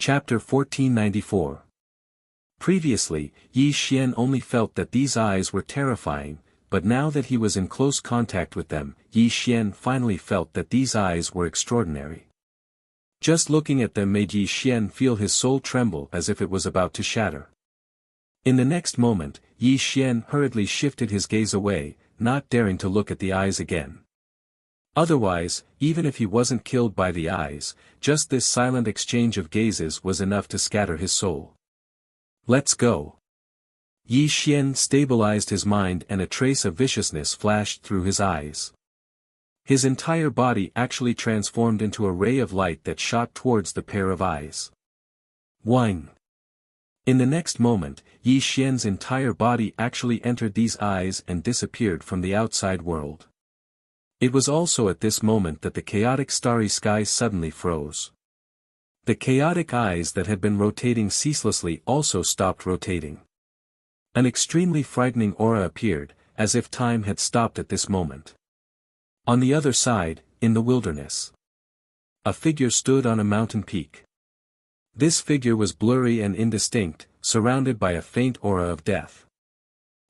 Chapter 1494. Previously, Yi Xian only felt that these eyes were terrifying, but now that he was in close contact with them, Yi Xian finally felt that these eyes were extraordinary. Just looking at them made Yi Xian feel his soul tremble as if it was about to shatter. In the next moment, Yi Xian hurriedly shifted his gaze away, not daring to look at the eyes again. Otherwise, even if he wasn't killed by the eyes, just this silent exchange of gazes was enough to scatter his soul. Let's go. Yi Xian stabilized his mind and a trace of viciousness flashed through his eyes. His entire body actually transformed into a ray of light that shot towards the pair of eyes. Whine. In the next moment, Yi Xian's entire body actually entered these eyes and disappeared from the outside world. It was also at this moment that the chaotic starry sky suddenly froze. The chaotic eyes that had been rotating ceaselessly also stopped rotating. An extremely frightening aura appeared, as if time had stopped at this moment. On the other side, in the wilderness, a figure stood on a mountain peak. This figure was blurry and indistinct, surrounded by a faint aura of death.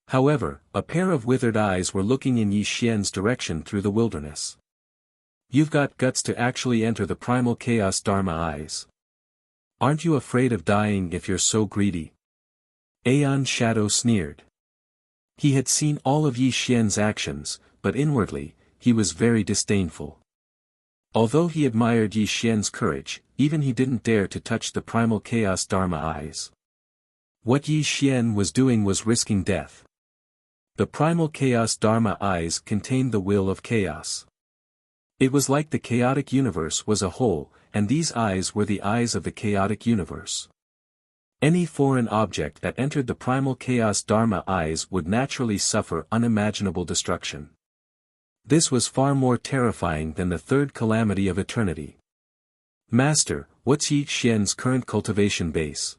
However, a pair of withered eyes were looking in Yi Xian's direction through the wilderness. You've got guts to actually enter the primal chaos Dharma eyes. Aren't you afraid of dying if you're so greedy? Aeon Shadow sneered. He had seen all of Yi Xian's actions, but inwardly, he was very disdainful. Although he admired Yi Xian's courage, even he didn't dare to touch the primal chaos Dharma eyes. What Yi Xian was doing was risking death. The primal chaos Dharma eyes contained the will of chaos. It was like the chaotic universe was a whole, and these eyes were the eyes of the chaotic universe. Any foreign object that entered the primal chaos Dharma eyes would naturally suffer unimaginable destruction. This was far more terrifying than the third calamity of eternity. Master, what's Yi Xian's current cultivation base?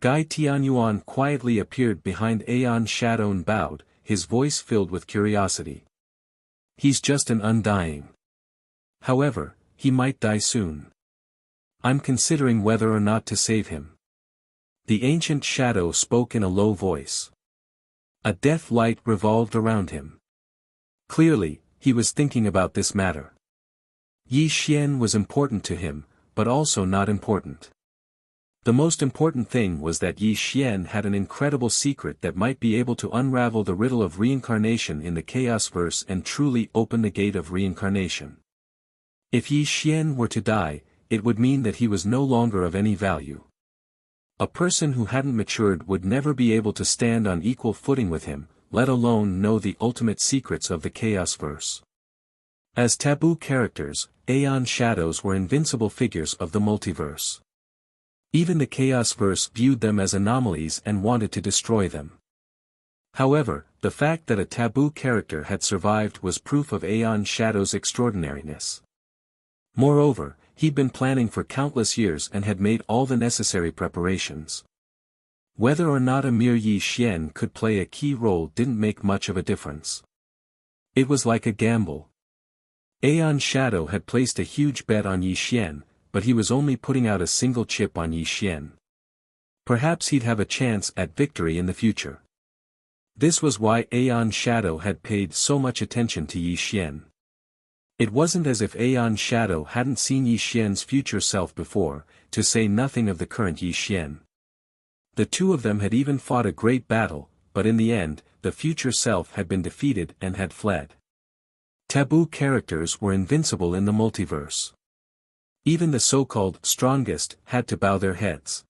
Gai Tianyuan quietly appeared behind Aeon Shadow and bowed, his voice filled with curiosity. He's just an undying. However, he might die soon. I'm considering whether or not to save him. The ancient shadow spoke in a low voice. A death light revolved around him. Clearly, he was thinking about this matter. Yi Xian was important to him, but also not important. The most important thing was that Yi Xian had an incredible secret that might be able to unravel the riddle of reincarnation in the Chaos Verse and truly open the gate of reincarnation. If Yi Xian were to die, it would mean that he was no longer of any value. A person who hadn't matured would never be able to stand on equal footing with him, let alone know the ultimate secrets of the Chaos Verse. As taboo characters, Aeon Shadows were invincible figures of the multiverse. Even the Chaos Verse viewed them as anomalies and wanted to destroy them. However, the fact that a taboo character had survived was proof of Aeon Shadow's extraordinariness. Moreover, he'd been planning for countless years and had made all the necessary preparations. Whether or not a mere Yi Xian could play a key role didn't make much of a difference. It was like a gamble. Aeon Shadow had placed a huge bet on Yi Xian, but he was only putting out a single chip on Yi Xian. Perhaps he'd have a chance at victory in the future. This was why Aeon Shadow had paid so much attention to Yi Xian. It wasn't as if Aeon Shadow hadn't seen Yi Xian's future self before, to say nothing of the current Yi Xian. The two of them had even fought a great battle, but in the end, the future self had been defeated and had fled. Taboo characters were invincible in the multiverse. Even the so-called strongest had to bow their heads.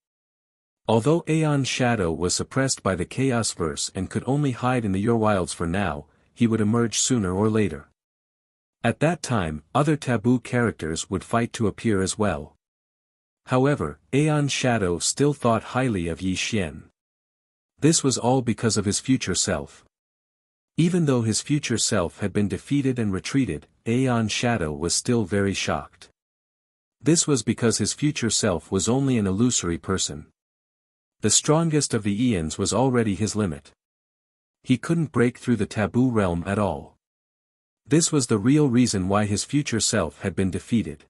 Although Aeon Shadow was suppressed by the Chaos Verse and could only hide in the Wilds for now, he would emerge sooner or later. At that time, other taboo characters would fight to appear as well. However, Aeon Shadow still thought highly of Yi Xian. This was all because of his future self. Even though his future self had been defeated and retreated, Aeon Shadow was still very shocked. This was because his future self was only an illusory person. The strongest of the Eons was already his limit. He couldn't break through the taboo realm at all. This was the real reason why his future self had been defeated.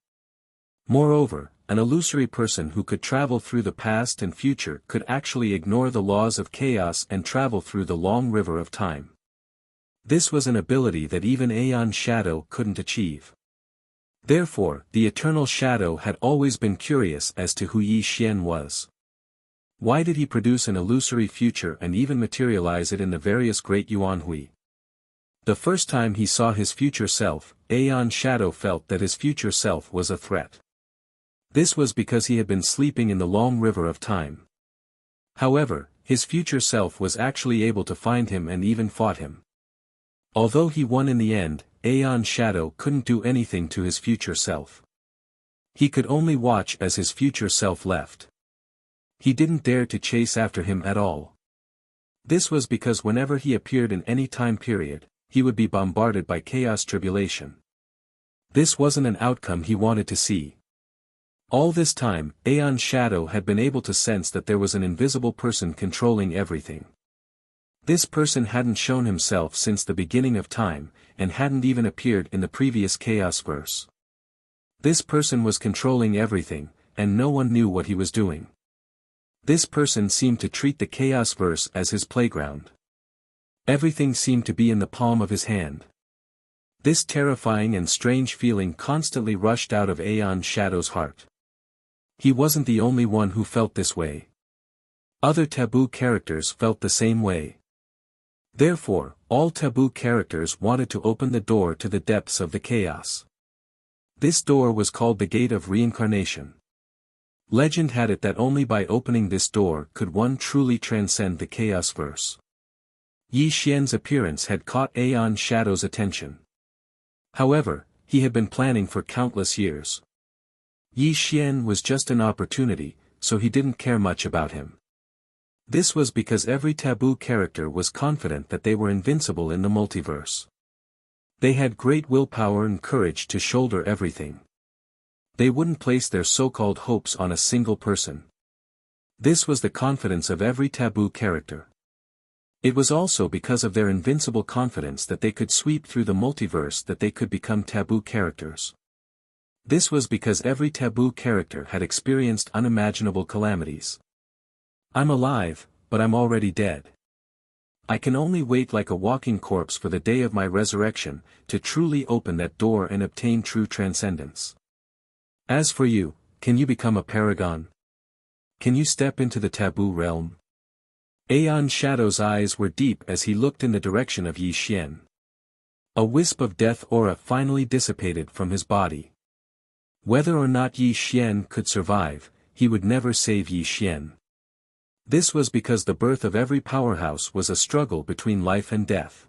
Moreover, an illusory person who could travel through the past and future could actually ignore the laws of chaos and travel through the long river of time. This was an ability that even Aeon Shadow couldn't achieve. Therefore, the Eternal Shadow had always been curious as to who Yi Xian was. Why did he produce an illusory future and even materialize it in the various great Yuanhui? The first time he saw his future self, Aeon Shadow felt that his future self was a threat. This was because he had been sleeping in the long river of time. However, his future self was actually able to find him and even fought him. Although he won in the end, Aeon Shadow couldn't do anything to his future self. He could only watch as his future self left. He didn't dare to chase after him at all. This was because whenever he appeared in any time period, he would be bombarded by chaos tribulation. This wasn't an outcome he wanted to see. All this time, Aeon Shadow had been able to sense that there was an invisible person controlling everything. This person hadn't shown himself since the beginning of time, and hadn't even appeared in the previous Chaos verse. This person was controlling everything, and no one knew what he was doing. This person seemed to treat the Chaos verse as his playground. Everything seemed to be in the palm of his hand. This terrifying and strange feeling constantly rushed out of Aeon Shadow's heart. He wasn't the only one who felt this way. Other taboo characters felt the same way. Therefore, all taboo characters wanted to open the door to the depths of the chaos. This door was called the Gate of Reincarnation. Legend had it that only by opening this door could one truly transcend the Chaos verse. Yi Xian's appearance had caught Aeon Shadow's attention. However, he had been planning for countless years. Yi Xian was just an opportunity, so he didn't care much about him. This was because every taboo character was confident that they were invincible in the multiverse. They had great willpower and courage to shoulder everything. They wouldn't place their so-called hopes on a single person. This was the confidence of every taboo character. It was also because of their invincible confidence that they could sweep through the multiverse that they could become taboo characters. This was because every taboo character had experienced unimaginable calamities. I'm alive, but I'm already dead. I can only wait like a walking corpse for the day of my resurrection, to truly open that door and obtain true transcendence. As for you, can you become a paragon? Can you step into the taboo realm? Aeon Shadow's eyes were deep as he looked in the direction of Yi Xian. A wisp of death aura finally dissipated from his body. Whether or not Yi Xian could survive, he would never save Yi Xian. This was because the birth of every powerhouse was a struggle between life and death.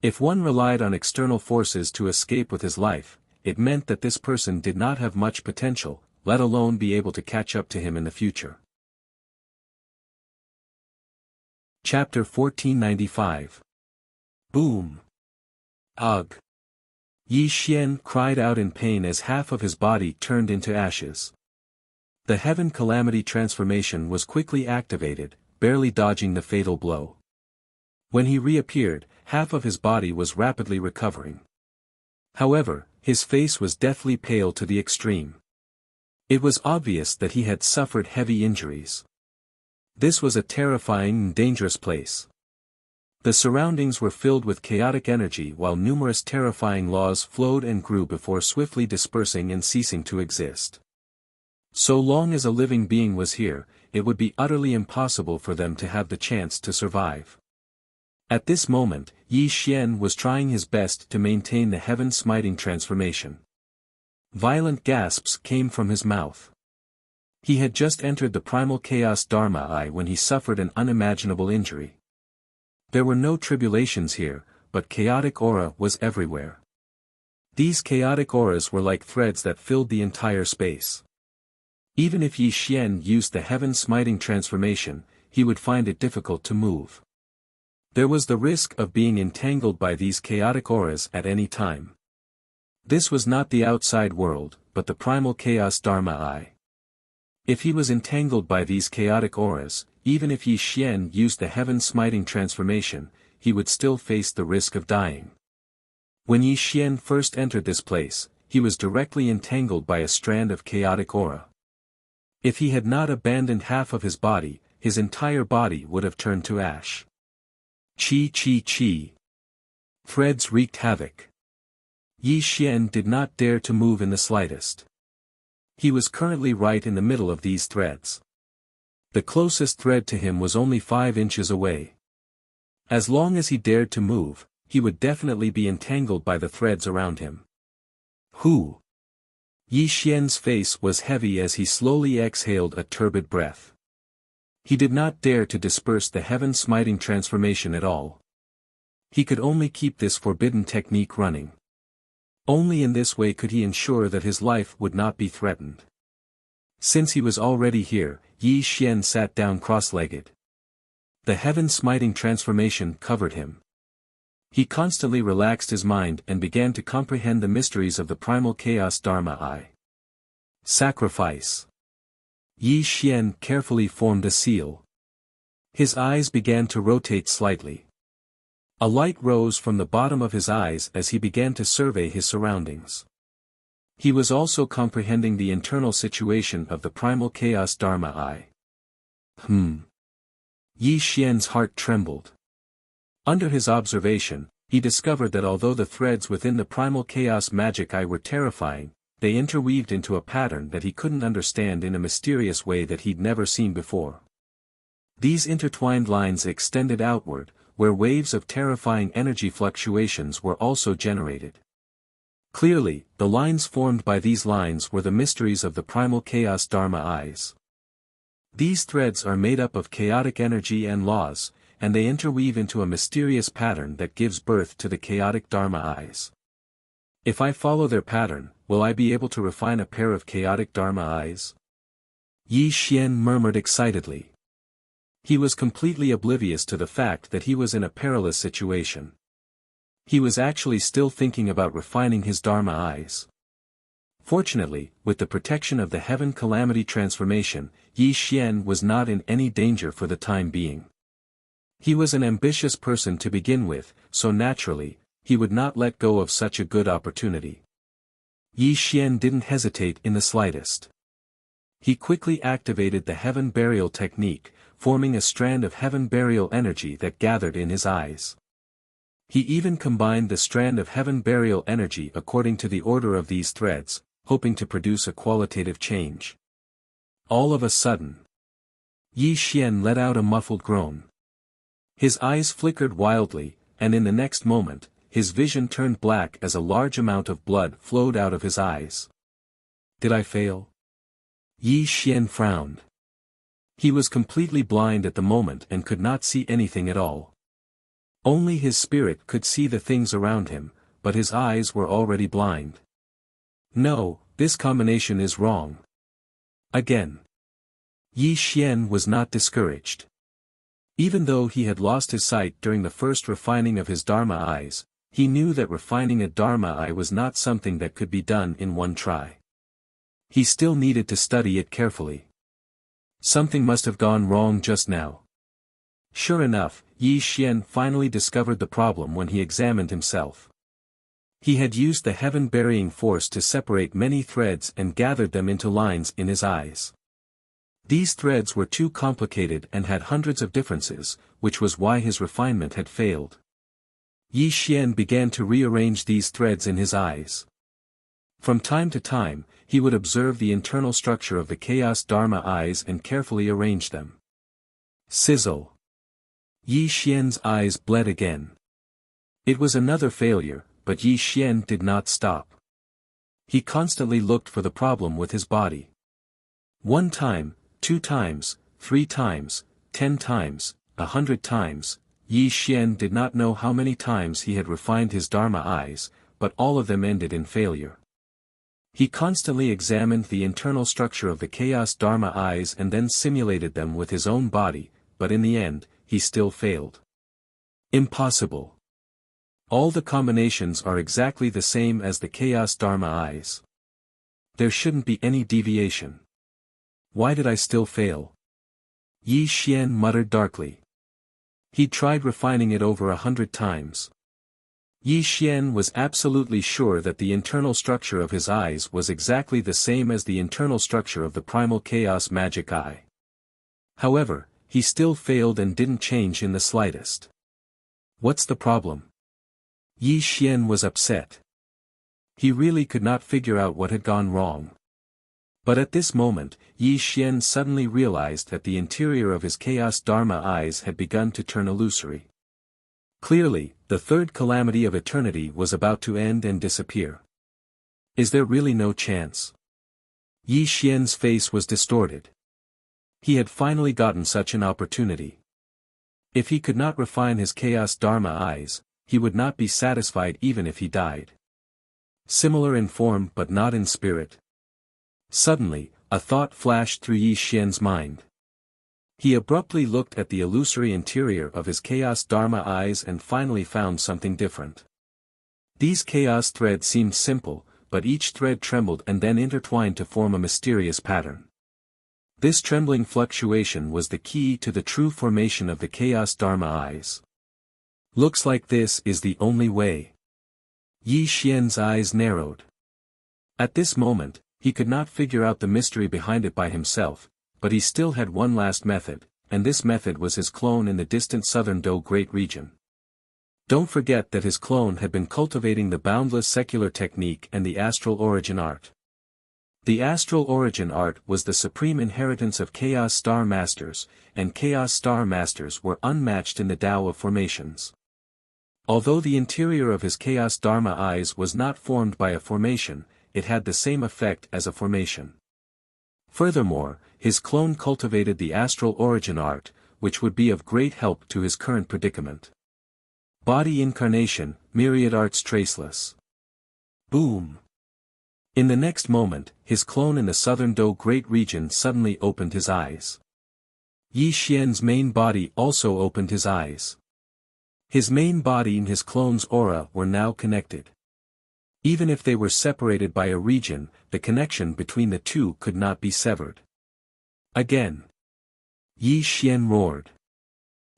If one relied on external forces to escape with his life, it meant that this person did not have much potential, let alone be able to catch up to him in the future. Chapter 1495. Boom! Ugh! Yi Xian cried out in pain as half of his body turned into ashes. The Heaven Calamity transformation was quickly activated, barely dodging the fatal blow. When he reappeared, half of his body was rapidly recovering. However, his face was deathly pale to the extreme. It was obvious that he had suffered heavy injuries. This was a terrifying and dangerous place. The surroundings were filled with chaotic energy while numerous terrifying laws flowed and grew before swiftly dispersing and ceasing to exist. So long as a living being was here, it would be utterly impossible for them to have the chance to survive. At this moment, Yi Xian was trying his best to maintain the heaven-smiting transformation. Violent gasps came from his mouth. He had just entered the primal chaos Dharma Eye when he suffered an unimaginable injury. There were no tribulations here, but chaotic aura was everywhere. These chaotic auras were like threads that filled the entire space. Even if Yi Xian used the heaven-smiting transformation, he would find it difficult to move. There was the risk of being entangled by these chaotic auras at any time. This was not the outside world, but the primal chaos Dharma Eye. If he was entangled by these chaotic auras, even if Yi Xian used the heaven-smiting transformation, he would still face the risk of dying. When Yi Xian first entered this place, he was directly entangled by a strand of chaotic aura. If he had not abandoned half of his body, his entire body would have turned to ash. Chi chi chi. Threads wreaked havoc. Yi Xian did not dare to move in the slightest. He was currently right in the middle of these threads. The closest thread to him was only 5 inches away. As long as he dared to move, he would definitely be entangled by the threads around him. Who? Yi Xian's face was heavy as he slowly exhaled a turbid breath. He did not dare to disperse the heaven-smiting transformation at all. He could only keep this forbidden technique running. Only in this way could he ensure that his life would not be threatened. Since he was already here, Yi Xian sat down cross-legged. The heaven-smiting transformation covered him. He constantly relaxed his mind and began to comprehend the mysteries of the primal chaos Dharma I. Sacrifice. Yi Xian carefully formed a seal. His eyes began to rotate slightly. A light rose from the bottom of his eyes as he began to survey his surroundings. He was also comprehending the internal situation of the primal chaos Dharma I. Yi Xian's heart trembled. Under his observation, he discovered that although the threads within the primal chaos magic I were terrifying, they interweaved into a pattern that he couldn't understand in a mysterious way that he'd never seen before. These intertwined lines extended outward, where waves of terrifying energy fluctuations were also generated. Clearly, the lines formed by these lines were the mysteries of the primal chaos Dharma I's. These threads are made up of chaotic energy and laws, and they interweave into a mysterious pattern that gives birth to the chaotic Dharma I's. If I follow their pattern, will I be able to refine a pair of chaotic Dharma I's? Yi Xian murmured excitedly. He was completely oblivious to the fact that he was in a perilous situation. He was actually still thinking about refining his Dharma I's. Fortunately, with the protection of the Heaven Calamity transformation, Yi Xian was not in any danger for the time being. He was an ambitious person to begin with, so naturally, he would not let go of such a good opportunity. Yi Xian didn't hesitate in the slightest. He quickly activated the Heaven Burial technique, forming a strand of Heaven Burial energy that gathered in his eyes. He even combined the strand of Heaven Burial energy according to the order of these threads, hoping to produce a qualitative change. All of a sudden, Yi Xian let out a muffled groan. His eyes flickered wildly, and in the next moment, his vision turned black as a large amount of blood flowed out of his eyes. Did I fail? Yi Xian frowned. He was completely blind at the moment and could not see anything at all. Only his spirit could see the things around him, but his eyes were already blind. No, this combination is wrong. Again. Yi Xian was not discouraged. Even though he had lost his sight during the first refining of his Dharma eyes, he knew that refining a Dharma eye was not something that could be done in one try. He still needed to study it carefully. Something must have gone wrong just now. Sure enough, Yi Xian finally discovered the problem when he examined himself. He had used the heaven-burying force to separate many threads and gathered them into lines in his eyes. These threads were too complicated and had hundreds of differences, which was why his refinement had failed. Yi Xian began to rearrange these threads in his eyes. From time to time, he would observe the internal structure of the Chaos Dharma eyes and carefully arrange them. Sizzle. Yi Xian's eyes bled again. It was another failure, but Yi Xian did not stop. He constantly looked for the problem with his body. 1 time, 2 times, 3 times, 10 times, 100 times, Yi Xian did not know how many times he had refined his Dharma eyes, but all of them ended in failure. He constantly examined the internal structure of the Chaos Dharma eyes and then simulated them with his own body, but in the end, he still failed. Impossible. All the combinations are exactly the same as the Chaos Dharma eyes. There shouldn't be any deviation. Why did I still fail? Yi Xian muttered darkly. He tried refining it over 100 times. Yi Xian was absolutely sure that the internal structure of his eyes was exactly the same as the internal structure of the primal chaos magic eye. However, he still failed and didn't change in the slightest. What's the problem? Yi Xian was upset. He really could not figure out what had gone wrong. But at this moment, Yi Xian suddenly realized that the interior of his Chaos Dharma eyes had begun to turn illusory. Clearly, the third calamity of eternity was about to end and disappear. Is there really no chance? Yi Xian's face was distorted. He had finally gotten such an opportunity. If he could not refine his Chaos Dharma eyes, he would not be satisfied even if he died. Similar in form but not in spirit. Suddenly, a thought flashed through Yi Xian's mind. He abruptly looked at the illusory interior of his Chaos Dharma eyes and finally found something different. These chaos threads seemed simple, but each thread trembled and then intertwined to form a mysterious pattern. This trembling fluctuation was the key to the true formation of the Chaos Dharma eyes. Looks like this is the only way. Yi Xian's eyes narrowed. At this moment, he could not figure out the mystery behind it by himself, but he still had one last method, and this method was his clone in the distant southern Do Great region. Don't forget that his clone had been cultivating the boundless secular technique and the astral origin art. The astral origin art was the supreme inheritance of Chaos Star Masters, and Chaos Star Masters were unmatched in the Tao of formations. Although the interior of his Chaos Dharma eyes was not formed by a formation, it had the same effect as a formation. Furthermore, his clone cultivated the astral origin art, which would be of great help to his current predicament. Body incarnation, myriad arts traceless. Boom! In the next moment, his clone in the southern Do Great region suddenly opened his eyes. Yi Xian's main body also opened his eyes. His main body and his clone's aura were now connected. Even if they were separated by a region, the connection between the two could not be severed. Again. Yi Xian roared.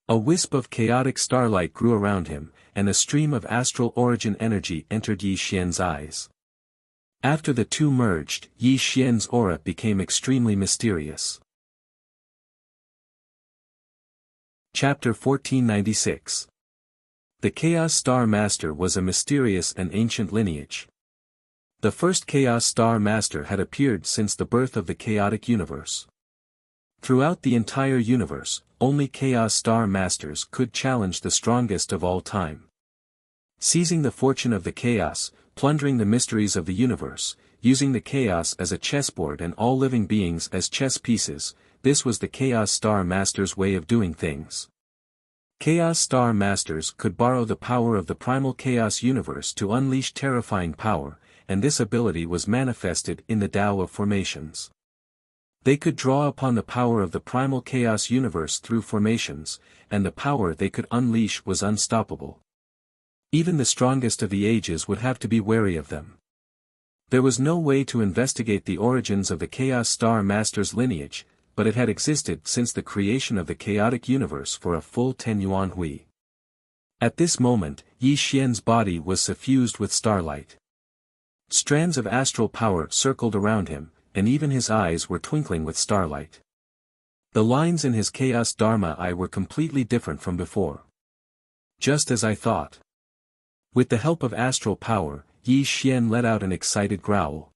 A wisp of chaotic starlight grew around him, and a stream of astral origin energy entered Yi Xian's eyes. After the two merged, Yi Xian's aura became extremely mysterious. Chapter 1496. The Chaos Star Master was a mysterious and ancient lineage. The first Chaos Star Master had appeared since the birth of the chaotic universe. Throughout the entire universe, only Chaos Star Masters could challenge the strongest of all time. Seizing the fortune of the chaos, plundering the mysteries of the universe, using the chaos as a chessboard and all living beings as chess pieces, this was the Chaos Star Master's way of doing things. Chaos Star Masters could borrow the power of the primal chaos universe to unleash terrifying power, and this ability was manifested in the Tao of formations. They could draw upon the power of the primal chaos universe through formations, and the power they could unleash was unstoppable. Even the strongest of the ages would have to be wary of them. There was no way to investigate the origins of the Chaos Star Master's lineage, but it had existed since the creation of the chaotic universe for a full 10 yuan hui. At this moment, Yi Xian's body was suffused with starlight. Strands of astral power circled around him, and even his eyes were twinkling with starlight. The lines in his Chaos Dharma eye were completely different from before. Just as I thought. With the help of astral power, Yi Xian let out an excited growl.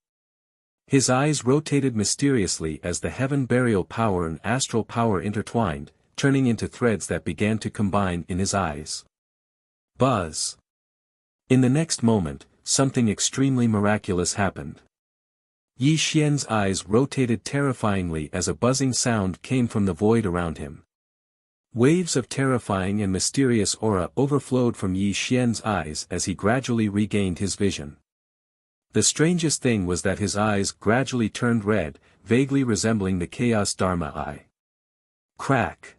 His eyes rotated mysteriously as the heaven burial power and astral power intertwined, turning into threads that began to combine in his eyes. Buzz! In the next moment, something extremely miraculous happened. Yi Xian's eyes rotated terrifyingly as a buzzing sound came from the void around him. Waves of terrifying and mysterious aura overflowed from Yi Xian's eyes as he gradually regained his vision. The strangest thing was that his eyes gradually turned red, vaguely resembling the Chaos Dharma eye. Crack!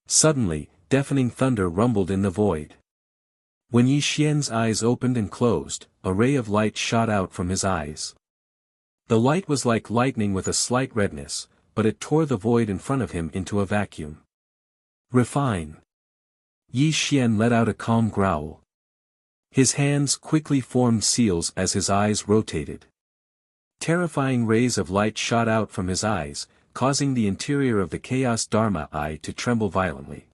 Suddenly, deafening thunder rumbled in the void. When Yi Xian's eyes opened and closed, a ray of light shot out from his eyes. The light was like lightning with a slight redness, but it tore the void in front of him into a vacuum. Refine! Yi Xian let out a calm growl. His hands quickly formed seals as his eyes rotated. Terrifying rays of light shot out from his eyes, causing the interior of the Chaos Dharma Eye to tremble violently.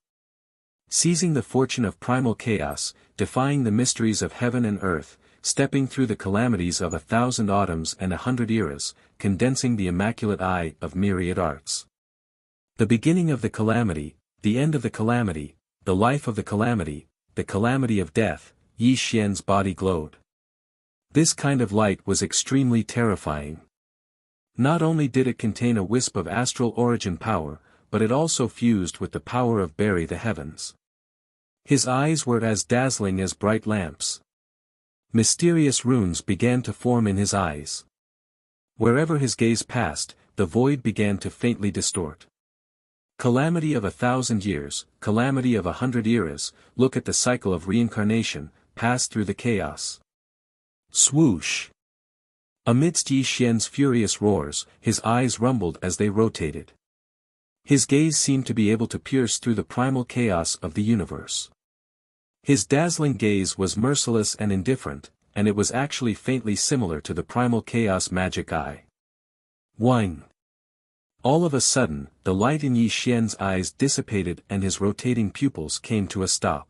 Seizing the fortune of primal chaos, defying the mysteries of heaven and earth, stepping through the calamities of 1,000 autumns and 100 eras, condensing the immaculate eye of myriad arts. The beginning of the calamity, the end of the calamity, the life of the calamity of death, Yi Xian's body glowed. This kind of light was extremely terrifying. Not only did it contain a wisp of astral origin power, but it also fused with the power of bury the heavens. His eyes were as dazzling as bright lamps. Mysterious runes began to form in his eyes. Wherever his gaze passed, the void began to faintly distort. Calamity of 1,000 years, calamity of 100 eras, look at the cycle of reincarnation, pass through the chaos. Swoosh! Amidst Yi Xian's furious roars, his eyes rumbled as they rotated. His gaze seemed to be able to pierce through the primal chaos of the universe. His dazzling gaze was merciless and indifferent, and it was actually faintly similar to the primal chaos magic eye. Whing! All of a sudden, the light in Yi Xian's eyes dissipated and his rotating pupils came to a stop.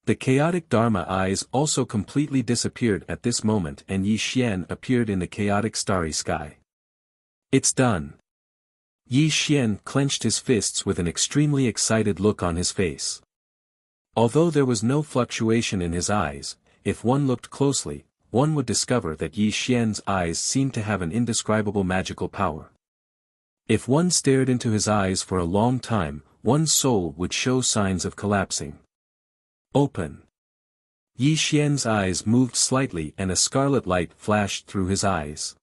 The chaotic Dharma eyes also completely disappeared at this moment and Yi Xian appeared in the chaotic starry sky. It's done. Yi Xian clenched his fists with an extremely excited look on his face. Although there was no fluctuation in his eyes, if one looked closely, one would discover that Yi Xian's eyes seemed to have an indescribable magical power. If one stared into his eyes for a long time, one's soul would show signs of collapsing. Open. Yi Xian's eyes moved slightly and a scarlet light flashed through his eyes.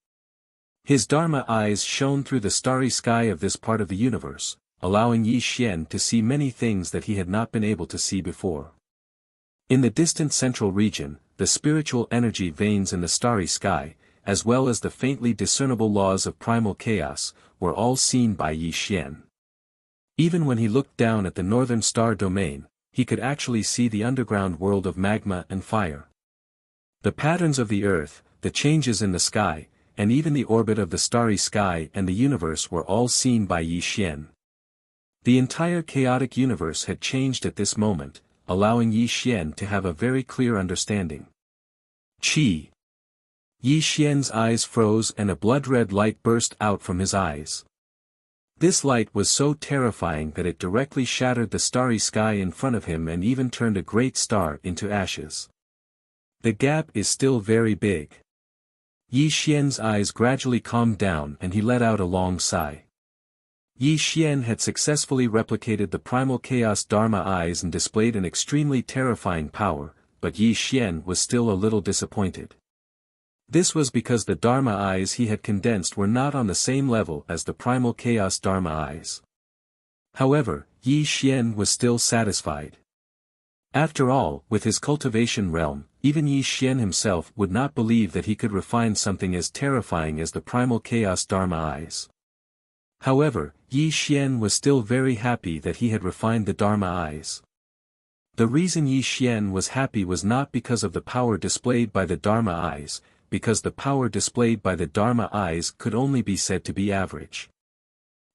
His Dharma eyes shone through the starry sky of this part of the universe, allowing Yi Xian to see many things that he had not been able to see before. In the distant central region, the spiritual energy veins in the starry sky, as well as the faintly discernible laws of primal chaos, were all seen by Yi Xian. Even when he looked down at the northern star domain, he could actually see the underground world of magma and fire. The patterns of the earth, the changes in the sky, and even the orbit of the starry sky and the universe were all seen by Yi Xian. The entire chaotic universe had changed at this moment, allowing Yi Xian to have a very clear understanding. Qi! Yi Xian's eyes froze and a blood-red light burst out from his eyes. This light was so terrifying that it directly shattered the starry sky in front of him and even turned a great star into ashes. The gap is still very big. Yi Xian's eyes gradually calmed down and he let out a long sigh. Yi Xian had successfully replicated the primal chaos Dharma eyes and displayed an extremely terrifying power, but Yi Xian was still a little disappointed. This was because the Dharma eyes he had condensed were not on the same level as the primal chaos Dharma eyes. However, Yi Xian was still satisfied. After all, with his cultivation realm, even Yi Xian himself would not believe that he could refine something as terrifying as the primal chaos Dharma eyes. However, Yi Xian was still very happy that he had refined the Dharma eyes. The reason Yi Xian was happy was not because of the power displayed by the Dharma eyes, because the power displayed by the Dharma eyes could only be said to be average.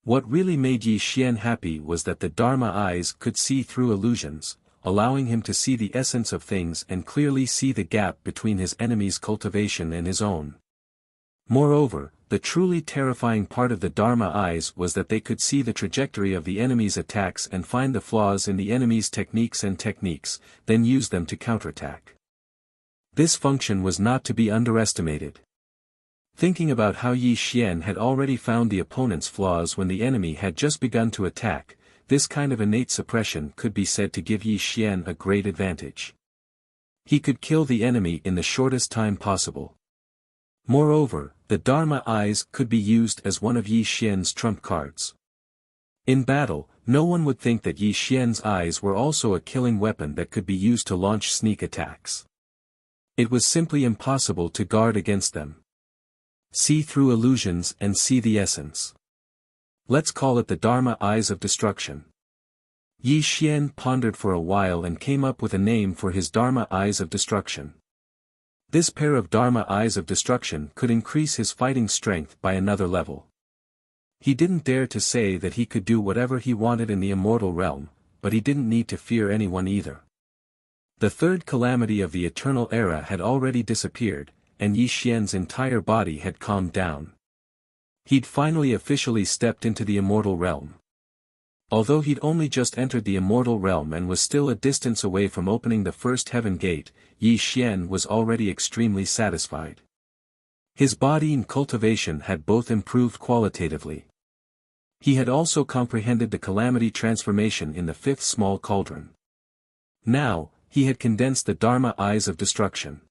What really made Yi Xian happy was that the Dharma eyes could see through illusions, allowing him to see the essence of things and clearly see the gap between his enemy's cultivation and his own. Moreover, the truly terrifying part of the Dharma eyes was that they could see the trajectory of the enemy's attacks and find the flaws in the enemy's techniques, then use them to counterattack. This function was not to be underestimated. Thinking about how Yi Xian had already found the opponent's flaws when the enemy had just begun to attack, this kind of innate suppression could be said to give Yi Xian a great advantage. He could kill the enemy in the shortest time possible. Moreover, the Dharma eyes could be used as one of Yi Xian's trump cards. In battle, no one would think that Yi Xian's eyes were also a killing weapon that could be used to launch sneak attacks. It was simply impossible to guard against them. See through illusions and see the essence. Let's call it the Dharma eyes of destruction. Yi Xian pondered for a while and came up with a name for his Dharma Eyes of Destruction. This pair of Dharma Eyes of Destruction could increase his fighting strength by another level. He didn't dare to say that he could do whatever he wanted in the immortal realm, but he didn't need to fear anyone either. The third calamity of the Eternal Era had already disappeared, and Yi Xian's entire body had calmed down. He'd finally officially stepped into the immortal realm. Although he'd only just entered the immortal realm and was still a distance away from opening the first heaven gate, Yi Xian was already extremely satisfied. His body and cultivation had both improved qualitatively. He had also comprehended the calamity transformation in the fifth small cauldron. Now, he had condensed the Dharma Eyes of Destruction.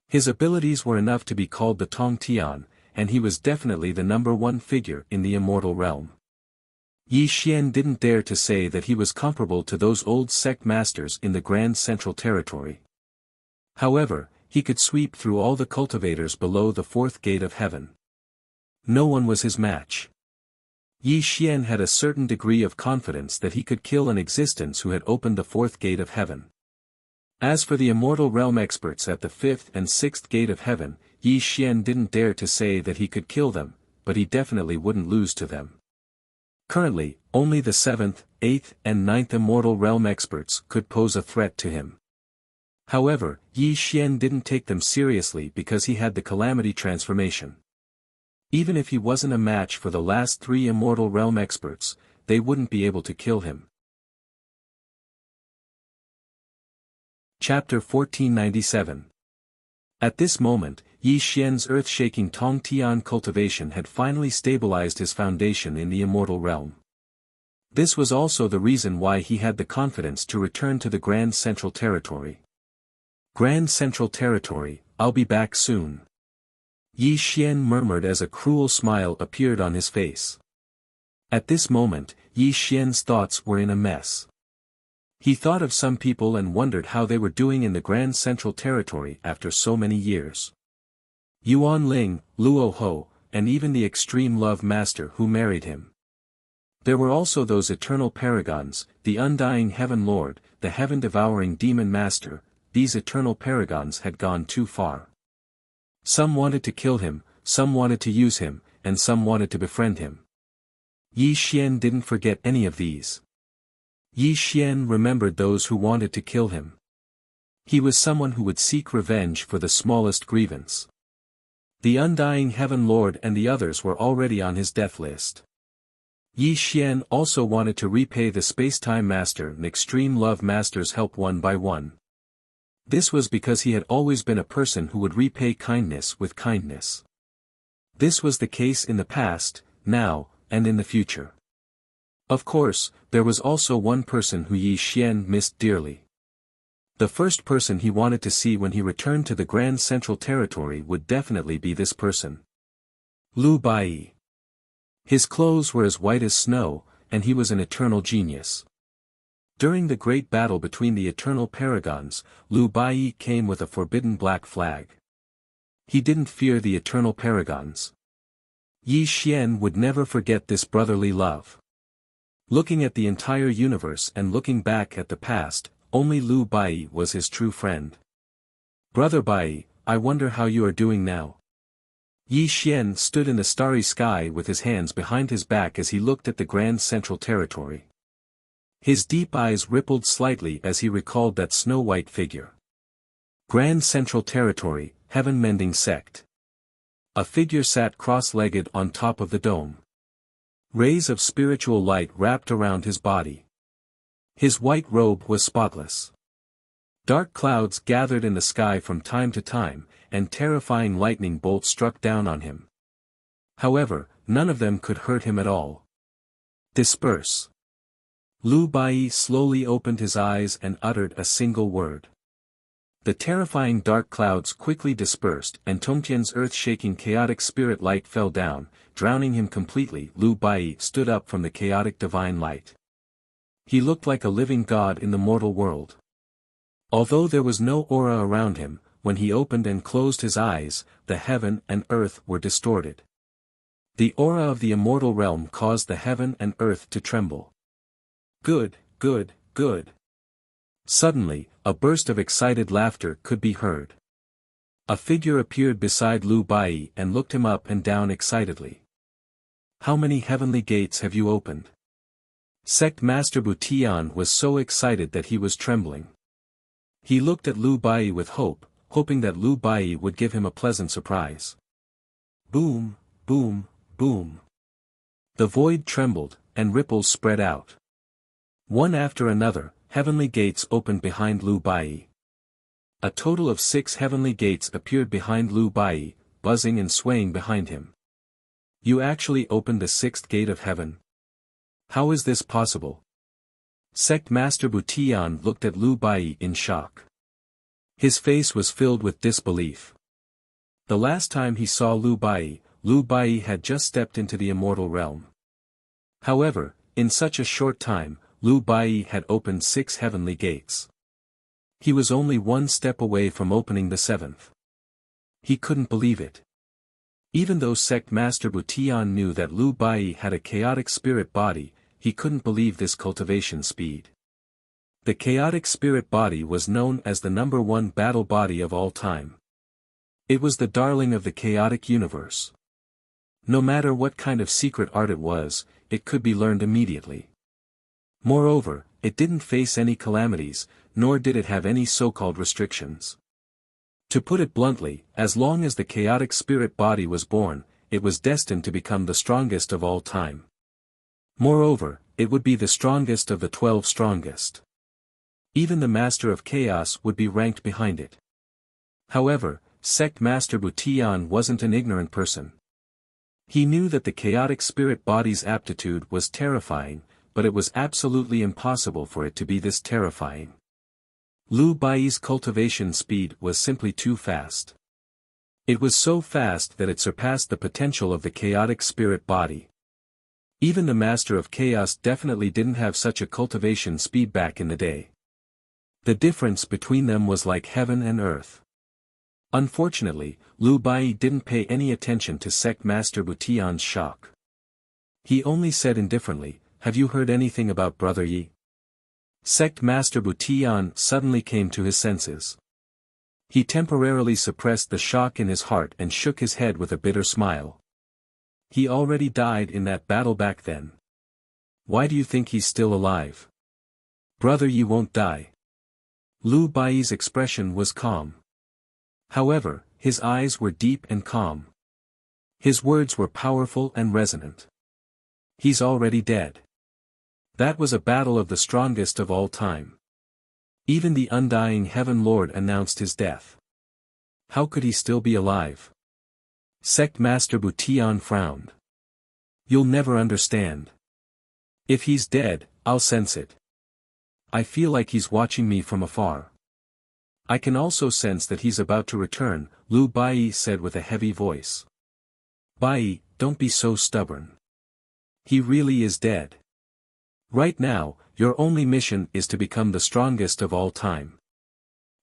His abilities were enough to be called the Tong Tian, and he was definitely the number one figure in the immortal realm. Yi Xian didn't dare to say that he was comparable to those old sect masters in the Grand Central Territory. However, he could sweep through all the cultivators below the fourth gate of heaven. No one was his match. Yi Xian had a certain degree of confidence that he could kill an existence who had opened the fourth gate of heaven. As for the immortal realm experts at the fifth and sixth gate of heaven, Yi Xian didn't dare to say that he could kill them, but he definitely wouldn't lose to them. Currently, only the seventh, eighth and ninth immortal realm experts could pose a threat to him. However, Yi Xian didn't take them seriously because he had the calamity transformation. Even if he wasn't a match for the last three immortal realm experts, they wouldn't be able to kill him. Chapter 1497. At this moment, Yi Xian's earth-shaking Tong Tian cultivation had finally stabilized his foundation in the immortal realm. This was also the reason why he had the confidence to return to the Grand Central Territory. Grand Central Territory, I'll be back soon. Yi Xian murmured as a cruel smile appeared on his face. At this moment, Yi Xian's thoughts were in a mess. He thought of some people and wondered how they were doing in the Grand Central Territory after so many years. Yuan Ling, Luo Ho, and even the Extreme Love Master who married him. There were also those eternal paragons, the Undying Heaven Lord, the Heaven-Devouring Demon Master. These eternal paragons had gone too far. Some wanted to kill him, some wanted to use him, and some wanted to befriend him. Yi Xian didn't forget any of these. Yi Xian remembered those who wanted to kill him. He was someone who would seek revenge for the smallest grievance. The Undying Heaven Lord and the others were already on his death list. Yi Xian also wanted to repay the Space-Time Master and Extreme Love Master's help one by one. This was because he had always been a person who would repay kindness with kindness. This was the case in the past, now, and in the future. Of course, there was also one person who Yi Xian missed dearly. The first person he wanted to see when he returned to the Grand Central Territory would definitely be this person. Lu Bai. His clothes were as white as snow, and he was an eternal genius. During the great battle between the eternal paragons, Lu Bai came with a forbidden black flag. He didn't fear the eternal paragons. Yi Xian would never forget this brotherly love. Looking at the entire universe and looking back at the past, only Lu Bai was his true friend. Brother Bai, I wonder how you are doing now. Yi Xian stood in the starry sky with his hands behind his back as he looked at the Grand Central Territory. His deep eyes rippled slightly as he recalled that snow-white figure. Grand Central Territory, Heaven-Mending Sect. A figure sat cross-legged on top of the dome. Rays of spiritual light wrapped around his body. His white robe was spotless. Dark clouds gathered in the sky from time to time, and terrifying lightning bolts struck down on him. However, none of them could hurt him at all. Disperse. Lu Bai slowly opened his eyes and uttered a single word. The terrifying dark clouds quickly dispersed and Tongtian's earth-shaking chaotic spirit light fell down, drowning him completely. Lu Bai stood up from the chaotic divine light. He looked like a living god in the mortal world. Although there was no aura around him, when he opened and closed his eyes, the heaven and earth were distorted. The aura of the immortal realm caused the heaven and earth to tremble. Good, good, good. Suddenly, a burst of excited laughter could be heard. A figure appeared beside Lu Bai and looked him up and down excitedly. How many heavenly gates have you opened? Sect Master Butian was so excited that he was trembling. He looked at Lu Bai with hope, hoping that Lu Bai would give him a pleasant surprise. Boom, boom, boom. The void trembled, and ripples spread out. One after another, heavenly gates opened behind Lu Bai. A total of 6 heavenly gates appeared behind Lu Bai, buzzing and swaying behind him. You actually opened the 6th gate of heaven? How is this possible? Sect Master Butian looked at Lu Bai in shock. His face was filled with disbelief. The last time he saw Lu Bai had just stepped into the immortal realm. However, in such a short time, Lu Bai had opened 6 heavenly gates. He was only 1 step away from opening the 7th. He couldn't believe it. Even though Sect Master Butian knew that Lu Bai had a chaotic spirit body, he couldn't believe this cultivation speed. The chaotic spirit body was known as the #1 battle body of all time. It was the darling of the chaotic universe. No matter what kind of secret art it was, it could be learned immediately. Moreover, it didn't face any calamities, nor did it have any so-called restrictions. To put it bluntly, as long as the chaotic spirit body was born, it was destined to become the strongest of all time. Moreover, it would be the strongest of the 12 strongest. Even the Master of Chaos would be ranked behind it. However, Sect Master Butian wasn't an ignorant person. He knew that the chaotic spirit body's aptitude was terrifying, but it was absolutely impossible for it to be this terrifying. Lu Bai's cultivation speed was simply too fast. It was so fast that it surpassed the potential of the chaotic spirit body. Even the Master of Chaos definitely didn't have such a cultivation speed back in the day. The difference between them was like heaven and earth. Unfortunately, Lu Bai didn't pay any attention to Sect Master Butian's shock. He only said indifferently, "Have you heard anything about Brother Yi?" Sect Master Butian suddenly came to his senses. He temporarily suppressed the shock in his heart and shook his head with a bitter smile. He already died in that battle back then. Why do you think he's still alive? Brother Yi won't die. Lu Bai's expression was calm. However, his eyes were deep and calm. His words were powerful and resonant. He's already dead. That was a battle of the strongest of all time. Even the undying Heaven Lord announced his death. How could he still be alive? Sect Master Butian frowned. You'll never understand. If he's dead, I'll sense it. I feel like he's watching me from afar. I can also sense that he's about to return, Lu Bai said with a heavy voice. Bai, don't be so stubborn. He really is dead. Right now, your only mission is to become the strongest of all time.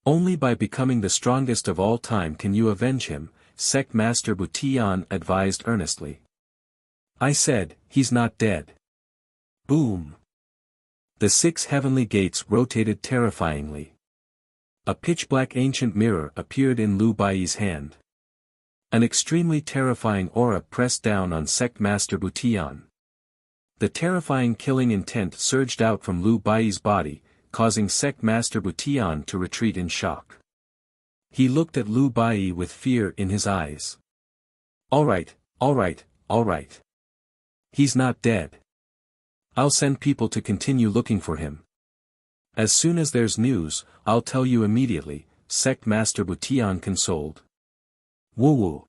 Only by becoming the strongest of all time can you avenge him, Sect Master Butian advised earnestly. I said, he's not dead. Boom. The 6 heavenly gates rotated terrifyingly. A pitch-black ancient mirror appeared in Lu Bai's hand. An extremely terrifying aura pressed down on Sect Master Butian. The terrifying killing intent surged out from Lu Bai's body, causing Sect Master Butian to retreat in shock. He looked at Lu Bai with fear in his eyes. Alright, alright, alright. He's not dead. I'll send people to continue looking for him. As soon as there's news, I'll tell you immediately, Sect Master Butian consoled. Woo-woo.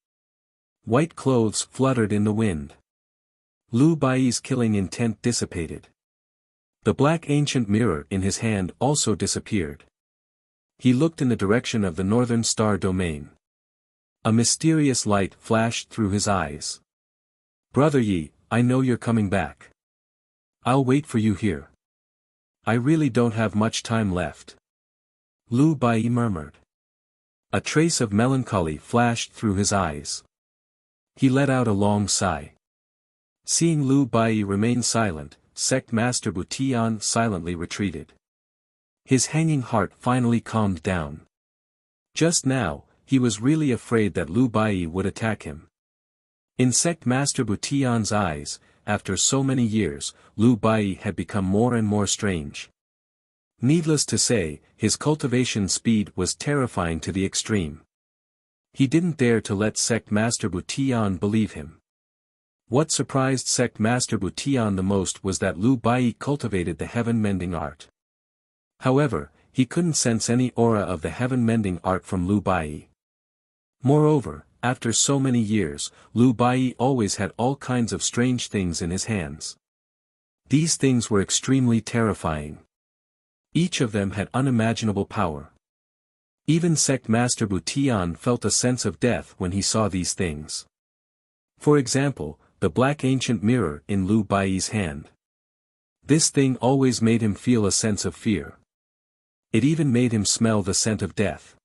White clothes fluttered in the wind. Lu Bai's killing intent dissipated. The black ancient mirror in his hand also disappeared. He looked in the direction of the northern star domain. A mysterious light flashed through his eyes. Brother Yi, I know you're coming back. I'll wait for you here. I really don't have much time left. Lu Bai murmured. A trace of melancholy flashed through his eyes. He let out a long sigh. Seeing Lu Bai remain silent, Sect Master Butian silently retreated. His hanging heart finally calmed down. Just now, he was really afraid that Lu Bai would attack him. In Sect Master Butian's eyes, after so many years, Lu Bai had become more and more strange. Needless to say, his cultivation speed was terrifying to the extreme. He didn't dare to let Sect Master Butian believe him. What surprised Sect Master Butian the most was that Lu Bai cultivated the heaven-mending art. However, he couldn't sense any aura of the heaven-mending art from Lu Bai. Moreover, after so many years, Lu Bai always had all kinds of strange things in his hands. These things were extremely terrifying. Each of them had unimaginable power. Even Sect Master Butian felt a sense of death when he saw these things. For example, the black ancient mirror in Lu Bai's hand. This thing always made him feel a sense of fear. It even made him smell the scent of death.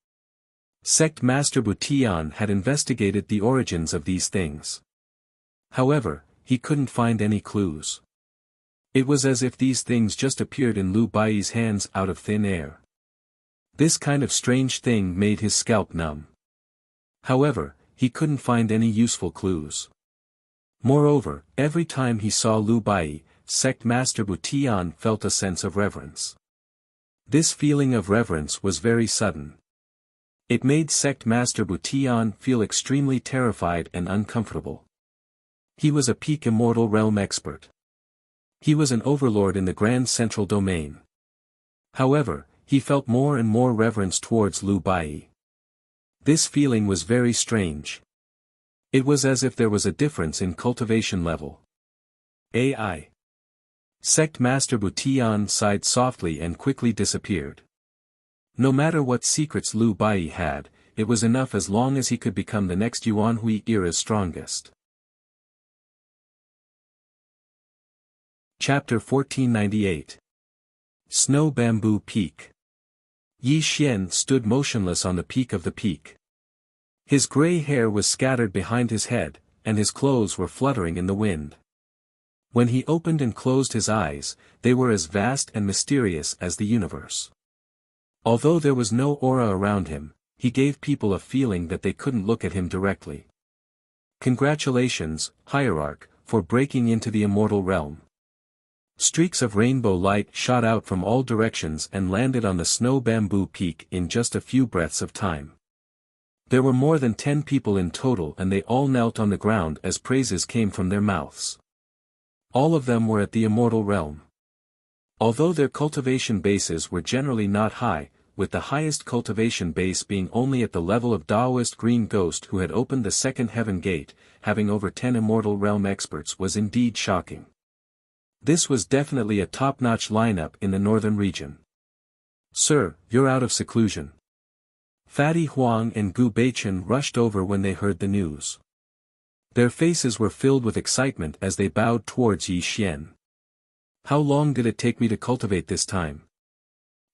Sect Master Butian had investigated the origins of these things. However, he couldn't find any clues. It was as if these things just appeared in Lu Bai's hands out of thin air. This kind of strange thing made his scalp numb. However, he couldn't find any useful clues. Moreover, every time he saw Lu Bai, Sect Master Butian felt a sense of reverence. This feeling of reverence was very sudden. It made Sect Master Butian feel extremely terrified and uncomfortable. He was a peak Immortal Realm expert. He was an overlord in the Grand Central Domain. However, he felt more and more reverence towards Lu Bai. This feeling was very strange. It was as if there was a difference in cultivation level. AI. Sect Master Butian sighed softly and quickly disappeared. No matter what secrets Lu Bai had, it was enough as long as he could become the next Yuanhui era's strongest. Chapter 1498. Snow Bamboo Peak. Yi Xian stood motionless on the peak of the peak. His gray hair was scattered behind his head, and his clothes were fluttering in the wind. When he opened and closed his eyes, they were as vast and mysterious as the universe. Although there was no aura around him, he gave people a feeling that they couldn't look at him directly. Congratulations, Hierarch, for breaking into the Immortal Realm. Streaks of rainbow light shot out from all directions and landed on the Snow Bamboo Peak in just a few breaths of time. There were more than 10 people in total and they all knelt on the ground as praises came from their mouths. All of them were at the Immortal Realm. Although their cultivation bases were generally not high, with the highest cultivation base being only at the level of Taoist Green Ghost who had opened the second heaven gate, having over 10 Immortal Realm experts was indeed shocking. This was definitely a top-notch lineup in the northern region. Sir, you're out of seclusion. Fatty Huang and Gu Beichen rushed over when they heard the news. Their faces were filled with excitement as they bowed towards Yi Xian. How long did it take me to cultivate this time?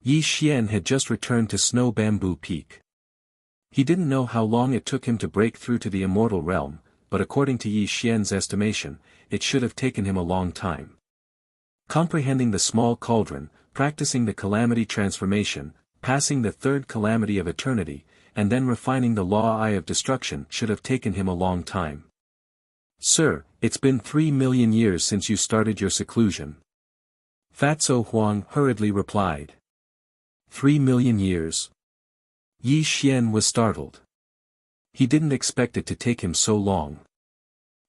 Yi Xian had just returned to Snow Bamboo Peak. He didn't know how long it took him to break through to the Immortal Realm, but according to Yi Xian's estimation, it should have taken him a long time. Comprehending the small cauldron, practicing the calamity transformation, passing the third calamity of eternity, and then refining the law eye of destruction should have taken him a long time. Sir, it's been 3 million years since you started your seclusion. Fatso Huang hurriedly replied. 3 million years. Yi Xian was startled. He didn't expect it to take him so long.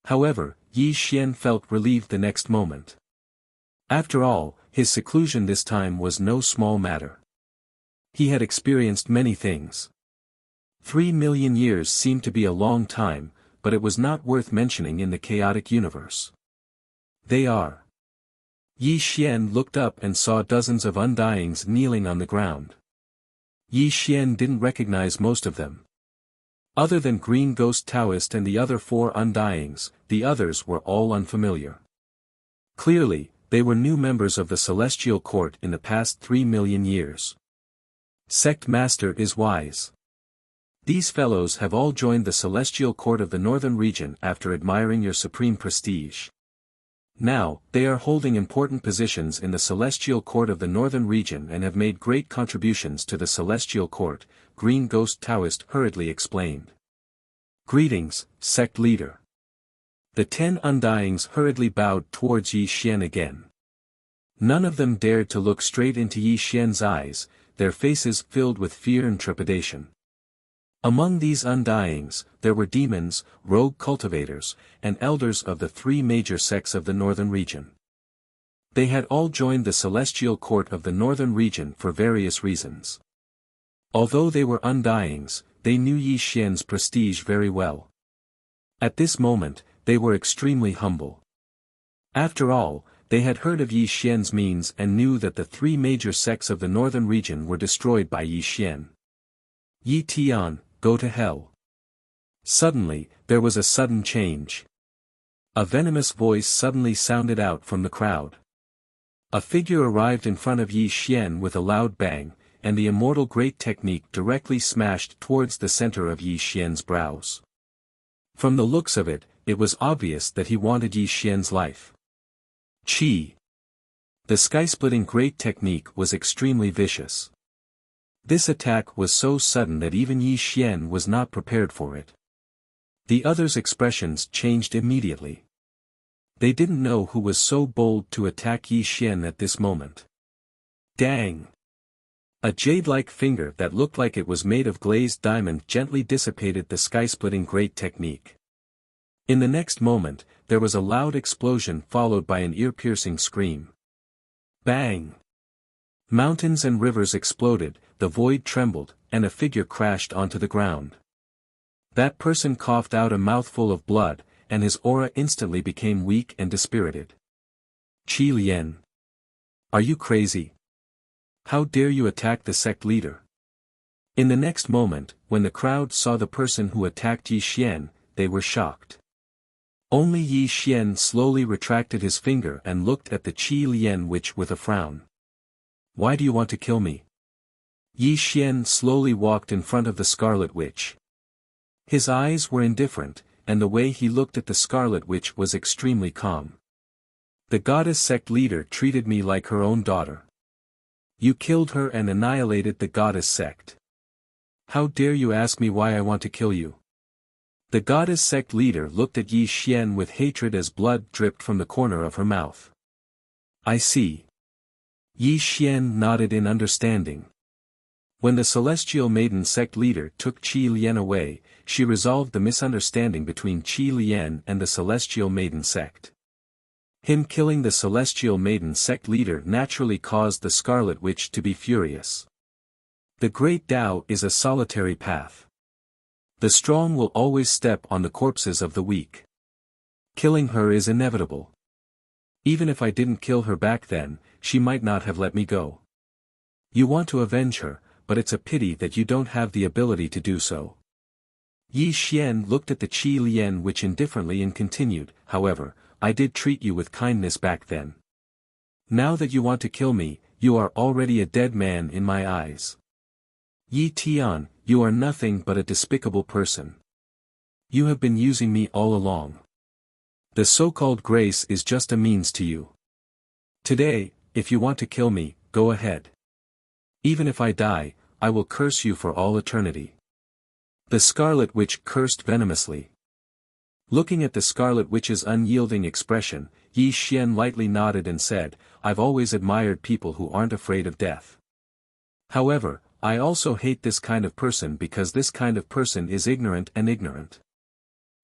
However, Yi Xian felt relieved the next moment. After all, his seclusion this time was no small matter. He had experienced many things. 3 million years seemed to be a long time, but it was not worth mentioning in the chaotic universe. They are. Yi Xian looked up and saw dozens of undyings kneeling on the ground. Yi Xian didn't recognize most of them. Other than Green Ghost Taoist and the other 4 undyings, the others were all unfamiliar. Clearly, they were new members of the Celestial Court in the past 3 million years. Sect Master is wise. These fellows have all joined the Celestial Court of the Northern Region after admiring your supreme prestige. Now, they are holding important positions in the Celestial Court of the Northern Region and have made great contributions to the Celestial Court, Green Ghost Taoist hurriedly explained. Greetings, sect leader. The 10 Undyings hurriedly bowed towards Yi Xian again. None of them dared to look straight into Yi Xian's eyes, their faces filled with fear and trepidation. Among these Undyings, there were demons, rogue cultivators, and elders of the 3 major sects of the Northern Region. They had all joined the Celestial Court of the Northern Region for various reasons. Although they were Undyings, they knew Yi Xian's prestige very well. At this moment, they were extremely humble. After all, they had heard of Yi Xian's means and knew that the 3 major sects of the Northern Region were destroyed by Yi Xian. Yi Tian, go to hell. Suddenly, there was a sudden change. A venomous voice suddenly sounded out from the crowd. A figure arrived in front of Yi Xian with a loud bang, and the immortal great technique directly smashed towards the center of Yi Xian's brows. From the looks of it, it was obvious that he wanted Yi Xian's life. Qi. The sky-splitting great technique was extremely vicious. This attack was so sudden that even Yi Xian was not prepared for it. The others' expressions changed immediately. They didn't know who was so bold to attack Yi Xian at this moment. Dang! A jade-like finger that looked like it was made of glazed diamond gently dissipated the sky-splitting great technique. In the next moment, there was a loud explosion followed by an ear-piercing scream. Bang! Mountains and rivers exploded, the void trembled, and a figure crashed onto the ground. That person coughed out a mouthful of blood, and his aura instantly became weak and dispirited. Qi Lian. Are you crazy? How dare you attack the sect leader? In the next moment, when the crowd saw the person who attacked Yi Xian, they were shocked. Only Yi Xian slowly retracted his finger and looked at the Qi Lian witch with a frown. Why do you want to kill me? Yi Xian slowly walked in front of the Scarlet Witch. His eyes were indifferent, and the way he looked at the Scarlet Witch was extremely calm. The goddess sect leader treated me like her own daughter. You killed her and annihilated the goddess sect. How dare you ask me why I want to kill you? The goddess sect leader looked at Yi Xian with hatred as blood dripped from the corner of her mouth. I see. Yi Xian nodded in understanding. When the Celestial Maiden sect leader took Qi Lian away, she resolved the misunderstanding between Qi Lian and the Celestial Maiden sect. Him killing the Celestial Maiden sect leader naturally caused the Scarlet Witch to be furious. The Great Tao is a solitary path. The strong will always step on the corpses of the weak. Killing her is inevitable. Even if I didn't kill her back then, she might not have let me go. You want to avenge her, but it's a pity that you don't have the ability to do so. Yi Xian looked at the Qi Lian witch indifferently and continued, however, I did treat you with kindness back then. Now that you want to kill me, you are already a dead man in my eyes. Yi Tian, you are nothing but a despicable person. You have been using me all along. The so-called grace is just a means to you. Today, if you want to kill me, go ahead. Even if I die, I will curse you for all eternity. The Scarlet Witch cursed venomously. Looking at the Scarlet Witch's unyielding expression, Yi Xian lightly nodded and said, I've always admired people who aren't afraid of death. However, I also hate this kind of person because this kind of person is ignorant and ignorant.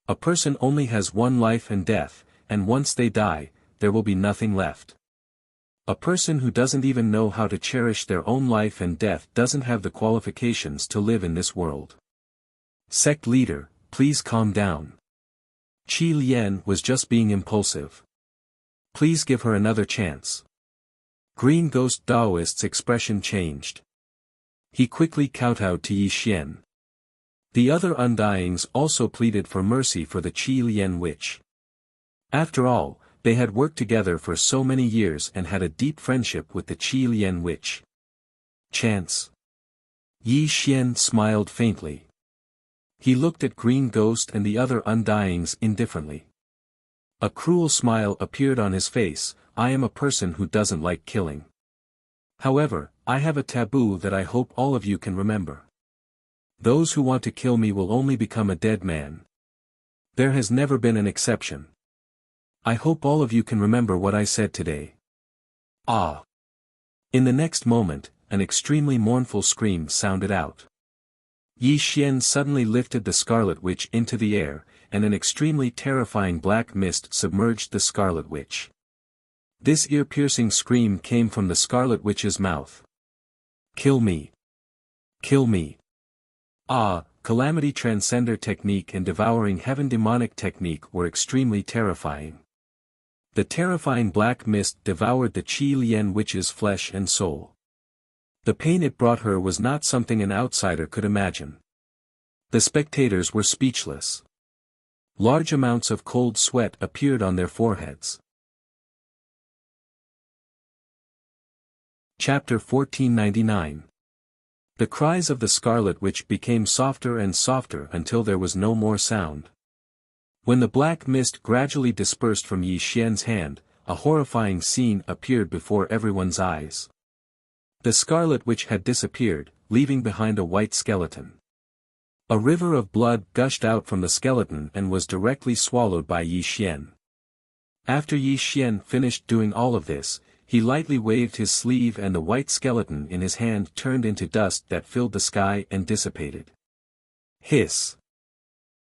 A person only has one life and death, and once they die, there will be nothing left. A person who doesn't even know how to cherish their own life and death doesn't have the qualifications to live in this world. Sect leader, please calm down. Qi Lian was just being impulsive. Please give her another chance. Green Ghost Taoist's expression changed. He quickly kowtowed to Yi Xian. The other Undyings also pleaded for mercy for the Qi Lian witch. After all, they had worked together for so many years and had a deep friendship with the Qi Lian witch. Chance. Yi Xian smiled faintly. He looked at Green Ghost and the other Undyings indifferently. A cruel smile appeared on his face. I am a person who doesn't like killing. However, I have a taboo that I hope all of you can remember. Those who want to kill me will only become a dead man. There has never been an exception. I hope all of you can remember what I said today. Ah! In the next moment, an extremely mournful scream sounded out. Yi Xian suddenly lifted the Scarlet Witch into the air, and an extremely terrifying black mist submerged the Scarlet Witch. This ear-piercing scream came from the Scarlet Witch's mouth. Kill me! Kill me! Ah! Calamity Transcender technique and Devouring Heaven demonic technique were extremely terrifying. The terrifying black mist devoured the Qi Lian Witch's flesh and soul. The pain it brought her was not something an outsider could imagine. The spectators were speechless. Large amounts of cold sweat appeared on their foreheads. Chapter 1499. The cries of the Scarlet Witch became softer and softer until there was no more sound. When the black mist gradually dispersed from Yi Xian's hand, a horrifying scene appeared before everyone's eyes. The Scarlet Witch had disappeared, leaving behind a white skeleton. A river of blood gushed out from the skeleton and was directly swallowed by Yi Xian. After Yi Xian finished doing all of this, he lightly waved his sleeve and the white skeleton in his hand turned into dust that filled the sky and dissipated. Hiss!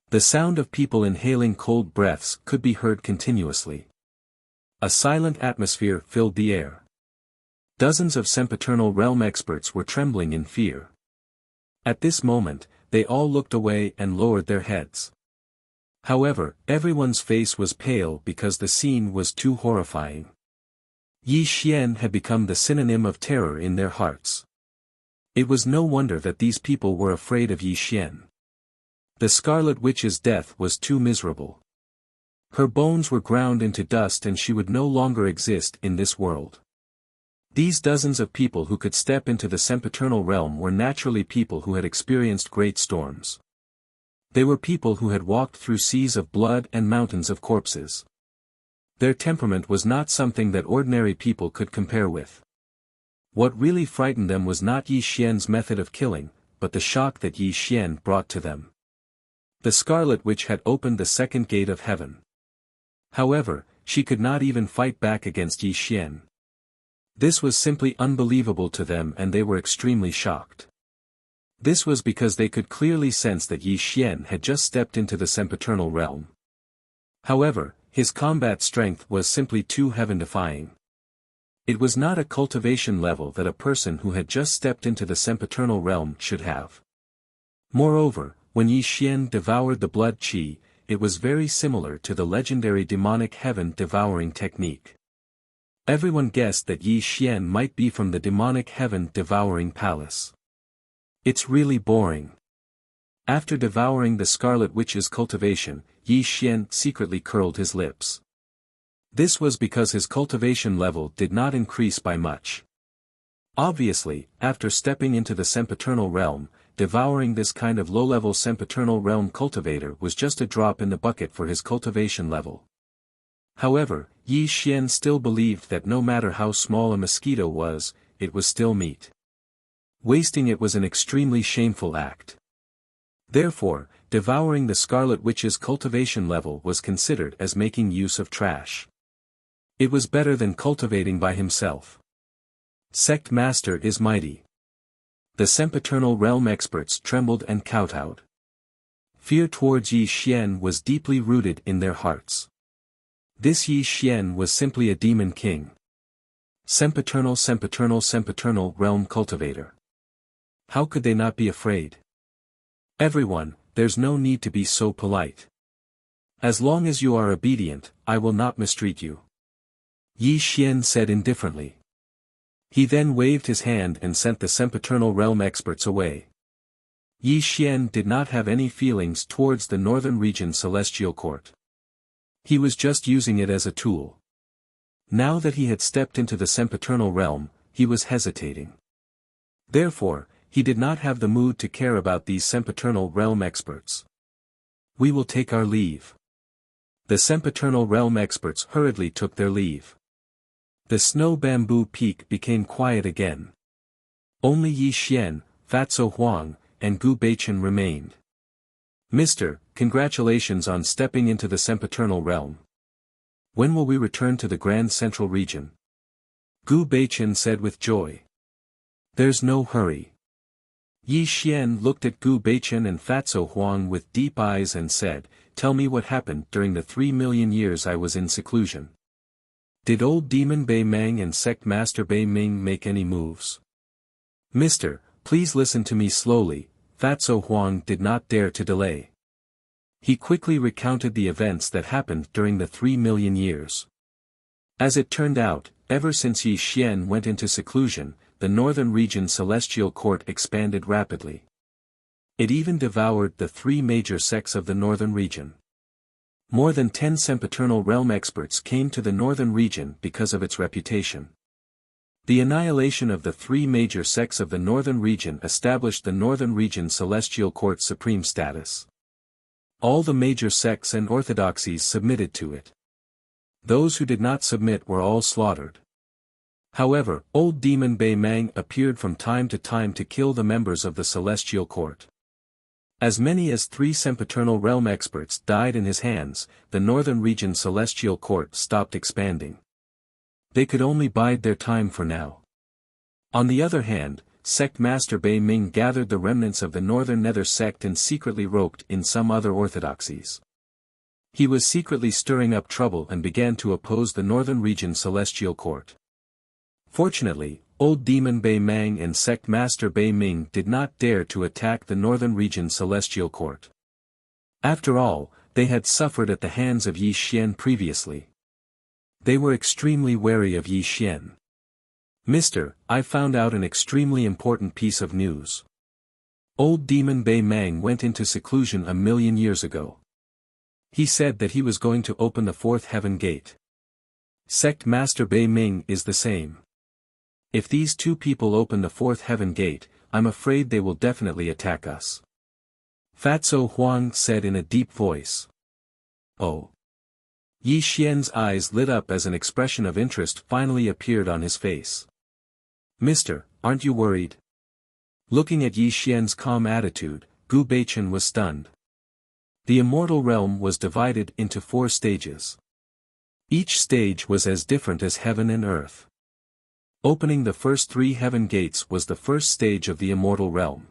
The sound of people inhaling cold breaths could be heard continuously. A silent atmosphere filled the air. Dozens of sempiternal realm experts were trembling in fear. At this moment, they all looked away and lowered their heads. However, everyone's face was pale because the scene was too horrifying. Yi Xian had become the synonym of terror in their hearts. It was no wonder that these people were afraid of Yi Xian. The Scarlet Witch's death was too miserable. Her bones were ground into dust and she would no longer exist in this world. These dozens of people who could step into the sempiternal realm were naturally people who had experienced great storms. They were people who had walked through seas of blood and mountains of corpses. Their temperament was not something that ordinary people could compare with. What really frightened them was not Yi Xian's method of killing, but the shock that Yi Xian brought to them. The Scarlet Witch had opened the second gate of heaven. However, she could not even fight back against Yi Xian. This was simply unbelievable to them and they were extremely shocked. This was because they could clearly sense that Yi Xian had just stepped into the sempiternal realm. However, his combat strength was simply too heaven-defying. It was not a cultivation level that a person who had just stepped into the sempiternal realm should have. Moreover, when Yi Xian devoured the blood qi, it was very similar to the legendary demonic heaven-devouring technique. Everyone guessed that Yi Xian might be from the demonic heaven-devouring palace. It's really boring. After devouring the Scarlet Witch's cultivation, Yi Xian secretly curled his lips. This was because his cultivation level did not increase by much. Obviously, after stepping into the sempiternal realm, devouring this kind of low-level sempiternal realm cultivator was just a drop in the bucket for his cultivation level. However, Yi Xian still believed that no matter how small a mosquito was, it was still meat. Wasting it was an extremely shameful act. Therefore, devouring the Scarlet Witch's cultivation level was considered as making use of trash. It was better than cultivating by himself. Sect Master is mighty. The sempiternal realm experts trembled and kowtowed. Fear towards Yi Xian was deeply rooted in their hearts. This Yi Xian was simply a demon king. Sempiternal realm cultivator. How could they not be afraid? Everyone, there's no need to be so polite. As long as you are obedient, I will not mistreat you. Yi Xian said indifferently. He then waved his hand and sent the sempiternal realm experts away. Yi Xian did not have any feelings towards the northern region celestial court. He was just using it as a tool. Now that he had stepped into the sempiternal realm, he was hesitating. Therefore, he did not have the mood to care about these sempiternal realm experts. We will take our leave. The sempiternal realm experts hurriedly took their leave. The snow bamboo peak became quiet again. Only Yi Xian, Fatso Huang, and Gu Beichen remained. "Mr., congratulations on stepping into the sempiternal realm. When will we return to the Grand Central Region?" Gu Beichen said with joy. "There's no hurry." Yi Xian looked at Gu Beichen and Fatso Huang with deep eyes and said, "Tell me what happened during the 3 million years I was in seclusion. Did old demon Bei Mang and sect master Bei Ming make any moves?" "Mister, please listen to me slowly." Fatso Huang did not dare to delay. He quickly recounted the events that happened during the 3 million years. As it turned out, ever since Yi Xian went into seclusion, the Northern Region Celestial Court expanded rapidly. It even devoured the 3 major sects of the Northern Region. More than 10 sempiternal realm experts came to the Northern Region because of its reputation. The annihilation of the 3 major sects of the Northern Region established the Northern Region Celestial Court's supreme status. All the major sects and orthodoxies submitted to it. Those who did not submit were all slaughtered. However, old demon Bei Mang appeared from time to time to kill the members of the Celestial Court. As many as 3 sempiternal realm experts died in his hands, the Northern Region Celestial Court stopped expanding. They could only bide their time for now. On the other hand, Sect Master Bei Ming gathered the remnants of the Northern Nether sect and secretly roped in some other orthodoxies. He was secretly stirring up trouble and began to oppose the Northern Region Celestial Court. Fortunately, old demon Bei Mang and Sect Master Bei Ming did not dare to attack the Northern Region Celestial Court. After all, they had suffered at the hands of Yi Xian previously. They were extremely wary of Yi Xian. "Mister, I found out an extremely important piece of news. Old demon Bei Mang went into seclusion 1 million years ago. He said that he was going to open the 4th heaven gate. Sect Master Bei Ming is the same. If these 2 people open the 4th heaven gate, I'm afraid they will definitely attack us." Fatso Huang said in a deep voice. "Oh." Yi Xian's eyes lit up as an expression of interest finally appeared on his face. "Mister, aren't you worried?" Looking at Yi Xian's calm attitude, Gu Beichen was stunned. The immortal realm was divided into 4 stages. Each stage was as different as heaven and earth. Opening the first 3 heaven gates was the first stage of the immortal realm.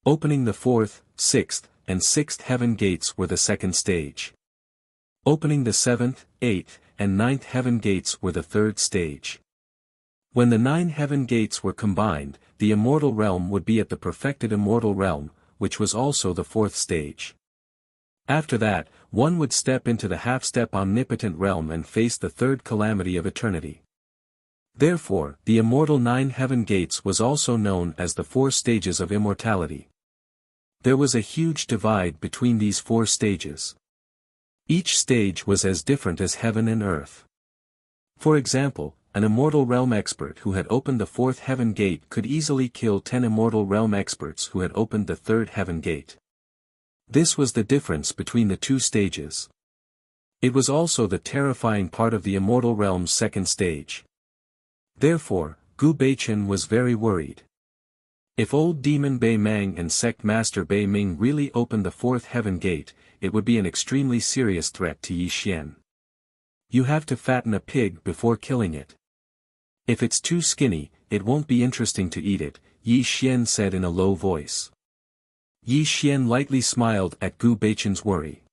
Opening the 4th, 6th, and 6th heaven gates were the second stage. Opening the 7th, 8th, and 9th heaven gates were the 3rd stage. When the 9 heaven gates were combined, the immortal realm would be at the perfected immortal realm, which was also the 4th stage. After that, one would step into the half-step omnipotent realm and face the 3rd calamity of eternity. Therefore, the immortal 9 heaven gates was also known as the 4 stages of immortality. There was a huge divide between these 4 stages. Each stage was as different as heaven and earth. For example, an immortal realm expert who had opened the 4th heaven gate could easily kill 10 immortal realm experts who had opened the 3rd heaven gate. This was the difference between the 2 stages. It was also the terrifying part of the immortal realm's 2nd stage. Therefore, Gu Beichen was very worried. If old demon Bei Mang and sect master Bei Ming really opened the 4th heaven gate, it would be an extremely serious threat to Yi Xian. You have to fatten a pig before killing it. If it's too skinny, it won't be interesting to eat it, Yi Xian said in a low voice. Yi Xian lightly smiled at Gu Beichen's worry.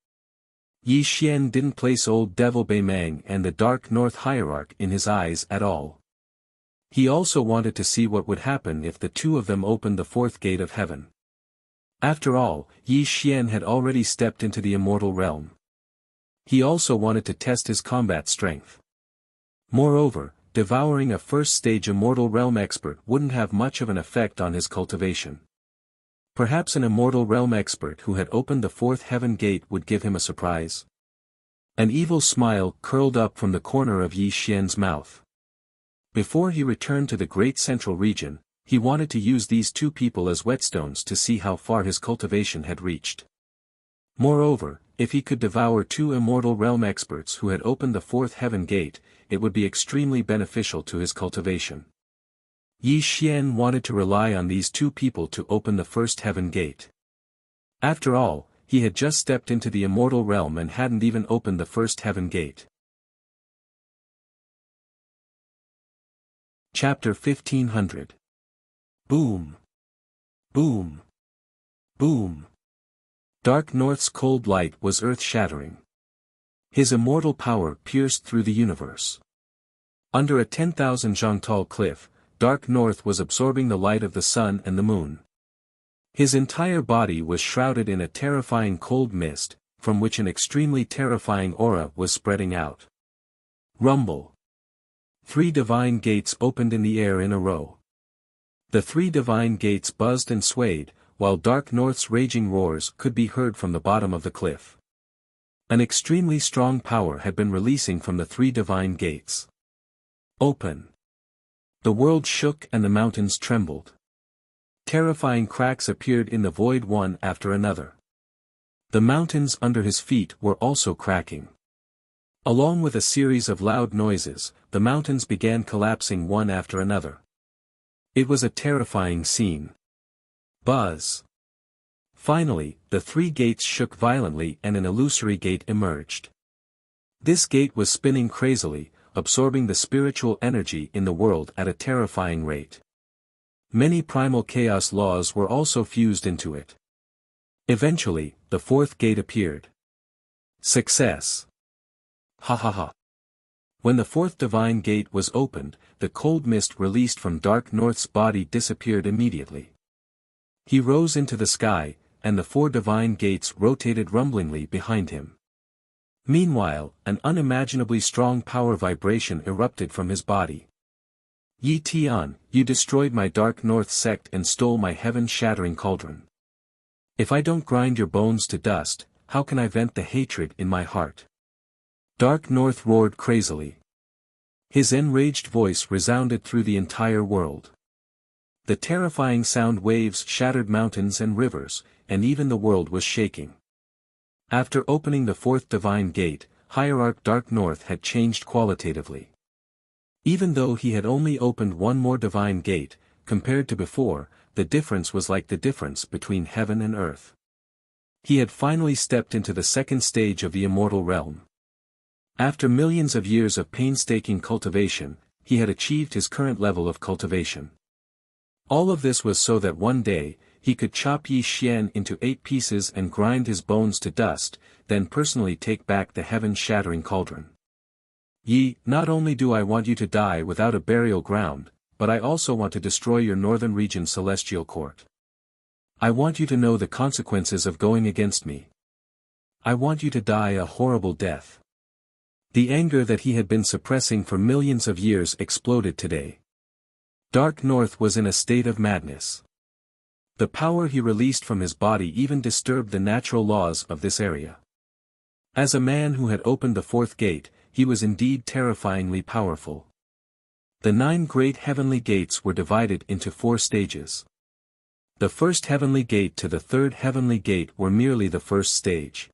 Yi Xian didn't place old devil Bei Mang and the Dark North Hierarch in his eyes at all. He also wanted to see what would happen if the 2 of them opened the 4th gate of heaven. After all, Yi Xian had already stepped into the immortal realm. He also wanted to test his combat strength. Moreover, devouring a first-stage immortal realm expert wouldn't have much of an effect on his cultivation. Perhaps an immortal realm expert who had opened the 4th heaven gate would give him a surprise. An evil smile curled up from the corner of Yi Xian's mouth. Before he returned to the Great Central Region, he wanted to use these 2 people as whetstones to see how far his cultivation had reached. Moreover, if he could devour two Immortal Realm experts who had opened the fourth heaven gate, it would be extremely beneficial to his cultivation. Yi Xian wanted to rely on these two people to open the first heaven gate. After all, he had just stepped into the Immortal Realm and hadn't even opened the first heaven gate. Chapter 1500. Boom. Boom. Boom. Dark North's cold light was earth-shattering. His immortal power pierced through the universe. Under a 10,000 zhang tall cliff, Dark North was absorbing the light of the sun and the moon. His entire body was shrouded in a terrifying cold mist, from which an extremely terrifying aura was spreading out. Rumble. 3 divine gates opened in the air in a row. The 3 divine gates buzzed and swayed, while Dark North's raging roars could be heard from the bottom of the cliff. An extremely strong power had been releasing from the 3 divine gates. Open. The world shook and the mountains trembled. Terrifying cracks appeared in the void one after another. The mountains under his feet were also cracking. Along with a series of loud noises, the mountains began collapsing one after another. It was a terrifying scene. Buzz. Finally, the 3 gates shook violently and an illusory gate emerged. This gate was spinning crazily, absorbing the spiritual energy in the world at a terrifying rate. Many primal chaos laws were also fused into it. Eventually, the 4th gate appeared. Success! Ha ha ha! When the 4th divine gate was opened, the cold mist released from Dark North's body disappeared immediately. He rose into the sky, and the 4 divine gates rotated rumblingly behind him. Meanwhile, an unimaginably strong power vibration erupted from his body. Yi Tian, you destroyed my Dark North sect and stole my heaven-shattering cauldron. If I don't grind your bones to dust, how can I vent the hatred in my heart? Dark North roared crazily. His enraged voice resounded through the entire world. The terrifying sound waves shattered mountains and rivers, and even the world was shaking. After opening the 4th divine gate, Hierarch Dark North had changed qualitatively. Even though he had only opened one more divine gate, compared to before, the difference was like the difference between heaven and earth. He had finally stepped into the 2nd stage of the Immortal Realm. After millions of years of painstaking cultivation, he had achieved his current level of cultivation. All of this was so that one day, he could chop Yi Xian into 8 pieces and grind his bones to dust, then personally take back the heaven-shattering cauldron. Yi, not only do I want you to die without a burial ground, but I also want to destroy your northern region celestial court. I want you to know the consequences of going against me. I want you to die a horrible death. The anger that he had been suppressing for millions of years exploded today. Dark North was in a state of madness. The power he released from his body even disturbed the natural laws of this area. As a man who had opened the 4th gate, he was indeed terrifyingly powerful. The 9 great heavenly gates were divided into 4 stages. The 1st heavenly gate to the 3rd heavenly gate were merely the 1st stage.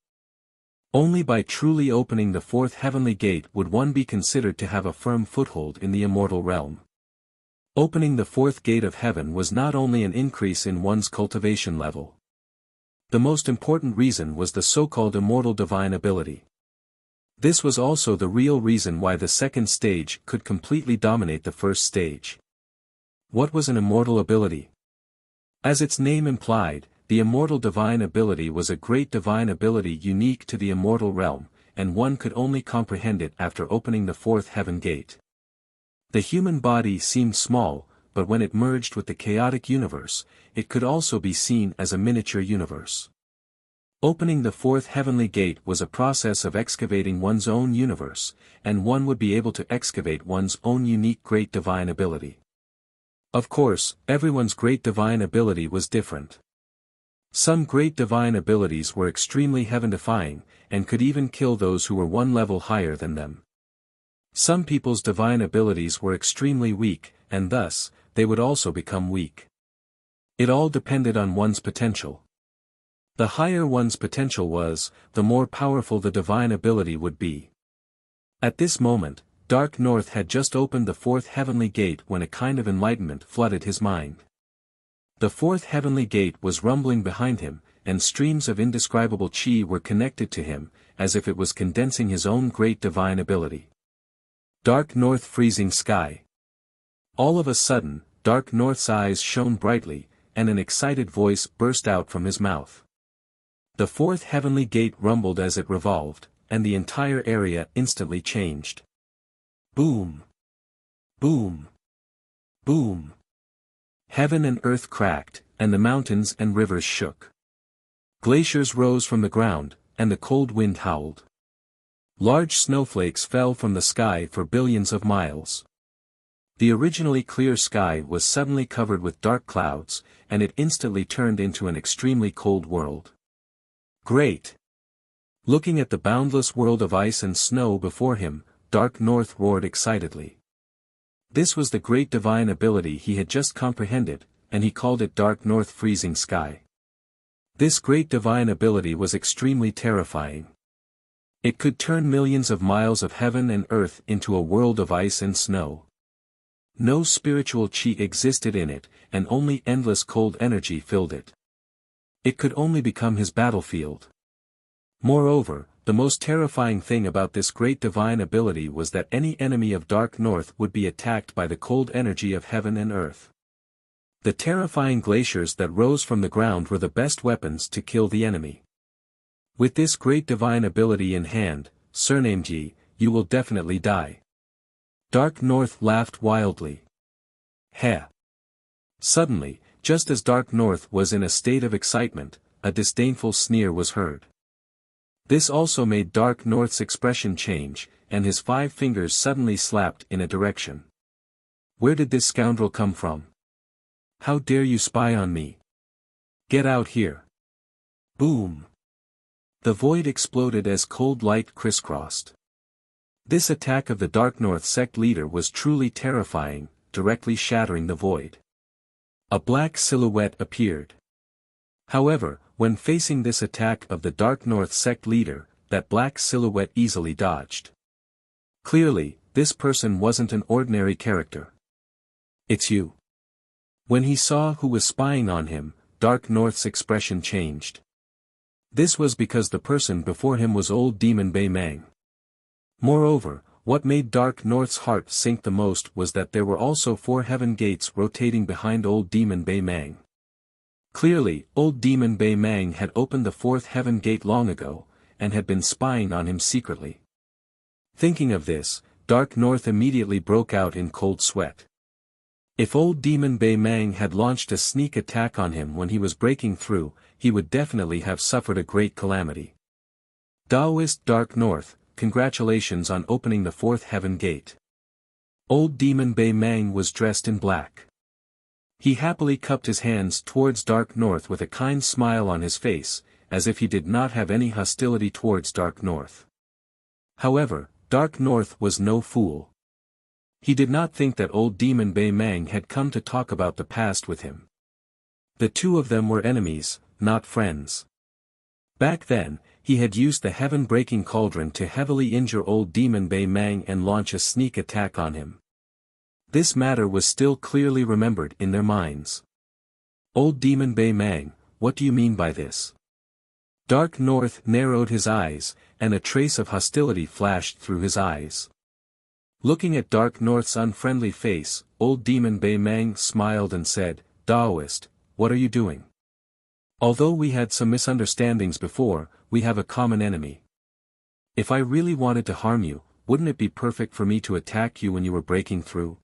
Only by truly opening the 4th heavenly gate would one be considered to have a firm foothold in the immortal realm. Opening the 4th gate of heaven was not only an increase in one's cultivation level. The most important reason was the so-called immortal divine ability. This was also the real reason why the 2nd stage could completely dominate the 1st stage. What was an immortal ability? As its name implied, the immortal divine ability was a great divine ability unique to the immortal realm, and one could only comprehend it after opening the 4th heaven gate. The human body seemed small, but when it merged with the chaotic universe, it could also be seen as a miniature universe. Opening the 4th heavenly gate was a process of excavating one's own universe, and one would be able to excavate one's own unique great divine ability. Of course, everyone's great divine ability was different. Some great divine abilities were extremely heaven-defying, and could even kill those who were one level higher than them. Some people's divine abilities were extremely weak, and thus, they would also become weak. It all depended on one's potential. The higher one's potential was, the more powerful the divine ability would be. At this moment, Dark North had just opened the fourth heavenly gate when a kind of enlightenment flooded his mind. The fourth heavenly gate was rumbling behind him, and streams of indescribable chi were connected to him, as if it was condensing his own great divine ability. Dark North freezing sky. All of a sudden, Dark North's eyes shone brightly, and an excited voice burst out from his mouth. The fourth heavenly gate rumbled as it revolved, and the entire area instantly changed. Boom! Boom! Boom! Heaven and earth cracked, and the mountains and rivers shook. Glaciers rose from the ground, and the cold wind howled. Large snowflakes fell from the sky for billions of miles. The originally clear sky was suddenly covered with dark clouds, and it instantly turned into an extremely cold world. Great! Looking at the boundless world of ice and snow before him, Dark North roared excitedly. This was the great divine ability he had just comprehended, and he called it Dark North freezing sky. This great divine ability was extremely terrifying. It could turn millions of miles of heaven and earth into a world of ice and snow. No spiritual chi existed in it, and only endless cold energy filled it. It could only become his battlefield. Moreover, the most terrifying thing about this great divine ability was that any enemy of Dark North would be attacked by the cold energy of heaven and earth. The terrifying glaciers that rose from the ground were the best weapons to kill the enemy. With this great divine ability in hand, surnamed Yi, you will definitely die. Dark North laughed wildly. Heh! Suddenly, just as Dark North was in a state of excitement, a disdainful sneer was heard. This also made Dark North's expression change, and his 5 fingers suddenly slapped in a direction. Where did this scoundrel come from? How dare you spy on me? Get out here! Boom! The void exploded as cold light crisscrossed. This attack of the Dark North sect leader was truly terrifying, directly shattering the void. A black silhouette appeared. However, when facing this attack of the Dark North sect leader, that black silhouette easily dodged. Clearly, this person wasn't an ordinary character. It's you. When he saw who was spying on him, Dark North's expression changed. This was because the person before him was old demon Bei Mang. Moreover, what made Dark North's heart sink the most was that there were also 4 heaven gates rotating behind old demon Bei Mang. Clearly, old demon Bei Mang had opened the 4th heaven gate long ago, and had been spying on him secretly. Thinking of this, Dark North immediately broke out in cold sweat. If old demon Bei Mang had launched a sneak attack on him when he was breaking through, he would definitely have suffered a great calamity. Taoist Dark North, congratulations on opening the 4th heaven gate. Old demon Bei Mang was dressed in black. He happily cupped his hands towards Dark North with a kind smile on his face, as if he did not have any hostility towards Dark North. However, Dark North was no fool. He did not think that old demon Bei Mang had come to talk about the past with him. The two of them were enemies, not friends. Back then, he had used the heaven-breaking cauldron to heavily injure old demon Bei Mang and launch a sneak attack on him. This matter was still clearly remembered in their minds. Old demon Bei Mang, what do you mean by this? Dark North narrowed his eyes, and a trace of hostility flashed through his eyes. Looking at Dark North's unfriendly face, old demon Bei Mang smiled and said, Taoist, what are you doing? Although we had some misunderstandings before, we have a common enemy. If I really wanted to harm you, wouldn't it be perfect for me to attack you when you were breaking through?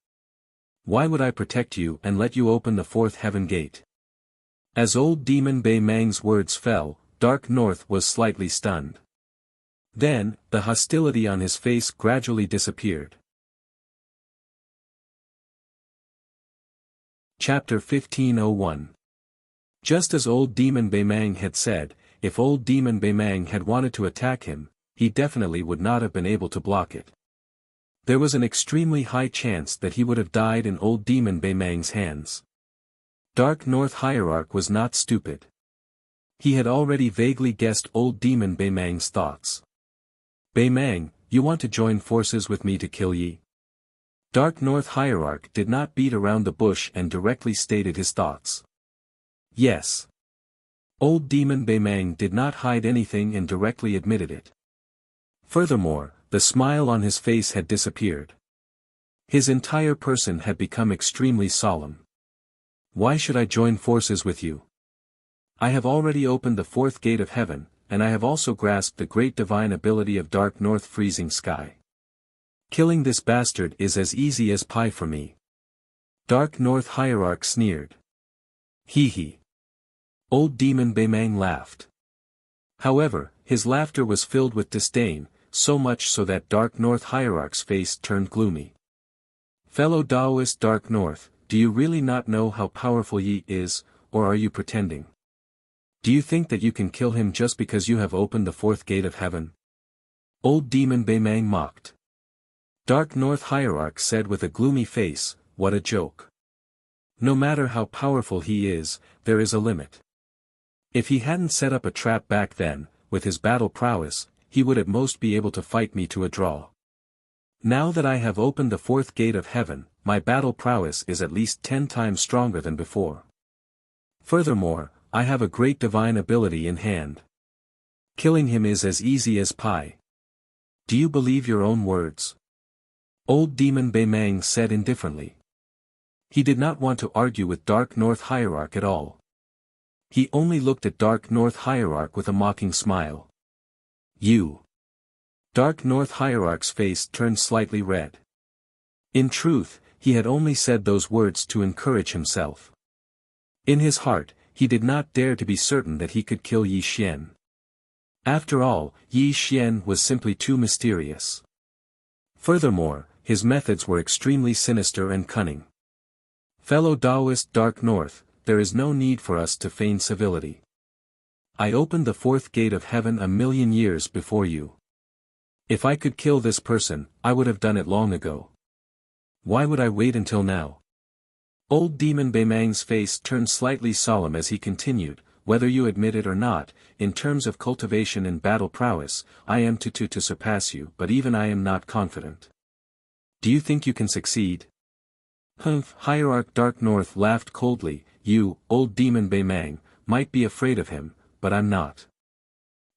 Why would I protect you and let you open the 4th heaven gate? As old demon Bei Mang's words fell, Dark North was slightly stunned. Then, the hostility on his face gradually disappeared. Chapter 1501. Just as old demon Bei Mang had said, if old demon Bei Mang had wanted to attack him, he definitely would not have been able to block it. There was an extremely high chance that he would have died in old demon Bei Mang's hands. Dark North Hierarch was not stupid. He had already vaguely guessed old demon Beimang's thoughts. Beimang, you want to join forces with me to kill Yi? Dark North Hierarch did not beat around the bush and directly stated his thoughts. Yes. Old demon Beimang did not hide anything and directly admitted it. Furthermore, the smile on his face had disappeared. His entire person had become extremely solemn. Why should I join forces with you? I have already opened the fourth gate of heaven, and I have also grasped the great divine ability of Dark North Freezing Sky. Killing this bastard is as easy as pie for me. Dark North Hierarch sneered. Hee hee. Old demon Beimang laughed. However, his laughter was filled with disdain, so much so that Dark North Hierarch's face turned gloomy. Fellow Taoist Dark North, do you really not know how powerful Yi is, or are you pretending? Do you think that you can kill him just because you have opened the fourth gate of heaven? Old demon Beimang mocked. Dark North Hierarch said with a gloomy face, what a joke. No matter how powerful he is, there is a limit. If he hadn't set up a trap back then, with his battle prowess, he would at most be able to fight me to a draw. Now that I have opened the fourth gate of heaven, my battle prowess is at least 10 times stronger than before. Furthermore, I have a great divine ability in hand. Killing him is as easy as pie. Do you believe your own words? Old demon Beimang said indifferently. He did not want to argue with Dark North Hierarch at all. He only looked at Dark North Hierarch with a mocking smile. You. Dark North Hierarch's face turned slightly red. In truth, he had only said those words to encourage himself. In his heart, he did not dare to be certain that he could kill Yi Xian. After all, Yi Xian was simply too mysterious. Furthermore, his methods were extremely sinister and cunning. Fellow Taoist Dark North, there is no need for us to feign civility. I opened the fourth gate of heaven a million years before you. If I could kill this person, I would have done it long ago. Why would I wait until now? Old demon Beimang's face turned slightly solemn as he continued, whether you admit it or not, in terms of cultivation and battle prowess, I am to surpass you, but even I am not confident. Do you think you can succeed? Humph! Hierarch Dark North laughed coldly. You, old demon Beimang, might be afraid of him, but I'm not.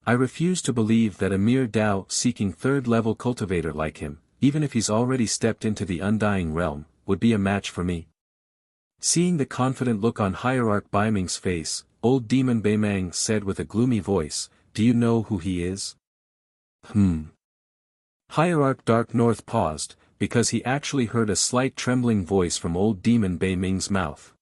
I refuse to believe that a mere Tao-seeking third-level cultivator like him, even if he's already stepped into the undying realm, would be a match for me. Seeing the confident look on Hierarch Beimang's face, old demon Beimang said with a gloomy voice, do you know who he is? Hierarch Dark North paused, because he actually heard a slight trembling voice from old demon Beimang's mouth.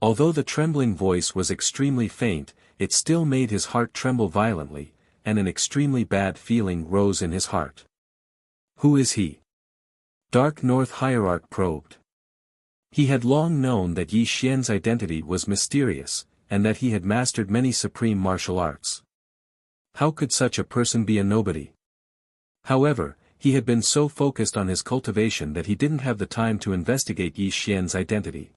Although the trembling voice was extremely faint, it still made his heart tremble violently, and an extremely bad feeling rose in his heart. Who is he? Dark North Hierarch probed. He had long known that Yi Xian's identity was mysterious, and that he had mastered many supreme martial arts. How could such a person be a nobody? However, he had been so focused on his cultivation that he didn't have the time to investigate Yi Xian's identity.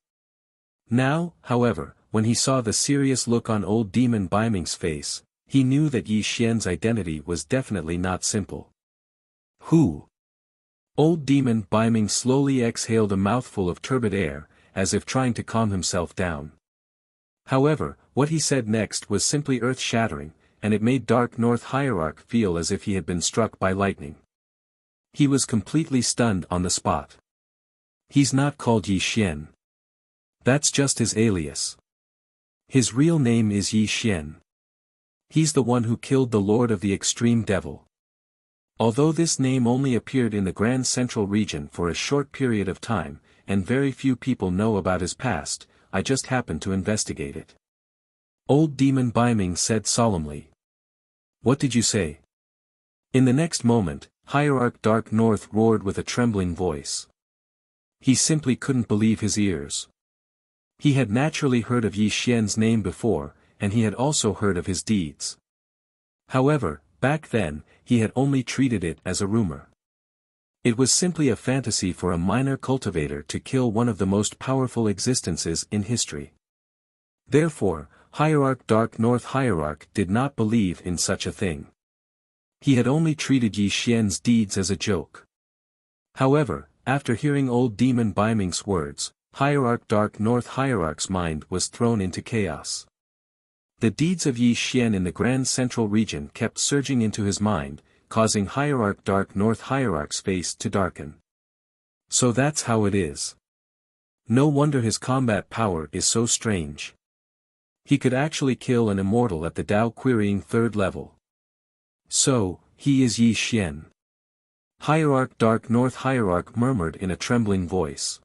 Now, however, when he saw the serious look on old demon Beimang's face, he knew that Yi Xian's identity was definitely not simple. Who? Old demon Beimang slowly exhaled a mouthful of turbid air, as if trying to calm himself down. However, what he said next was simply earth-shattering, and it made Dark North Hierarch feel as if he had been struck by lightning. He was completely stunned on the spot. He's not called Yi Xian. That's just his alias. His real name is Yi Xian. He's the one who killed the Lord of the Extreme Devil. Although this name only appeared in the Grand Central region for a short period of time, and very few people know about his past, I just happened to investigate it. Old demon Beimang said solemnly. What did you say? In the next moment, Hierarch Dark North roared with a trembling voice. He simply couldn't believe his ears. He had naturally heard of Yi Xian's name before, and he had also heard of his deeds. However, back then, he had only treated it as a rumor. It was simply a fantasy for a minor cultivator to kill one of the most powerful existences in history. Therefore, Hierarch Dark North Hierarch did not believe in such a thing. He had only treated Yi Xian's deeds as a joke. However, after hearing old demon Bai Ming's words, Hierarch Dark North Hierarch's mind was thrown into chaos. The deeds of Yi Xian in the Grand Central region kept surging into his mind, causing Hierarch Dark North Hierarch's face to darken. So that's how it is. No wonder his combat power is so strange. He could actually kill an immortal at the Dao querying 3rd level. So, he is Yi Xian. Hierarch Dark North Hierarch murmured in a trembling voice.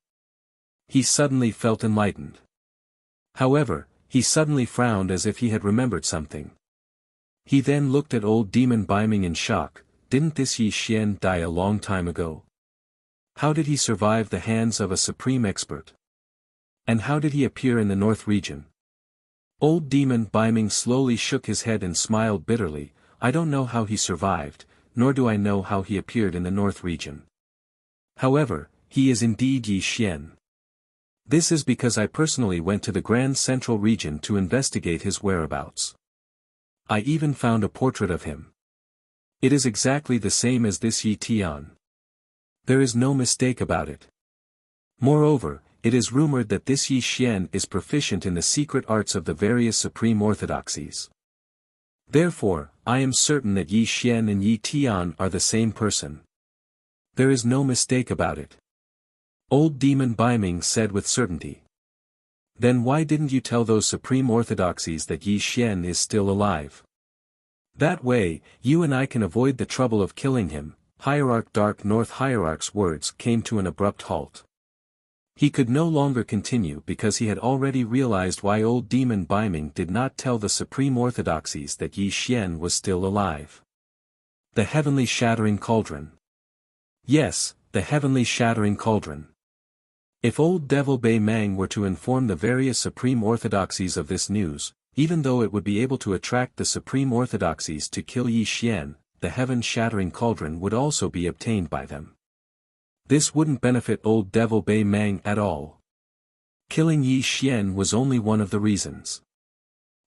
He suddenly felt enlightened. However, he suddenly frowned as if he had remembered something. He then looked at old demon Bai Ming in shock. Didn't this Yi Xian die a long time ago? How did he survive the hands of a supreme expert? And how did he appear in the North region? Old demon Bai Ming slowly shook his head and smiled bitterly. I don't know how he survived, nor do I know how he appeared in the North region. However, he is indeed Yi Xian. This is because I personally went to the Grand Central region to investigate his whereabouts. I even found a portrait of him. It is exactly the same as this Yi Tian. There is no mistake about it. Moreover, it is rumored that this Yi Xian is proficient in the secret arts of the various supreme orthodoxies. Therefore, I am certain that Yi Xian and Yi Tian are the same person. There is no mistake about it. Old demon Bai Ming said with certainty. Then why didn't you tell those supreme orthodoxies that Yi Xian is still alive? That way, you and I can avoid the trouble of killing him. Hierarch Dark North Hierarch's words came to an abrupt halt. He could no longer continue because he had already realized why old demon Bai Ming did not tell the supreme orthodoxies that Yi Xian was still alive. The Heavenly Shattering Cauldron. Yes, the Heavenly Shattering Cauldron. If old Devil Bai Mang were to inform the various supreme orthodoxies of this news, even though it would be able to attract the supreme orthodoxies to kill Yi Xian, the Heaven-Shattering Cauldron would also be obtained by them. This wouldn't benefit old Devil Bai Mang at all. Killing Yi Xian was only one of the reasons.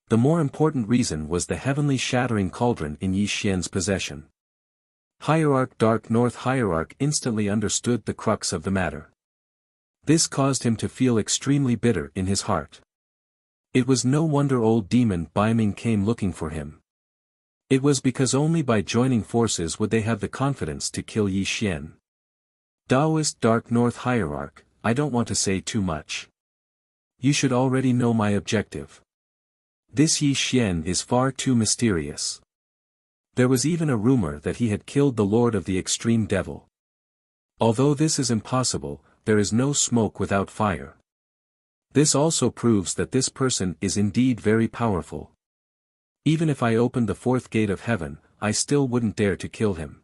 The more important reason was the Heavenly Shattering Cauldron in Yi Xian's possession. Hierarch Dark North Hierarch instantly understood the crux of the matter. This caused him to feel extremely bitter in his heart. It was no wonder old demon Bai Ming came looking for him. It was because only by joining forces would they have the confidence to kill Yi Xian. Taoist Dark North Hierarch, I don't want to say too much. You should already know my objective. This Yi Xian is far too mysterious. There was even a rumor that he had killed the Lord of the Extreme Devil. Although this is impossible, there is no smoke without fire. This also proves that this person is indeed very powerful. Even if I opened the 4th gate of heaven, I still wouldn't dare to kill him.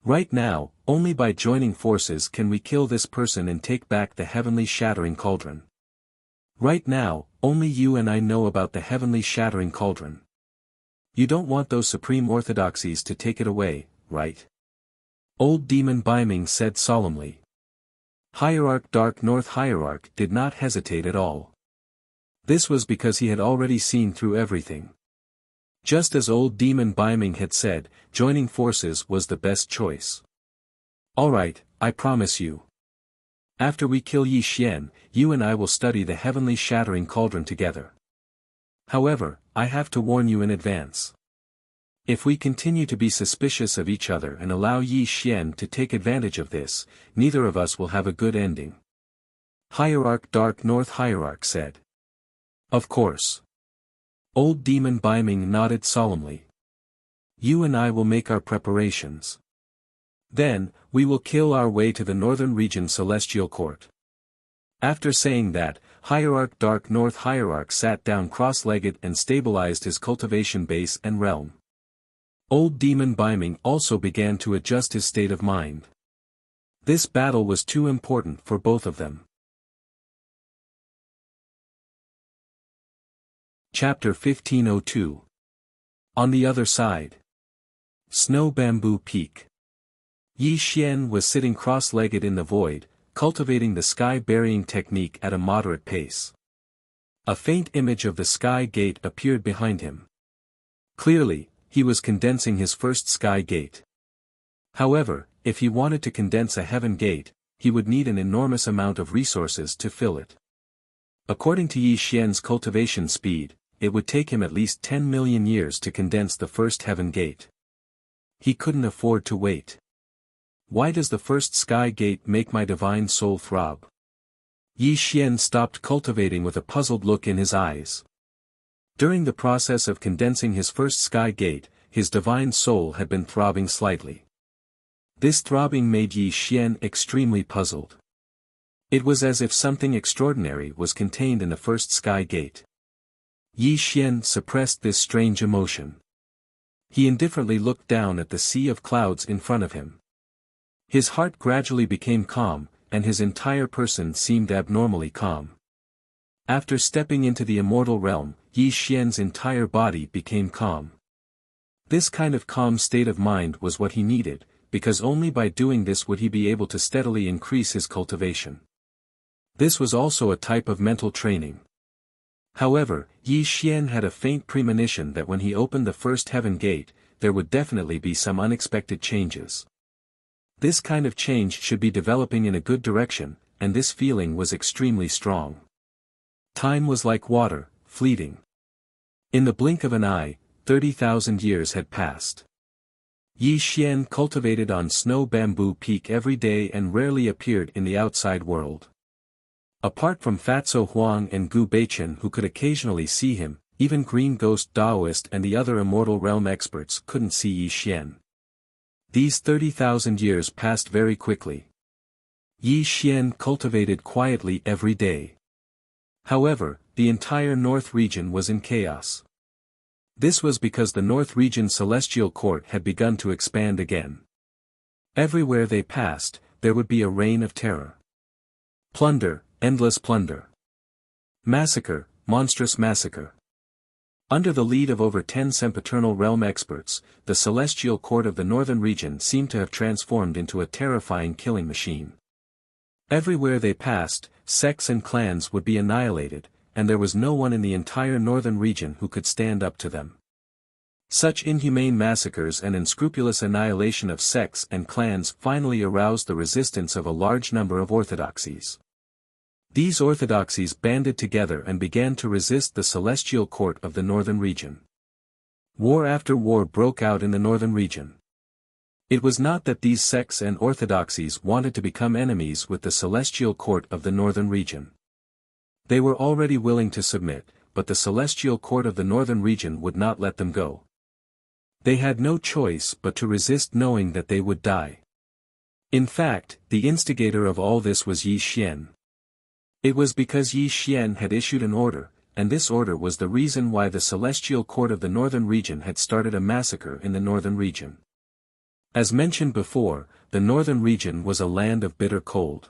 Right now, only by joining forces can we kill this person and take back the Heavenly Shattering Cauldron. Right now, only you and I know about the Heavenly Shattering Cauldron. You don't want those supreme orthodoxies to take it away, right? Old demon Bai Ming said solemnly. Hierarch Dark North Hierarch did not hesitate at all. This was because he had already seen through everything. Just as old demon Bai Ming had said, joining forces was the best choice. Alright, I promise you. After we kill Yi Xian, you and I will study the Heavenly Shattering Cauldron together. However, I have to warn you in advance. If we continue to be suspicious of each other and allow Yi Xian to take advantage of this, neither of us will have a good ending. Hierarch Dark North Hierarch said. Of course. Old demon Bai Ming nodded solemnly. You and I will make our preparations. Then, we will kill our way to the northern region Celestial Court. After saying that, Hierarch Dark North Hierarch sat down cross-legged and stabilized his cultivation base and realm. Old demon Bai Ming also began to adjust his state of mind. This battle was too important for both of them. Chapter 1502. On the other side. Snow Bamboo Peak. Yi Xian was sitting cross-legged in the void, cultivating the sky-burying technique at a moderate pace. A faint image of the sky gate appeared behind him. Clearly, he was condensing his first sky gate. However, if he wanted to condense a heaven gate, he would need an enormous amount of resources to fill it. According to Yi Xian's cultivation speed, it would take him at least 10 million years to condense the first heaven gate. He couldn't afford to wait. Why does the first sky gate make my divine soul throb? Yi Xian stopped cultivating with a puzzled look in his eyes. During the process of condensing his first sky gate, his divine soul had been throbbing slightly. This throbbing made Yi Xian extremely puzzled. It was as if something extraordinary was contained in the first sky gate. Yi Xian suppressed this strange emotion. He indifferently looked down at the sea of clouds in front of him. His heart gradually became calm, and his entire person seemed abnormally calm. After stepping into the immortal realm, Yi Xian's entire body became calm. This kind of calm state of mind was what he needed, because only by doing this would he be able to steadily increase his cultivation. This was also a type of mental training. However, Yi Xian had a faint premonition that when he opened the first heaven gate, there would definitely be some unexpected changes. This kind of change should be developing in a good direction, and this feeling was extremely strong. Time was like water, fleeting. In the blink of an eye, 30,000 years had passed. Yi Xian cultivated on Snow Bamboo Peak every day and rarely appeared in the outside world. Apart from Fatso Huang and Gu Beichen who could occasionally see him, even Green Ghost Daoist and the other Immortal Realm experts couldn't see Yi Xian. These 30,000 years passed very quickly. Yi Xian cultivated quietly every day. However, the entire North region was in chaos. This was because the North region celestial court had begun to expand again. Everywhere they passed, there would be a reign of terror. Plunder, endless plunder. Massacre, monstrous massacre. Under the lead of over 10 sempiternal realm experts, the celestial court of the northern region seemed to have transformed into a terrifying killing machine. Everywhere they passed, sects and clans would be annihilated, and there was no one in the entire northern region who could stand up to them. Such inhumane massacres and unscrupulous annihilation of sects and clans finally aroused the resistance of a large number of orthodoxies. These orthodoxies banded together and began to resist the celestial court of the northern region. War after war broke out in the northern region. It was not that these sects and orthodoxies wanted to become enemies with the celestial court of the northern region. They were already willing to submit, but the celestial court of the northern region would not let them go. They had no choice but to resist knowing that they would die. In fact, the instigator of all this was Yi Xian. It was because Yi Xian had issued an order, and this order was the reason why the celestial court of the northern region had started a massacre in the northern region. As mentioned before, the northern region was a land of bitter cold.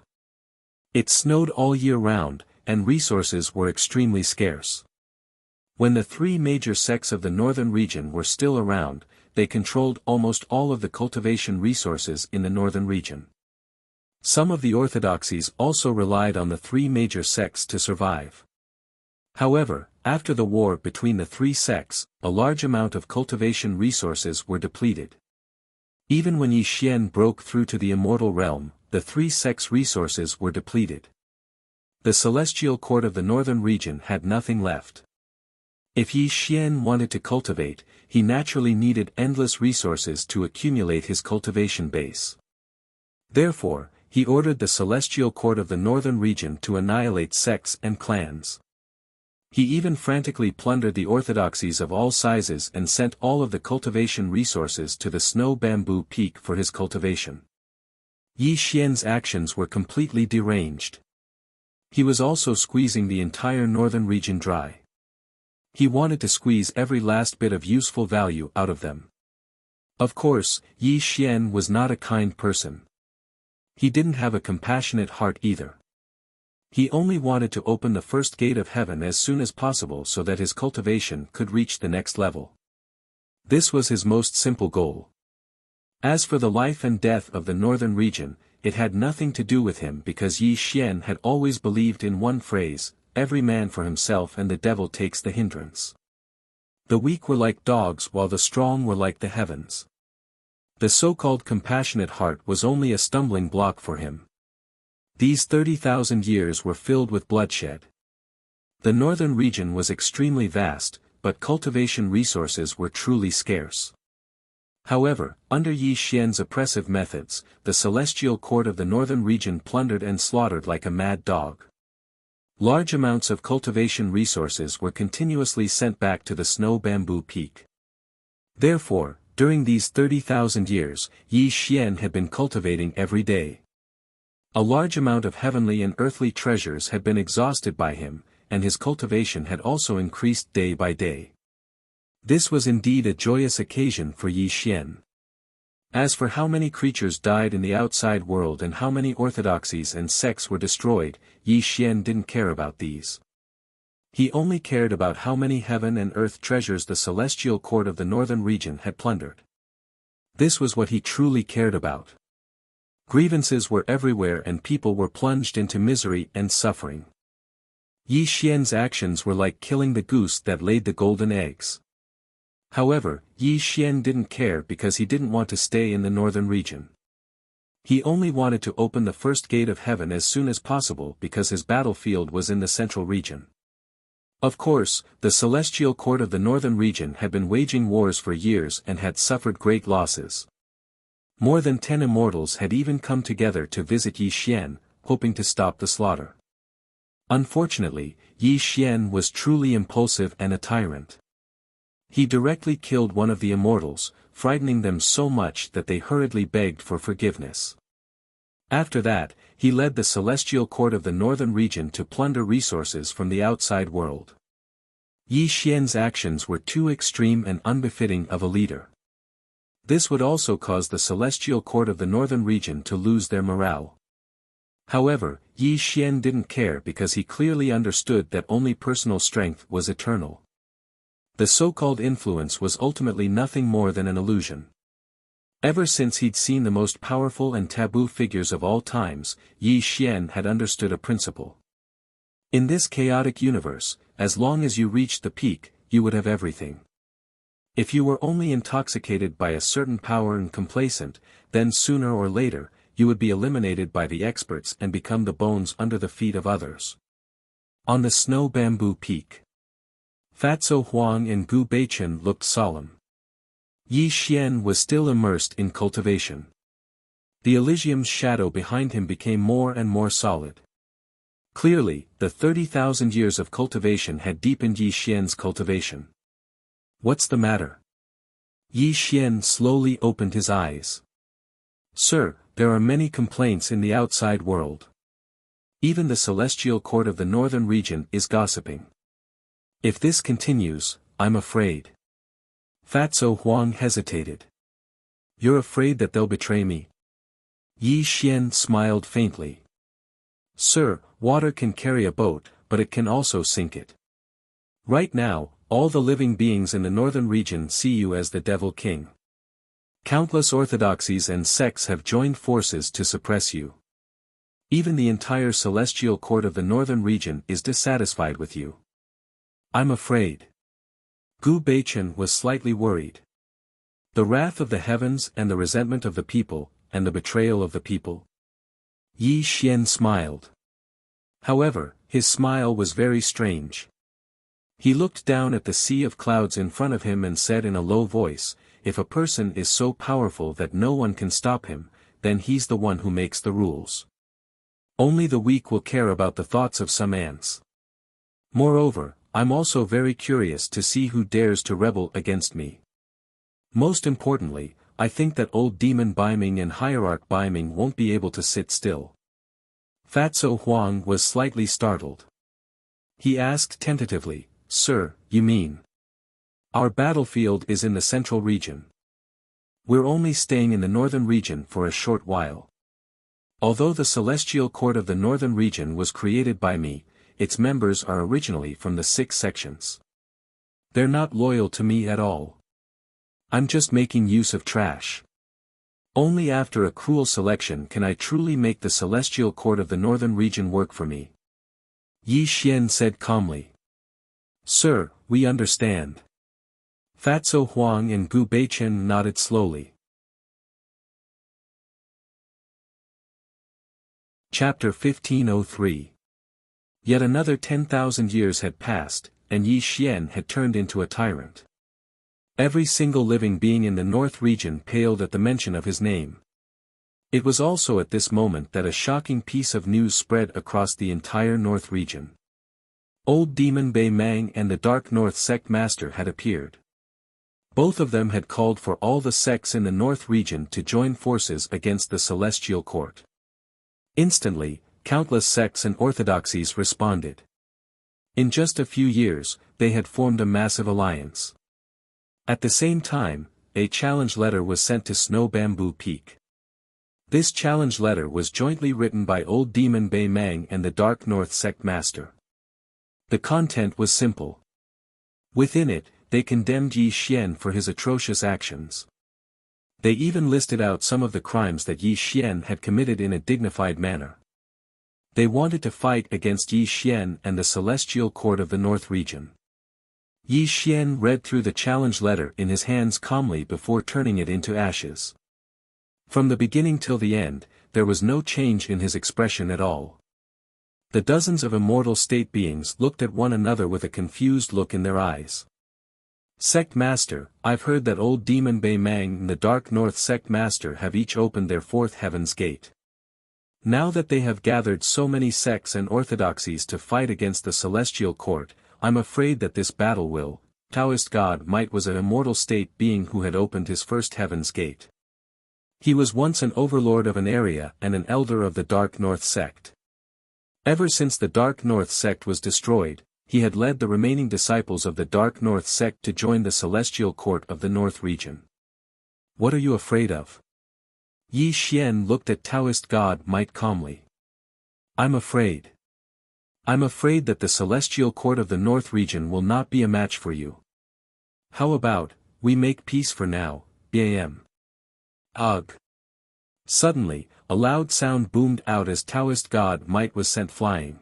It snowed all year round, and resources were extremely scarce. When the three major sects of the northern region were still around, they controlled almost all of the cultivation resources in the northern region. Some of the orthodoxies also relied on the three major sects to survive. However, after the war between the three sects, a large amount of cultivation resources were depleted. Even when Yi Xian broke through to the immortal realm, the three sects' resources were depleted. The celestial court of the northern region had nothing left. If Yi Xian wanted to cultivate, he naturally needed endless resources to accumulate his cultivation base. Therefore, he ordered the celestial court of the northern region to annihilate sects and clans. He even frantically plundered the orthodoxies of all sizes and sent all of the cultivation resources to the Snow Bamboo Peak for his cultivation. Yi Xian's actions were completely deranged. He was also squeezing the entire northern region dry. He wanted to squeeze every last bit of useful value out of them. Of course, Yi Xian was not a kind person. He didn't have a compassionate heart either. He only wanted to open the first gate of heaven as soon as possible so that his cultivation could reach the next level. This was his most simple goal. As for the life and death of the northern region, it had nothing to do with him because Yi Xian had always believed in one phrase, every man for himself and the devil takes the hindrance. The weak were like dogs while the strong were like the heavens. The so-called compassionate heart was only a stumbling block for him. These 30,000 years were filled with bloodshed. The northern region was extremely vast, but cultivation resources were truly scarce. However, under Yi Xian's oppressive methods, the celestial court of the northern region plundered and slaughtered like a mad dog. Large amounts of cultivation resources were continuously sent back to the snow bamboo peak. Therefore, during these 30,000 years, Yi Xian had been cultivating every day. A large amount of heavenly and earthly treasures had been exhausted by him, and his cultivation had also increased day by day. This was indeed a joyous occasion for Yi Xian. As for how many creatures died in the outside world and how many orthodoxies and sects were destroyed, Yi Xian didn't care about these. He only cared about how many heaven and earth treasures the celestial court of the northern region had plundered. This was what he truly cared about. Grievances were everywhere and people were plunged into misery and suffering. Yi Xian's actions were like killing the goose that laid the golden eggs. However, Yi Xian didn't care because he didn't want to stay in the northern region. He only wanted to open the first gate of heaven as soon as possible because his battlefield was in the central region. Of course, the celestial court of the northern region had been waging wars for years and had suffered great losses. More than 10 immortals had even come together to visit Yi Xian, hoping to stop the slaughter. Unfortunately, Yi Xian was truly impulsive and a tyrant. He directly killed one of the immortals, frightening them so much that they hurriedly begged for forgiveness. After that, he led the celestial court of the northern region to plunder resources from the outside world. Yi Xian's actions were too extreme and unbefitting of a leader. This would also cause the celestial court of the northern region to lose their morale. However, Yi Xian didn't care because he clearly understood that only personal strength was eternal. The so-called influence was ultimately nothing more than an illusion. Ever since he'd seen the most powerful and taboo figures of all times, Yi Xian had understood a principle. In this chaotic universe, as long as you reached the peak, you would have everything. If you were only intoxicated by a certain power and complacent, then sooner or later, you would be eliminated by the experts and become the bones under the feet of others. On the snow bamboo peak, Fatso Huang and Gu Beichen looked solemn. Yi Xian was still immersed in cultivation. The Elysium's shadow behind him became more and more solid. Clearly, the 30,000 years of cultivation had deepened Yi Xian's cultivation. What's the matter? Yi Xian slowly opened his eyes. Sir, there are many complaints in the outside world. Even the celestial court of the northern region is gossiping. If this continues, I'm afraid. Fatso Huang hesitated. You're afraid that they'll betray me? Yi Xian smiled faintly. Sir, water can carry a boat, but it can also sink it. Right now, all the living beings in the northern region see you as the Devil King. Countless orthodoxies and sects have joined forces to suppress you. Even the entire celestial court of the northern region is dissatisfied with you. I'm afraid. Gu Beichen was slightly worried. The wrath of the heavens and the resentment of the people, and the betrayal of the people. Yi Xian smiled. However, his smile was very strange. He looked down at the sea of clouds in front of him and said in a low voice, if a person is so powerful that no one can stop him, then he's the one who makes the rules. Only the weak will care about the thoughts of some ants. Moreover, I'm also very curious to see who dares to rebel against me. Most importantly, I think that old demon Baiming and hierarch Baiming won't be able to sit still. Fatso Huang was slightly startled. He asked tentatively, Sir, you mean? Our battlefield is in the central region. We're only staying in the northern region for a short while. Although the celestial court of the northern region was created by me, its members are originally from the 6 sections. They're not loyal to me at all. I'm just making use of trash. Only after a cruel selection can I truly make the celestial court of the northern region work for me. Yi Xian said calmly. Sir, we understand. Fatso Huang and Gu Beichen nodded slowly. Chapter 1503. Yet another 10,000 years had passed, and Yi Xian had turned into a tyrant. Every single living being in the north region paled at the mention of his name. It was also at this moment that a shocking piece of news spread across the entire north region. Old Demon Bei Mang and the Dark North Sect Master had appeared. Both of them had called for all the sects in the north region to join forces against the Celestial Court. Instantly, countless sects and orthodoxies responded. In just a few years, they had formed a massive alliance. At the same time, a challenge letter was sent to Snow Bamboo Peak. This challenge letter was jointly written by Old Demon Bei Mang and the Dark North Sect Master. The content was simple. Within it, they condemned Yi Xian for his atrocious actions. They even listed out some of the crimes that Yi Xian had committed in a dignified manner. They wanted to fight against Yi Xian and the Celestial Court of the North region. Yi Xian read through the challenge letter in his hands calmly before turning it into ashes. From the beginning till the end, there was no change in his expression at all. The dozens of immortal state beings looked at one another with a confused look in their eyes. Sect Master, I've heard that Old Demon Bei Mang and the Dark North Sect Master have each opened their fourth heaven's gate. Now that they have gathered so many sects and orthodoxies to fight against the Celestial Court, I'm afraid that this battle will. Taoist God Might was an immortal state being who had opened his first heaven's gate. He was once an overlord of an area and an elder of the Dark North Sect. Ever since the Dark North Sect was destroyed, he had led the remaining disciples of the Dark North Sect to join the Celestial Court of the North region. What are you afraid of? Yi Xian looked at Taoist God Might calmly. I'm afraid. I'm afraid that the Celestial Court of the North region will not be a match for you. How about, we make peace for now, Bam. Ugh. Suddenly, a loud sound boomed out as Taoist God Might was sent flying.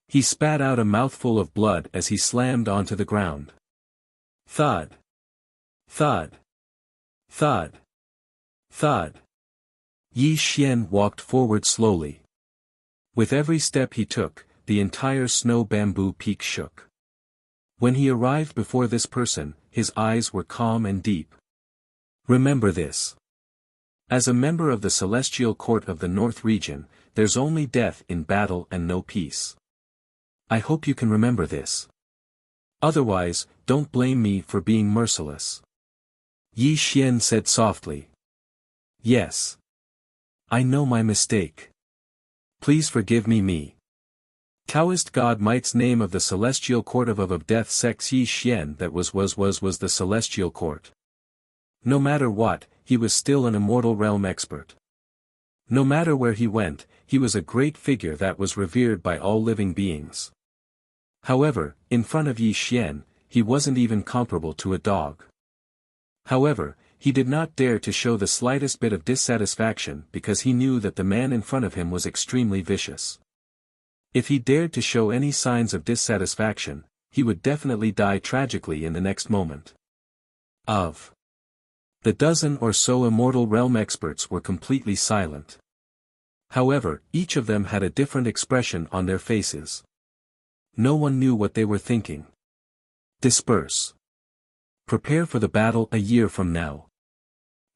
He spat out a mouthful of blood as he slammed onto the ground. Thud. Thud. Thud. Thud. Yi Xian walked forward slowly. With every step he took, the entire Snow Bamboo Peak shook. When he arrived before this person, his eyes were calm and deep. Remember this. As a member of the Celestial Court of the North region, there's only death in battle and no peace. I hope you can remember this. Otherwise, don't blame me for being merciless. Yi Xian said softly. Yes. I know my mistake. Please forgive me. Taoist God Might's name of the Celestial Court of Death Sects Yi Xian that was the Celestial Court. No matter what, he was still an immortal realm expert. No matter where he went, he was a great figure that was revered by all living beings. However, in front of Yi Xian, he wasn't even comparable to a dog. However, he did not dare to show the slightest bit of dissatisfaction because he knew that the man in front of him was extremely vicious. If he dared to show any signs of dissatisfaction, he would definitely die tragically in the next moment. The dozen or so immortal realm experts were completely silent. However, each of them had a different expression on their faces. No one knew what they were thinking. Disperse. Prepare for the battle a year from now.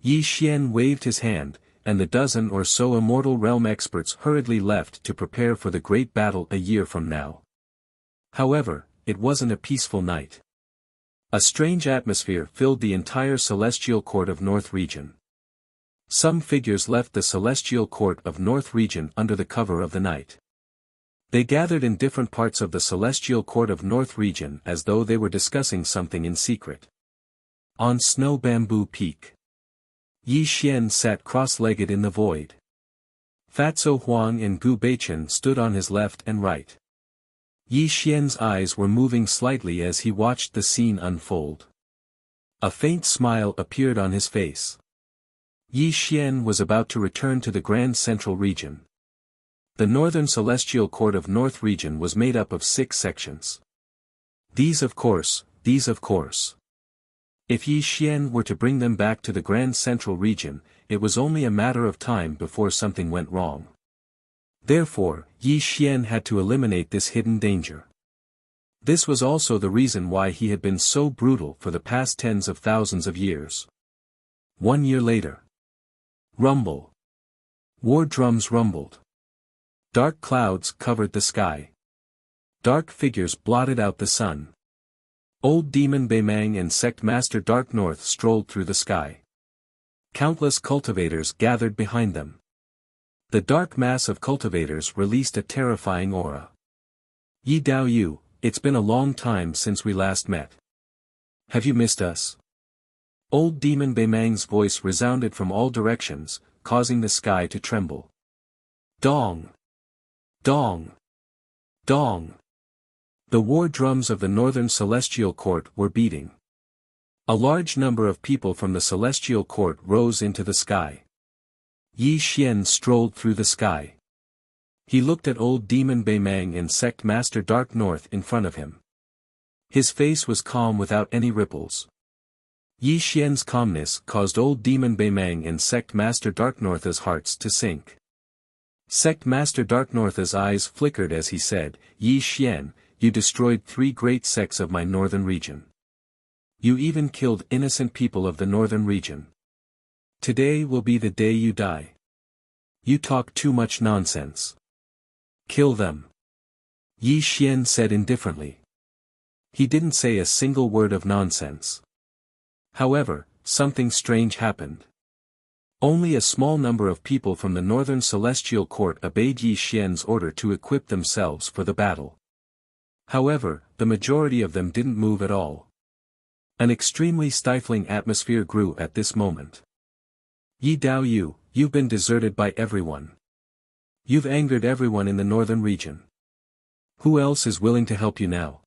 Yi Xian waved his hand, and the dozen or so immortal realm experts hurriedly left to prepare for the great battle a year from now. However, it wasn't a peaceful night. A strange atmosphere filled the entire Celestial Court of North region. Some figures left the Celestial Court of North region under the cover of the night. They gathered in different parts of the Celestial Court of North region as though they were discussing something in secret. On Snow Bamboo Peak, Yi Xian sat cross-legged in the void. Fatso Huang and Gu Beichen stood on his left and right. Yi Xian's eyes were moving slightly as he watched the scene unfold. A faint smile appeared on his face. Yi Xian was about to return to the Grand Central region. The Northern Celestial Court of North region was made up of 6 sections. These of course. If Yi Xian were to bring them back to the Grand Central region, it was only a matter of time before something went wrong. Therefore, Yi Xian had to eliminate this hidden danger. This was also the reason why he had been so brutal for the past tens of thousands of years. 1 year later. Rumble. War drums rumbled. Dark clouds covered the sky. Dark figures blotted out the sun. Old Demon Beimang and Sect Master Dark North strolled through the sky. Countless cultivators gathered behind them. The dark mass of cultivators released a terrifying aura. Yi Dao Yu, it's been a long time since we last met. Have you missed us? Old Demon Beimang's voice resounded from all directions, causing the sky to tremble. Dong! Dong! Dong! The war drums of the Northern Celestial Court were beating. A large number of people from the Celestial Court rose into the sky. Yi Xian strolled through the sky. He looked at old Demon Beimang and Sect Master Dark North in front of him. His face was calm without any ripples. Yi Xian's calmness caused old Demon Beimang and Sect Master Dark North's hearts to sink. Sect Master Dark North's eyes flickered as he said, Yi Xian, you destroyed 3 great sects of my northern region. You even killed innocent people of the northern region. Today will be the day you die. You talk too much nonsense. Kill them. Yi Xian said indifferently. He didn't say a single word of nonsense. However, something strange happened. Only a small number of people from the Northern Celestial Court obeyed Yi Xian's order to equip themselves for the battle. However, the majority of them didn't move at all. An extremely stifling atmosphere grew at this moment. Yi Dao Yu, you've been deserted by everyone. You've angered everyone in the northern region. Who else is willing to help you now?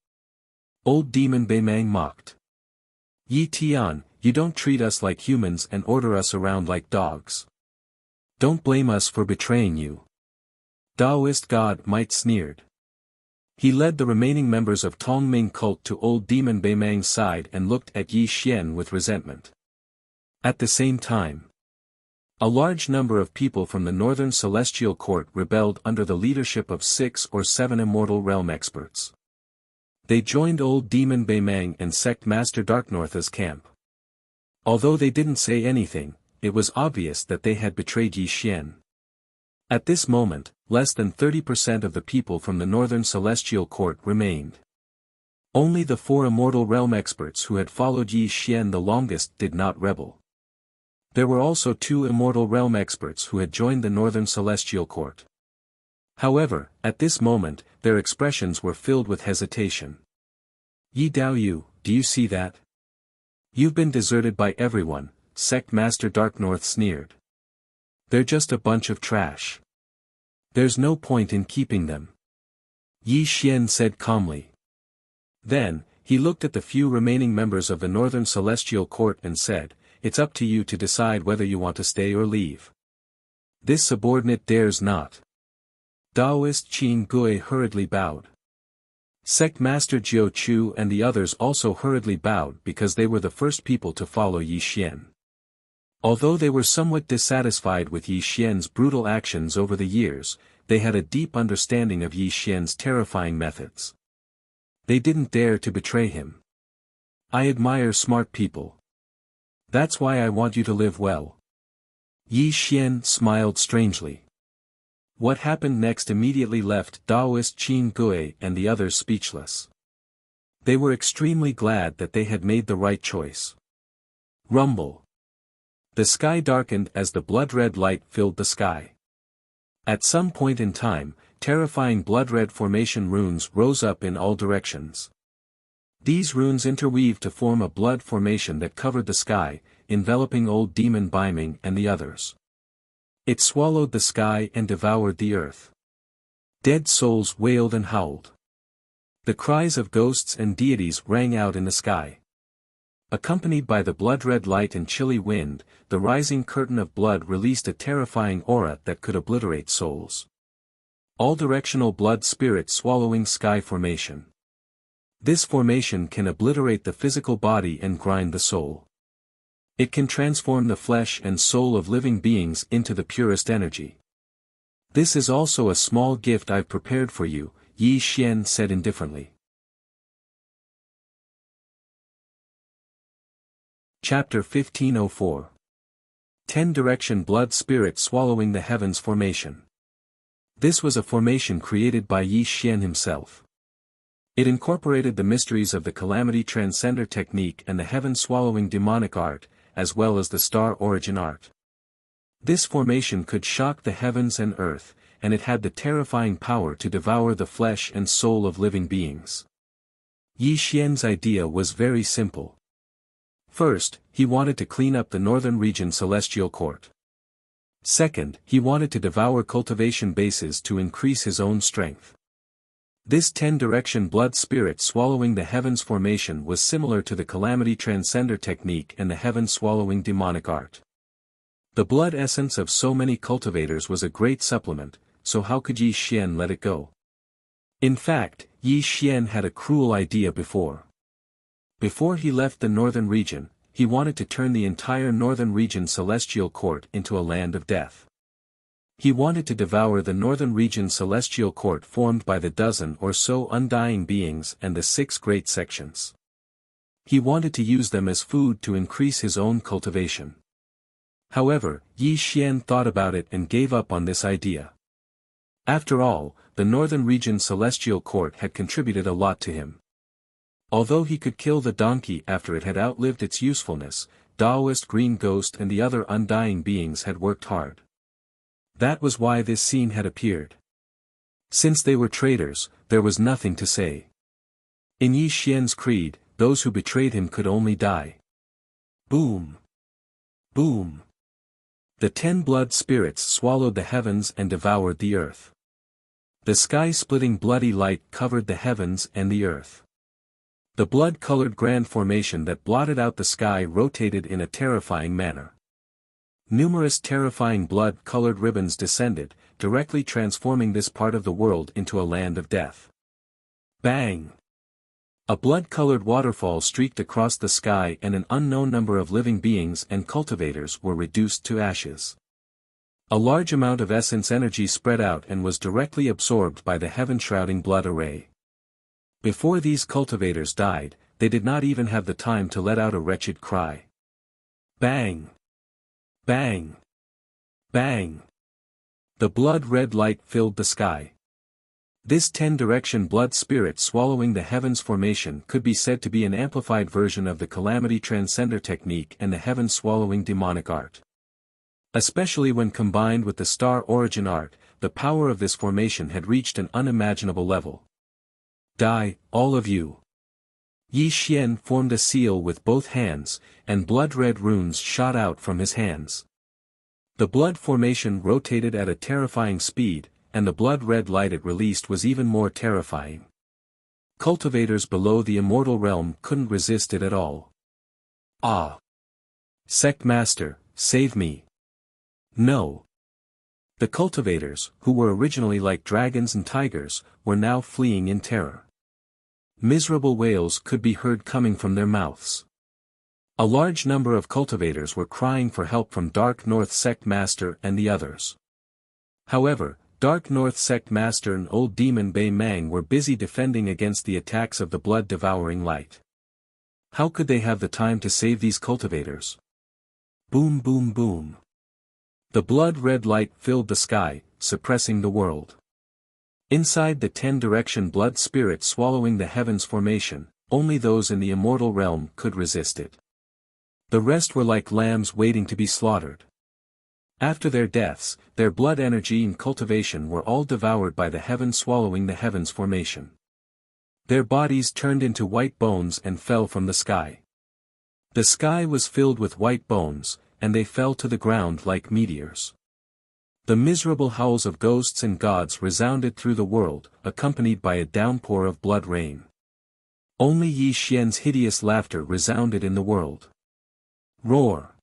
Old Demon Beimang mocked. Yi Tian, you don't treat us like humans and order us around like dogs. Don't blame us for betraying you. Taoist God Might sneered. He led the remaining members of Tongming cult to old Demon Beimang's side and looked at Yi Xian with resentment. At the same time, a large number of people from the Northern Celestial Court rebelled under the leadership of 6 or 7 Immortal Realm experts. They joined old Demon Beimang and Sect Master Dark North's camp. Although they didn't say anything, it was obvious that they had betrayed Yi Xian. At this moment, less than 30% of the people from the Northern Celestial Court remained. Only the 4 Immortal Realm experts who had followed Yi Xian the longest did not rebel. There were also 2 Immortal Realm experts who had joined the Northern Celestial Court. However, at this moment, their expressions were filled with hesitation. Yi Dao Yu, do you see that? You've been deserted by everyone, Sect Master Dark North sneered. They're just a bunch of trash. There's no point in keeping them. Yi Xian said calmly. Then, he looked at the few remaining members of the Northern Celestial Court and said, it's up to you to decide whether you want to stay or leave. This subordinate dares not. Taoist Qin Gui hurriedly bowed. Sect Master Jiu Chu and the others also hurriedly bowed because they were the first people to follow Yi Xian. Although they were somewhat dissatisfied with Yi Xian's brutal actions over the years, they had a deep understanding of Yi Xian's terrifying methods. They didn't dare to betray him. I admire smart people. That's why I want you to live well. Yi Xian smiled strangely. What happened next immediately left Taoist Qin Gui and the others speechless. They were extremely glad that they had made the right choice. Rumble. The sky darkened as the blood-red light filled the sky. At some point in time, terrifying blood-red formation runes rose up in all directions. These runes interweaved to form a blood formation that covered the sky, enveloping old Demon Beimang and the others. It swallowed the sky and devoured the earth. Dead souls wailed and howled. The cries of ghosts and deities rang out in the sky. Accompanied by the blood-red light and chilly wind, the rising curtain of blood released a terrifying aura that could obliterate souls. All-directional blood spirit swallowing sky formation. This formation can obliterate the physical body and grind the soul. It can transform the flesh and soul of living beings into the purest energy. This is also a small gift I've prepared for you, Yi Xian said indifferently. Chapter 1504. 10-direction blood spirit swallowing the heavens formation. This was a formation created by Yi Xian himself. It incorporated the mysteries of the Calamity Transcender technique and the heaven-swallowing demonic art, as well as the star origin art. This formation could shock the heavens and earth, and it had the terrifying power to devour the flesh and soul of living beings. Yi Xian's idea was very simple. First, he wanted to clean up the northern region celestial court. Second, he wanted to devour cultivation bases to increase his own strength. This 10-direction blood spirit swallowing the heavens formation was similar to the Calamity Transcender technique and the heaven-swallowing demonic art. The blood essence of so many cultivators was a great supplement, so how could Yi Xian let it go? In fact, Yi Xian had a cruel idea before. Before he left the northern region, he wanted to turn the entire northern region celestial court into a land of death. He wanted to devour the northern region celestial court formed by the dozen or so undying beings and the 6 great sections. He wanted to use them as food to increase his own cultivation. However, Yi Xian thought about it and gave up on this idea. After all, the northern region celestial court had contributed a lot to him. Although he could kill the donkey after it had outlived its usefulness, Taoist Green Ghost and the other undying beings had worked hard. That was why this scene had appeared. Since they were traitors, there was nothing to say. In Yi Xian's creed, those who betrayed him could only die. Boom! Boom! The 10 blood spirits swallowed the heavens and devoured the earth. The sky-splitting bloody light covered the heavens and the earth. The blood-colored grand formation that blotted out the sky rotated in a terrifying manner. Numerous terrifying blood-colored ribbons descended, directly transforming this part of the world into a land of death. Bang! A blood-colored waterfall streaked across the sky and an unknown number of living beings and cultivators were reduced to ashes. A large amount of essence energy spread out and was directly absorbed by the heaven-shrouding blood array. Before these cultivators died, they did not even have the time to let out a wretched cry. Bang! Bang! Bang! The blood-red light filled the sky. This 10-direction blood spirit swallowing the heavens formation could be said to be an amplified version of the Calamity Transcender technique and the heaven-swallowing demonic art. Especially when combined with the star origin art, the power of this formation had reached an unimaginable level. Die, all of you! Yi Xian formed a seal with both hands, and blood-red runes shot out from his hands. The blood formation rotated at a terrifying speed, and the blood-red light it released was even more terrifying. Cultivators below the immortal realm couldn't resist it at all. Ah! Sect Master, save me! No! The cultivators, who were originally like dragons and tigers, were now fleeing in terror. Miserable wails could be heard coming from their mouths. A large number of cultivators were crying for help from Dark North Sect Master and the others. However, Dark North Sect Master and Old Demon Bei Mang were busy defending against the attacks of the blood-devouring light. How could they have the time to save these cultivators? Boom boom boom. The blood-red light filled the sky, suppressing the world. Inside the 10-direction blood spirit swallowing the heavens formation, only those in the immortal realm could resist it. The rest were like lambs waiting to be slaughtered. After their deaths, their blood energy and cultivation were all devoured by the heaven swallowing the heavens formation. Their bodies turned into white bones and fell from the sky. The sky was filled with white bones, and they fell to the ground like meteors. The miserable howls of ghosts and gods resounded through the world, accompanied by a downpour of blood rain. Only Yi Xian's hideous laughter resounded in the world. Roar!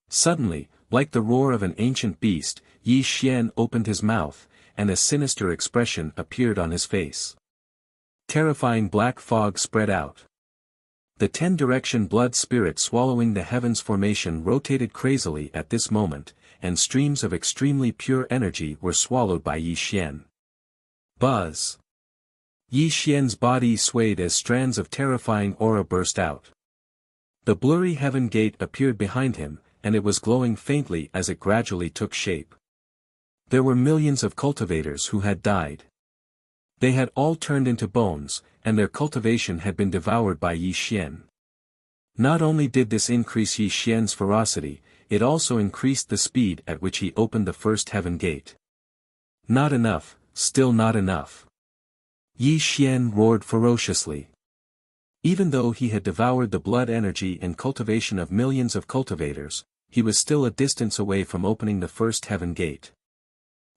Suddenly, like the roar of an ancient beast, Yi Xian opened his mouth, and a sinister expression appeared on his face. Terrifying black fog spread out. The 10-direction blood spirit swallowing the heavens formation rotated crazily at this moment, and streams of extremely pure energy were swallowed by Yi Xian. Buzz! Yi Xian's body swayed as strands of terrifying aura burst out. The blurry heaven gate appeared behind him, and it was glowing faintly as it gradually took shape. There were millions of cultivators who had died. They had all turned into bones, and their cultivation had been devoured by Yi Xian. Not only did this increase Yi Xian's ferocity, it also increased the speed at which he opened the first heaven gate. Not enough, still not enough. Yi Xian roared ferociously. Even though he had devoured the blood energy and cultivation of millions of cultivators, he was still a distance away from opening the first heaven gate.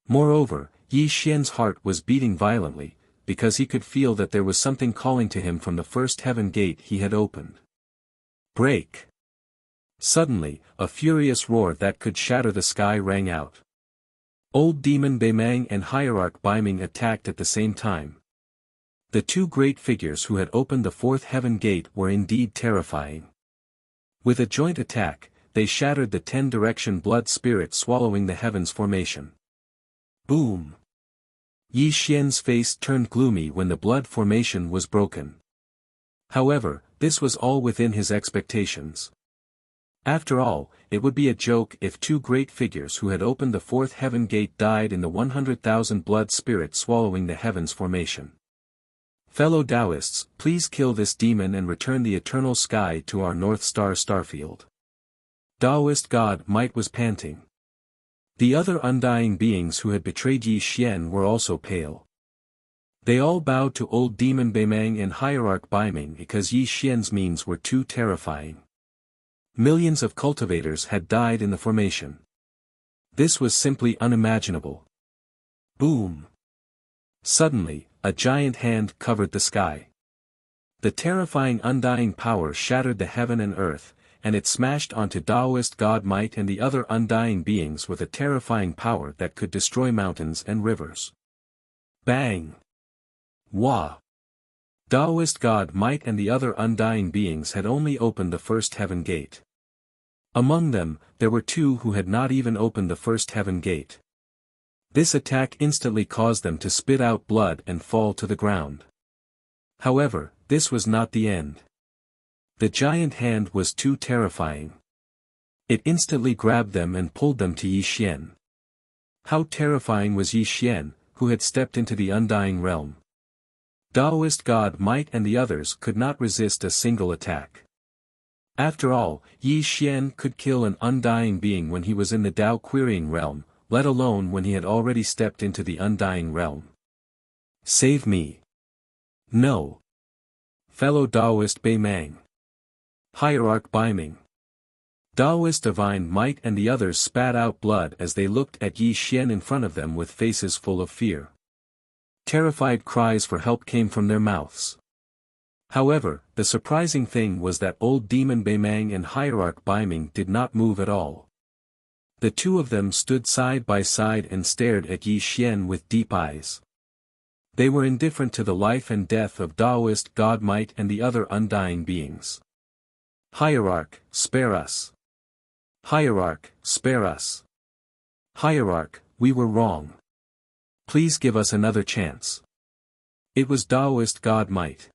Moreover, Yi Xian's heart was beating violently, because he could feel that there was something calling to him from the first heaven gate he had opened. Break! Suddenly, a furious roar that could shatter the sky rang out. Old Demon Beimang and Hierarch Beiming attacked at the same time. The two great figures who had opened the fourth heaven gate were indeed terrifying. With a joint attack, they shattered the 10-direction blood spirit swallowing the heavens formation. Boom! Yi Xian's face turned gloomy when the blood formation was broken. However, this was all within his expectations. After all, it would be a joke if two great figures who had opened the fourth heaven gate died in the 100,000 blood spirit swallowing the heavens formation. Fellow Taoists, please kill this demon and return the eternal sky to our North Star starfield. Taoist God Might was panting. The other undying beings who had betrayed Yi Xian were also pale. They all bowed to old Demon Beimang and Hierarch Beiming because Yi Xian's means were too terrifying. Millions of cultivators had died in the formation. This was simply unimaginable. Boom! Suddenly, a giant hand covered the sky. The terrifying undying power shattered the heaven and earth, and it smashed onto Taoist God Might and the other undying beings with a terrifying power that could destroy mountains and rivers. Bang! Wah! Taoist God Might and the other undying beings had only opened the first heaven gate. Among them, there were two who had not even opened the first heaven gate. This attack instantly caused them to spit out blood and fall to the ground. However, this was not the end. The giant hand was too terrifying. It instantly grabbed them and pulled them to Yi Xian. How terrifying was Yi Xian, who had stepped into the undying realm. Taoist God Might and the others could not resist a single attack. After all, Yi Xian could kill an undying being when he was in the Tao querying realm, let alone when he had already stepped into the undying realm. Save me. No. Fellow Taoist Beimang. Hierarch Beiming. Taoist Divine Might and the others spat out blood as they looked at Yi Xian in front of them with faces full of fear. Terrified cries for help came from their mouths. However, the surprising thing was that old Demon Beimang and Hierarch Beiming did not move at all. The two of them stood side by side and stared at Yi Xian with deep eyes. They were indifferent to the life and death of Taoist God Might and the other undying beings. Hierarch, spare us. Hierarch, spare us. Hierarch, we were wrong. Please give us another chance. It was Taoist God Might.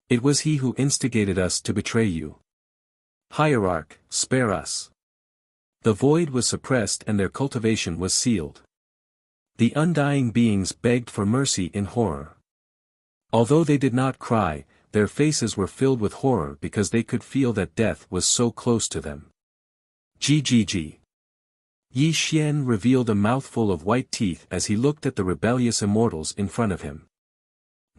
It was he who instigated us to betray you. Hierarch, spare us. The void was suppressed and their cultivation was sealed. The undying beings begged for mercy in horror. Although they did not cry, their faces were filled with horror because they could feel that death was so close to them. GGG. Yi Xian revealed a mouthful of white teeth as he looked at the rebellious immortals in front of him.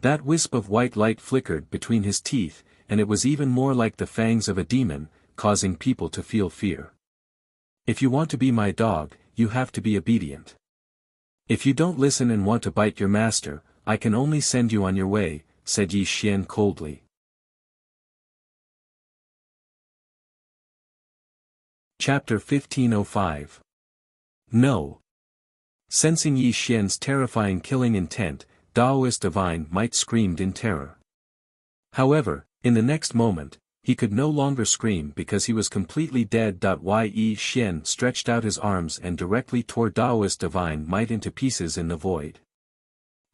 That wisp of white light flickered between his teeth, and it was even more like the fangs of a demon, causing people to feel fear. If you want to be my dog, you have to be obedient. If you don't listen and want to bite your master, I can only send you on your way, said Yi Xian coldly. Chapter 1505. No. Sensing Yi Xian's terrifying killing intent, Daoist Divine Might screamed in terror. However, in the next moment, he could no longer scream because he was completely dead. Yi Xian stretched out his arms and directly tore Daoist Divine Might into pieces in the void.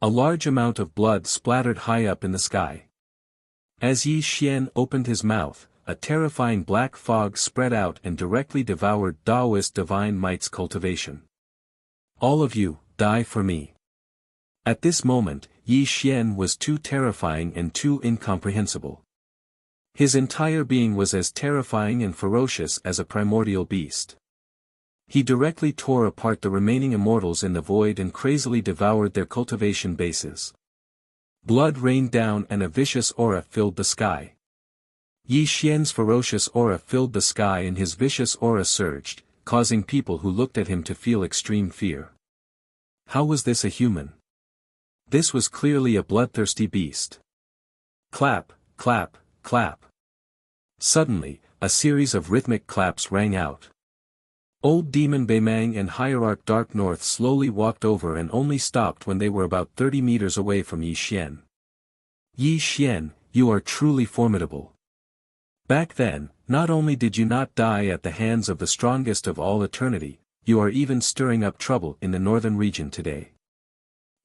A large amount of blood splattered high up in the sky. As Yi Xian opened his mouth, a terrifying black fog spread out and directly devoured Daoist Divine Might's cultivation. All of you, die for me. At this moment, Yi Xian was too terrifying and too incomprehensible. His entire being was as terrifying and ferocious as a primordial beast. He directly tore apart the remaining immortals in the void and crazily devoured their cultivation bases. Blood rained down and a vicious aura filled the sky. Yi Xian's ferocious aura filled the sky and his vicious aura surged, causing people who looked at him to feel extreme fear. How was this a human? This was clearly a bloodthirsty beast. Clap, clap, clap. Suddenly, a series of rhythmic claps rang out. Old Demon Beimang and Hierarch Dark North slowly walked over and only stopped when they were about 30 meters away from Yi Xian. Yi Xian, you are truly formidable. Back then, not only did you not die at the hands of the strongest of all eternity, you are even stirring up trouble in the northern region today.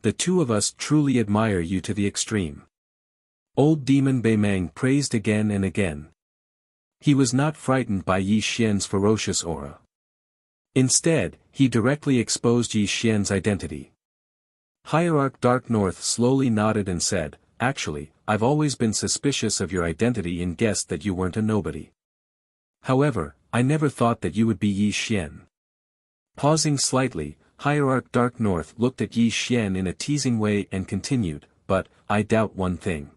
The two of us truly admire you to the extreme. Old Demon Beimang praised again and again. He was not frightened by Yi Xian's ferocious aura. Instead, he directly exposed Yi Xian's identity. Hierarch Dark North slowly nodded and said, "Actually, I've always been suspicious of your identity and guessed that you weren't a nobody. However, I never thought that you would be Yi Xian." Pausing slightly, Hierarch Dark North looked at Yi Xian in a teasing way and continued, "But, I doubt one thing.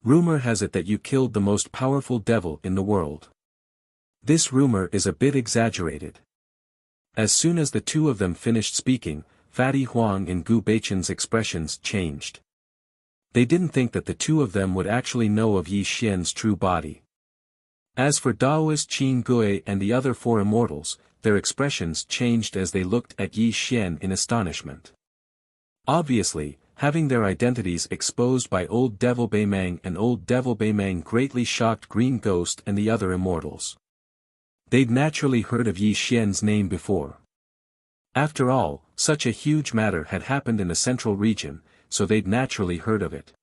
Rumor has it that you killed the most powerful devil in the world. This rumor is a bit exaggerated." As soon as the two of them finished speaking, Fatty Huang and Gu Beichen's expressions changed. They didn't think that the two of them would actually know of Yi Xian's true body. As for Daoist Qin Gui and the other four immortals, their expressions changed as they looked at Yi Xian in astonishment. Obviously, having their identities exposed by Old Devil Beimang and Old Devil Beimang greatly shocked Green Ghost and the other immortals. They'd naturally heard of Yi Xian's name before. After all, such a huge matter had happened in the central region, so they'd naturally heard of it.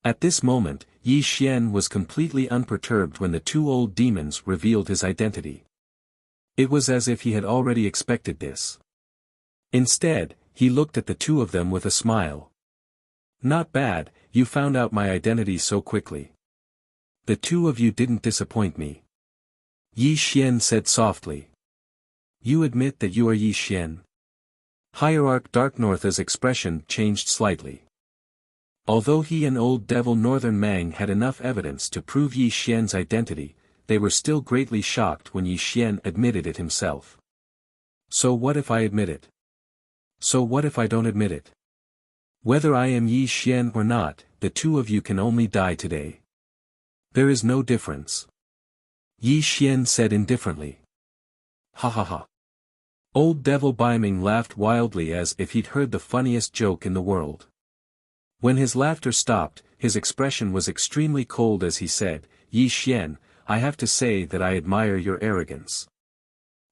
At this moment, Yi Xian was completely unperturbed when the two old demons revealed his identity. It was as if he had already expected this. Instead, he looked at the two of them with a smile. "Not bad, you found out my identity so quickly. The two of you didn't disappoint me," Yi Xian said softly. "You admit that you are Yi Xian?" Hierarch Dark North's expression changed slightly. Although he and Old Devil Northern Mang had enough evidence to prove Yi Xian's identity, they were still greatly shocked when Yi Xian admitted it himself. "So what if I admit it? So what if I don't admit it? Whether I am Yi Xian or not, the two of you can only die today. There is no difference," Yi Xian said indifferently. "Ha ha ha." Old Devil Beiming laughed wildly as if he'd heard the funniest joke in the world. When his laughter stopped, his expression was extremely cold as he said, "Yi Xian, I have to say that I admire your arrogance.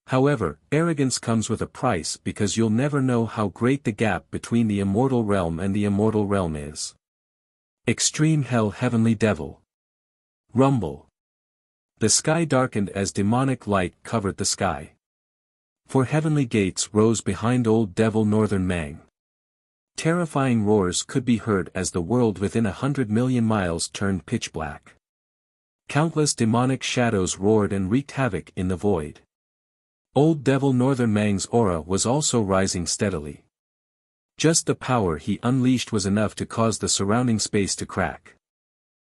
However, arrogance comes with a price because you'll never know how great the gap between the immortal realm and the immortal realm is." Extreme Hell Heavenly Devil. Rumble. The sky darkened as demonic light covered the sky. Four heavenly gates rose behind Old Devil Northern Mang. Terrifying roars could be heard as the world within 100 million miles turned pitch black. Countless demonic shadows roared and wreaked havoc in the void. Old Devil Northern Mang's aura was also rising steadily. Just the power he unleashed was enough to cause the surrounding space to crack.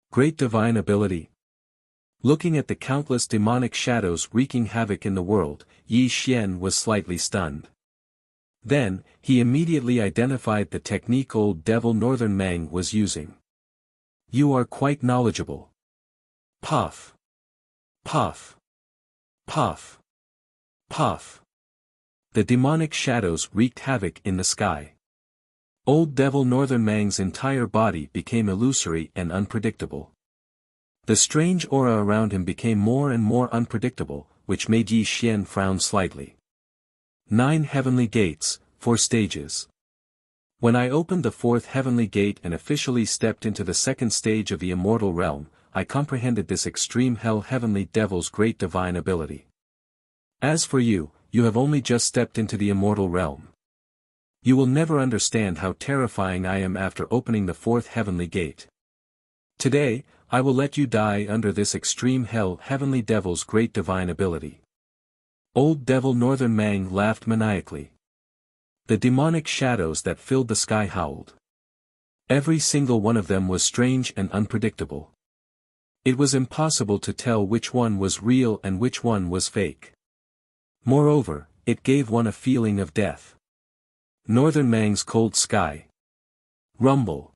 Great divine ability. Looking at the countless demonic shadows wreaking havoc in the world, Yi Xian was slightly stunned. Then, he immediately identified the technique Old Devil Northern Mang was using. "You are quite knowledgeable." Puff. Puff. Puff. Puff. The demonic shadows wreaked havoc in the sky. Old Devil Northern Mang's entire body became illusory and unpredictable. The strange aura around him became more and more unpredictable, which made Yi Xian frown slightly. 9 heavenly gates, 4 stages. When I opened the 4th heavenly gate and officially stepped into the 2nd stage of the immortal realm, I comprehended this extreme hell heavenly devil's great divine ability. As for you, you have only just stepped into the immortal realm. You will never understand how terrifying I am after opening the 4th heavenly gate. Today, I will let you die under this extreme hell heavenly devil's great divine ability. Old Devil Northern Mang laughed maniacally. The demonic shadows that filled the sky howled. Every single one of them was strange and unpredictable. It was impossible to tell which one was real and which one was fake. Moreover, it gave one a feeling of death. Northern Mang's cold sky. Rumble.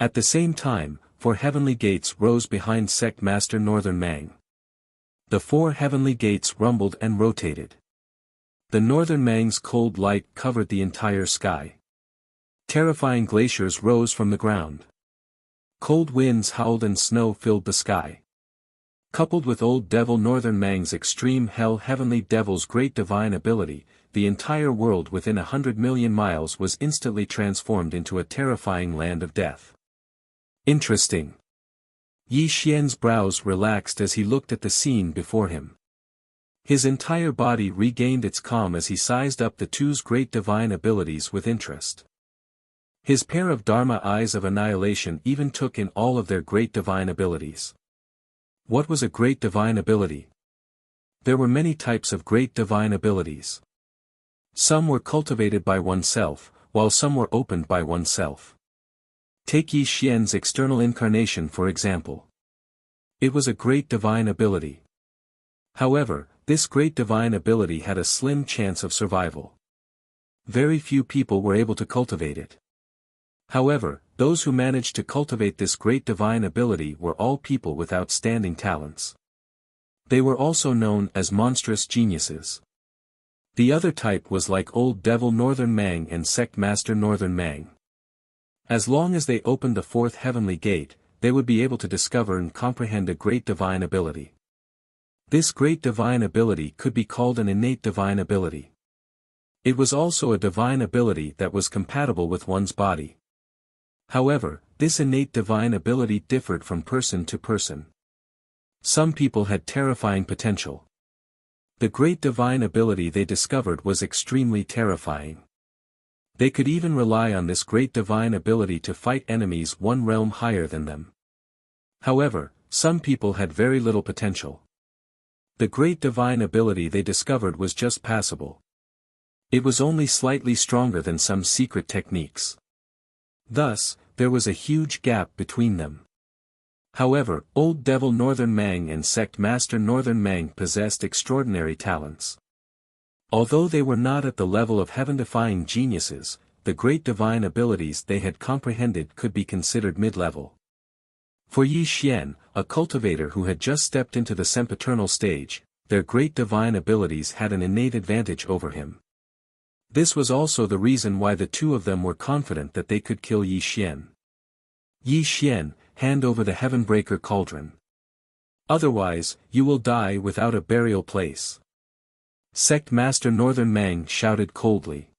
At the same time, 4 heavenly gates rose behind Sect Master Northern Mang. The 4 heavenly gates rumbled and rotated. The Northern Mang's cold light covered the entire sky. Terrifying glaciers rose from the ground. Cold winds howled and snow filled the sky. Coupled with Old Devil Northern Mang's extreme hell heavenly devil's great divine ability, the entire world within 100 million miles was instantly transformed into a terrifying land of death. Interesting. Yi Xian's brows relaxed as he looked at the scene before him. His entire body regained its calm as he sized up the two's great divine abilities with interest. His pair of Dharma eyes of annihilation even took in all of their great divine abilities. What was a great divine ability? There were many types of great divine abilities. Some were cultivated by oneself, while some were opened by oneself. Take Yi Xian's external incarnation for example. It was a great divine ability. However, this great divine ability had a slim chance of survival. Very few people were able to cultivate it. However, those who managed to cultivate this great divine ability were all people with outstanding talents. They were also known as monstrous geniuses. The other type was like Old Devil Northern Mang and Sect Master Northern Mang. As long as they opened the 4th heavenly gate, they would be able to discover and comprehend a great divine ability. This great divine ability could be called an innate divine ability. It was also a divine ability that was compatible with one's body. However, this innate divine ability differed from person to person. Some people had terrifying potential. The great divine ability they discovered was extremely terrifying. They could even rely on this great divine ability to fight enemies one realm higher than them. However, some people had very little potential. The great divine ability they discovered was just passable. It was only slightly stronger than some secret techniques. Thus, there was a huge gap between them. However, Old Devil Northern Mang and Sect Master Northern Mang possessed extraordinary talents. Although they were not at the level of heaven-defying geniuses, the great divine abilities they had comprehended could be considered mid-level. For Yi Xian, a cultivator who had just stepped into the sempiternal stage, their great divine abilities had an innate advantage over him. This was also the reason why the two of them were confident that they could kill Yi Xian. Yi Xian, hand over the Heavenbreaker cauldron. Otherwise, you will die without a burial place. Sect Master Northern Mang shouted coldly.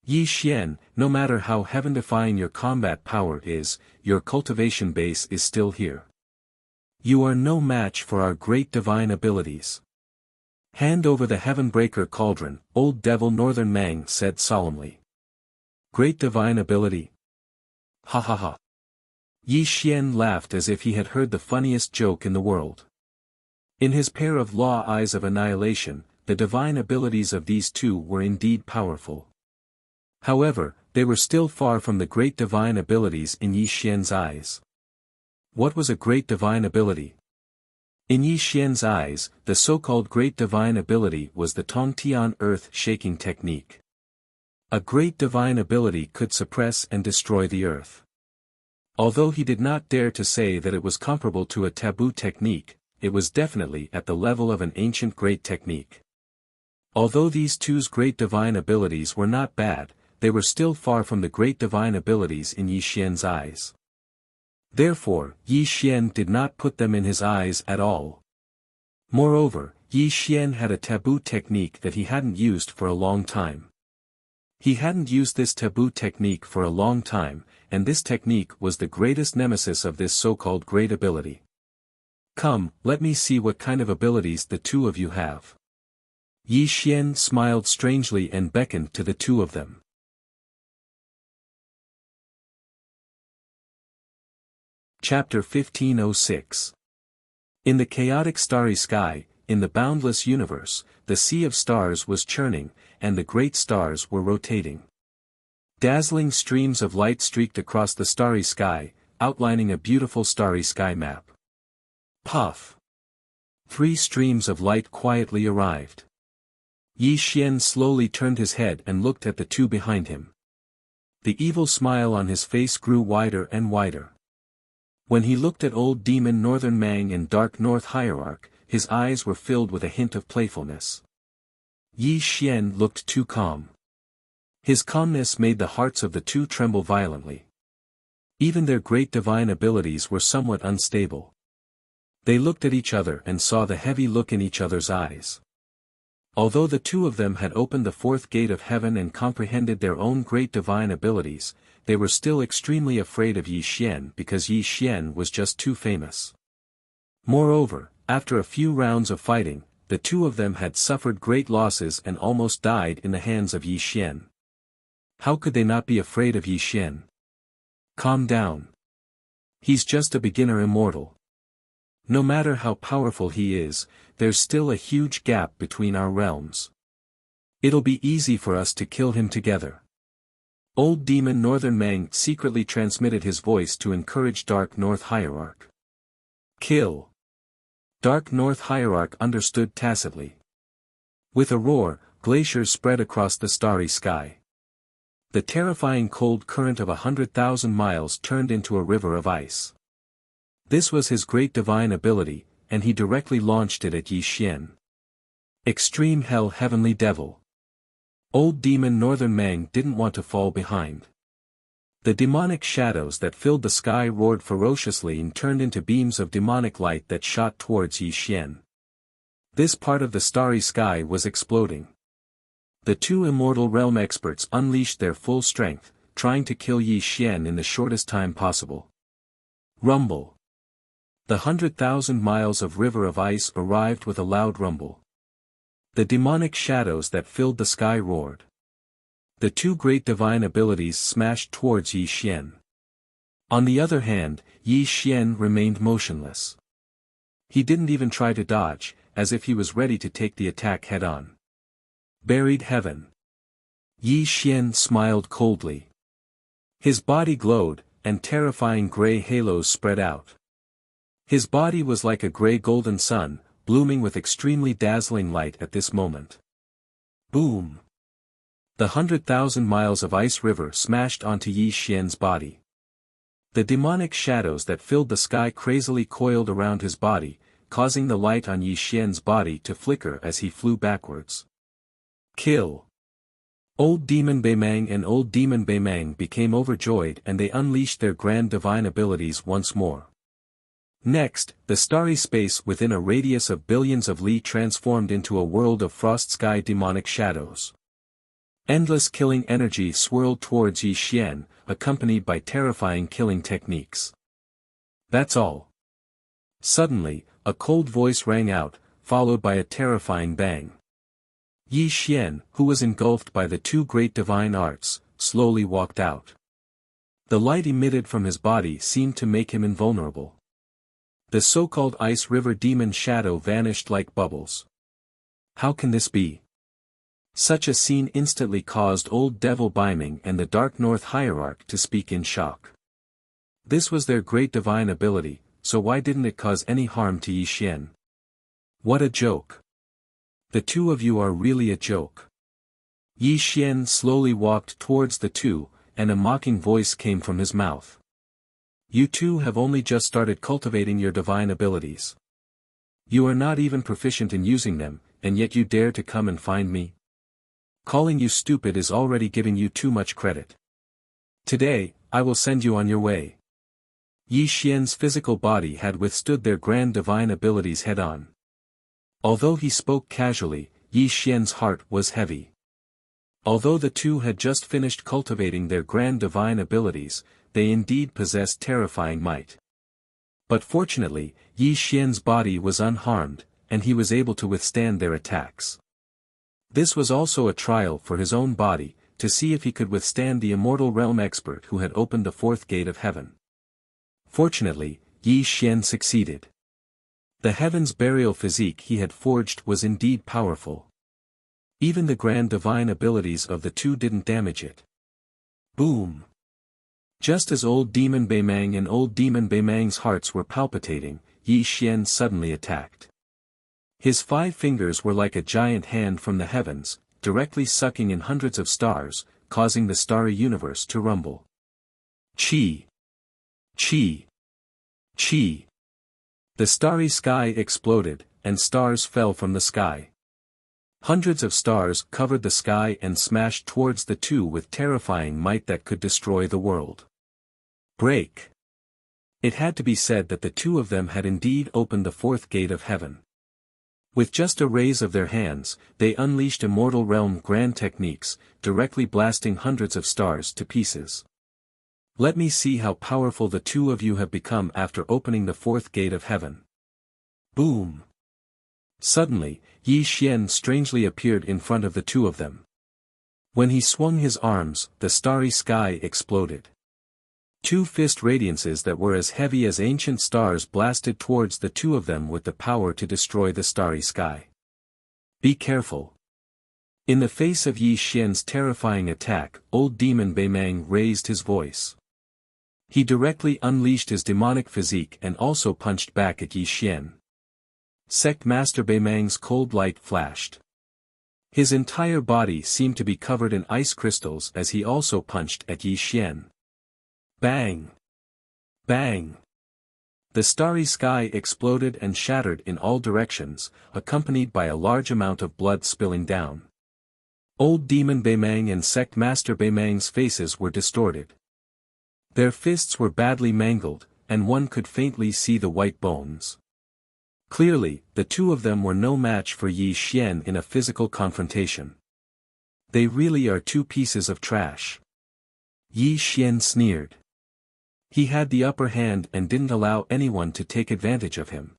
Yi Xian, no matter how heaven-defying your combat power is, your cultivation base is still here. You are no match for our great divine abilities. Hand over the Heavenbreaker cauldron, Old Devil Northern Mang said solemnly. Great divine ability? Ha ha ha. Yi Xian laughed as if he had heard the funniest joke in the world. In his pair of law eyes of annihilation, the divine abilities of these two were indeed powerful. However, they were still far from the great divine abilities in Yi Xian's eyes. What was a great divine ability? In Yi Xian's eyes, the so-called great divine ability was the Tongtian earth-shaking technique. A great divine ability could suppress and destroy the earth. Although he did not dare to say that it was comparable to a taboo technique, it was definitely at the level of an ancient great technique. Although these two's great divine abilities were not bad, they were still far from the great divine abilities in Yi Xian's eyes. Therefore, Yi Xian did not put them in his eyes at all. Moreover, Yi Xian had a taboo technique that he hadn't used for a long time. He hadn't used this taboo technique for a long time, and this technique was the greatest nemesis of this so-called great ability. Come, let me see what kind of abilities the two of you have. Yi Xian smiled strangely and beckoned to the two of them. Chapter 1506. In the chaotic starry sky, in the boundless universe, the sea of stars was churning, and the great stars were rotating. Dazzling streams of light streaked across the starry sky, outlining a beautiful starry sky map. Puff! 3 streams of light quietly arrived. Yi Xian slowly turned his head and looked at the two behind him. The evil smile on his face grew wider and wider. When he looked at Old Demon Northern Mang and Dark North Hierarch, his eyes were filled with a hint of playfulness. Yi Xian looked too calm. His calmness made the hearts of the two tremble violently. Even their great divine abilities were somewhat unstable. They looked at each other and saw the heavy look in each other's eyes. Although the two of them had opened the 4th gate of heaven and comprehended their own great divine abilities, they were still extremely afraid of Yi Xian because Yi Xian was just too famous. Moreover, after a few rounds of fighting, the two of them had suffered great losses and almost died in the hands of Yi Xian. How could they not be afraid of Yi Xian? Calm down. He's just a beginner immortal. No matter how powerful he is, there's still a huge gap between our realms. It'll be easy for us to kill him together. Old Demon Northern Mang secretly transmitted his voice to encourage Dark North Hierarch. Kill. Dark North Hierarch understood tacitly. With a roar, glaciers spread across the starry sky. The terrifying cold current of 100,000 miles turned into a river of ice. This was his great divine ability, and he directly launched it at Yi Xian. Extreme Hell Heavenly Devil. Old Demon Northern Mang didn't want to fall behind. The demonic shadows that filled the sky roared ferociously and turned into beams of demonic light that shot towards Yi Xian. This part of the starry sky was exploding. The two Immortal Realm experts unleashed their full strength, trying to kill Yi Xian in the shortest time possible. Rumble. The 100,000 miles of river of ice arrived with a loud rumble. The demonic shadows that filled the sky roared. The two great divine abilities smashed towards Yi Xian. On the other hand, Yi Xian remained motionless. He didn't even try to dodge, as if he was ready to take the attack head-on. Buried Heaven. Yi Xian smiled coldly. His body glowed, and terrifying gray halos spread out. His body was like a gray golden sun, blooming with extremely dazzling light at this moment. Boom! The 100,000 miles of ice river smashed onto Yi Xian's body. The demonic shadows that filled the sky crazily coiled around his body, causing the light on Yi Xian's body to flicker as he flew backwards. Kill! Old Demon Beimang and Old Demon Beimang became overjoyed and they unleashed their grand divine abilities once more. Next, the starry space within a radius of billions of li transformed into a world of frost sky demonic shadows. Endless killing energy swirled towards Yi Xian, accompanied by terrifying killing techniques. That's all. Suddenly, a cold voice rang out, followed by a terrifying bang. Yi Xian, who was engulfed by the two great divine arts, slowly walked out. The light emitted from his body seemed to make him invulnerable. The so-called Ice River Demon shadow vanished like bubbles. How can this be? Such a scene instantly caused Old Devil Beiming and the Dark North Hierarch to speak in shock. This was their great divine ability, so why didn't it cause any harm to Yi Xian? What a joke. The two of you are really a joke. Yi Xian slowly walked towards the two, and a mocking voice came from his mouth. You two have only just started cultivating your divine abilities. You are not even proficient in using them, and yet you dare to come and find me? Calling you stupid is already giving you too much credit. Today, I will send you on your way. Yi Xian's physical body had withstood their grand divine abilities head-on. Although he spoke casually, Yi Xian's heart was heavy. Although the two had just finished cultivating their grand divine abilities, they indeed possessed terrifying might. But fortunately, Yi Xian's body was unharmed, and he was able to withstand their attacks. This was also a trial for his own body, to see if he could withstand the immortal realm expert who had opened the fourth gate of heaven. Fortunately, Yi Xian succeeded. The heaven's burial physique he had forged was indeed powerful. Even the grand divine abilities of the two didn't damage it. Boom! Just as old demon Beimang and old demon Beimang's hearts were palpitating, Yi Xian suddenly attacked. His 5 fingers were like a giant hand from the heavens, directly sucking in hundreds of stars, causing the starry universe to rumble. Chi! Chi! Chi! The starry sky exploded, and stars fell from the sky. Hundreds of stars covered the sky and smashed towards the two with terrifying might that could destroy the world. Break! It had to be said that the two of them had indeed opened the fourth gate of heaven. With just a raise of their hands, they unleashed immortal realm grand techniques, directly blasting hundreds of stars to pieces. Let me see how powerful the two of you have become after opening the fourth gate of heaven. Boom! Suddenly, Yi Xian strangely appeared in front of the two of them. When he swung his arms, the starry sky exploded. 2 fist radiances that were as heavy as ancient stars blasted towards the two of them with the power to destroy the starry sky. Be careful. In the face of Yi Xian's terrifying attack, old demon Beimang raised his voice. He directly unleashed his demonic physique and also punched back at Yi Xian. Sect Master Beimang's cold light flashed. His entire body seemed to be covered in ice crystals as he also punched at Yi Xian. Bang! Bang! The starry sky exploded and shattered in all directions, accompanied by a large amount of blood spilling down. Old demon Beimang and Sect Master Beimang's faces were distorted. Their fists were badly mangled, and one could faintly see the white bones. Clearly, the two of them were no match for Yi Xian in a physical confrontation. They really are 2 pieces of trash. Yi Xian sneered. He had the upper hand and didn't allow anyone to take advantage of him.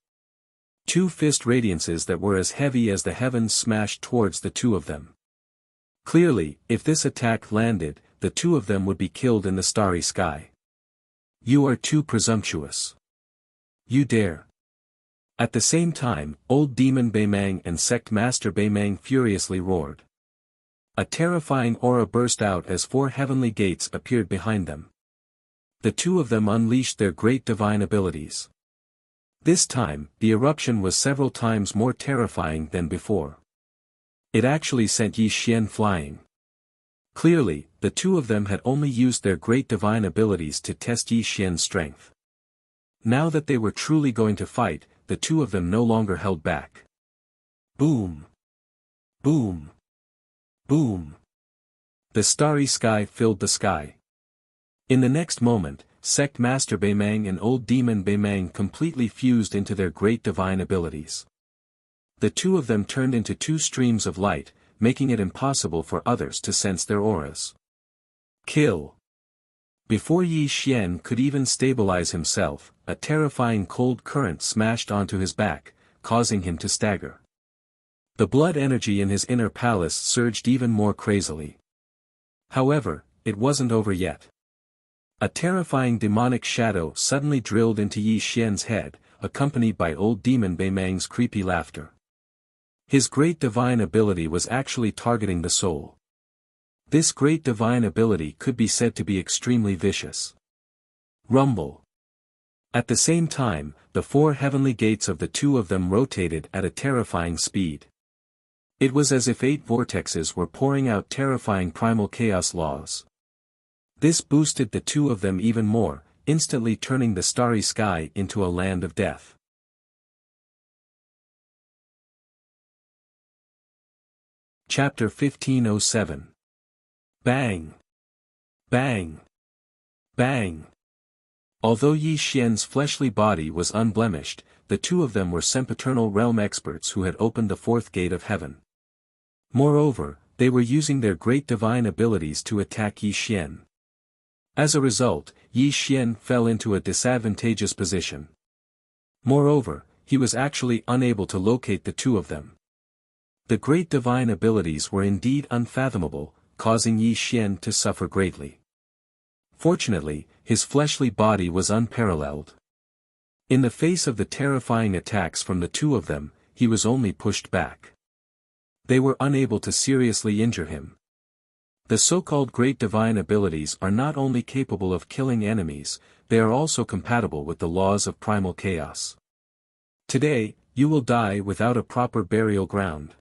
2 fist radiances that were as heavy as the heavens smashed towards the two of them. Clearly, if this attack landed, the two of them would be killed in the starry sky. You are too presumptuous. You dare. At the same time, old demon Beimang and Sect Master Beimang furiously roared. A terrifying aura burst out as 4 heavenly gates appeared behind them. The two of them unleashed their great divine abilities. This time, the eruption was several times more terrifying than before. It actually sent Yi Xian flying. Clearly, the two of them had only used their great divine abilities to test Yi Xian's strength. Now that they were truly going to fight, the two of them no longer held back. Boom! Boom! Boom! The starry sky filled the sky. In the next moment, Sect Master Beimang and old demon Beimang completely fused into their great divine abilities. The two of them turned into 2 streams of light, making it impossible for others to sense their auras. Kill! Before Yi Xian could even stabilize himself, a terrifying cold current smashed onto his back, causing him to stagger. The blood energy in his inner palace surged even more crazily. However, it wasn't over yet. A terrifying demonic shadow suddenly drilled into Yi Xian's head, accompanied by old demon Beimang's creepy laughter. His great divine ability was actually targeting the soul. This great divine ability could be said to be extremely vicious. Rumble. At the same time, the 4 heavenly gates of the two of them rotated at a terrifying speed. It was as if 8 vortexes were pouring out terrifying primal chaos laws. This boosted the two of them even more, instantly turning the starry sky into a land of death. Chapter 1507. Bang! Bang! Bang! Although Yi Xian's fleshly body was unblemished, the two of them were sempiternal realm experts who had opened the fourth gate of heaven. Moreover, they were using their great divine abilities to attack Yi Xian. As a result, Yi Xian fell into a disadvantageous position. Moreover, he was actually unable to locate the two of them. The great divine abilities were indeed unfathomable, causing Yi Xian to suffer greatly. Fortunately, his fleshly body was unparalleled. In the face of the terrifying attacks from the two of them, he was only pushed back. They were unable to seriously injure him. The so-called great divine abilities are not only capable of killing enemies, they are also compatible with the laws of primal chaos. Today, you will die without a proper burial ground.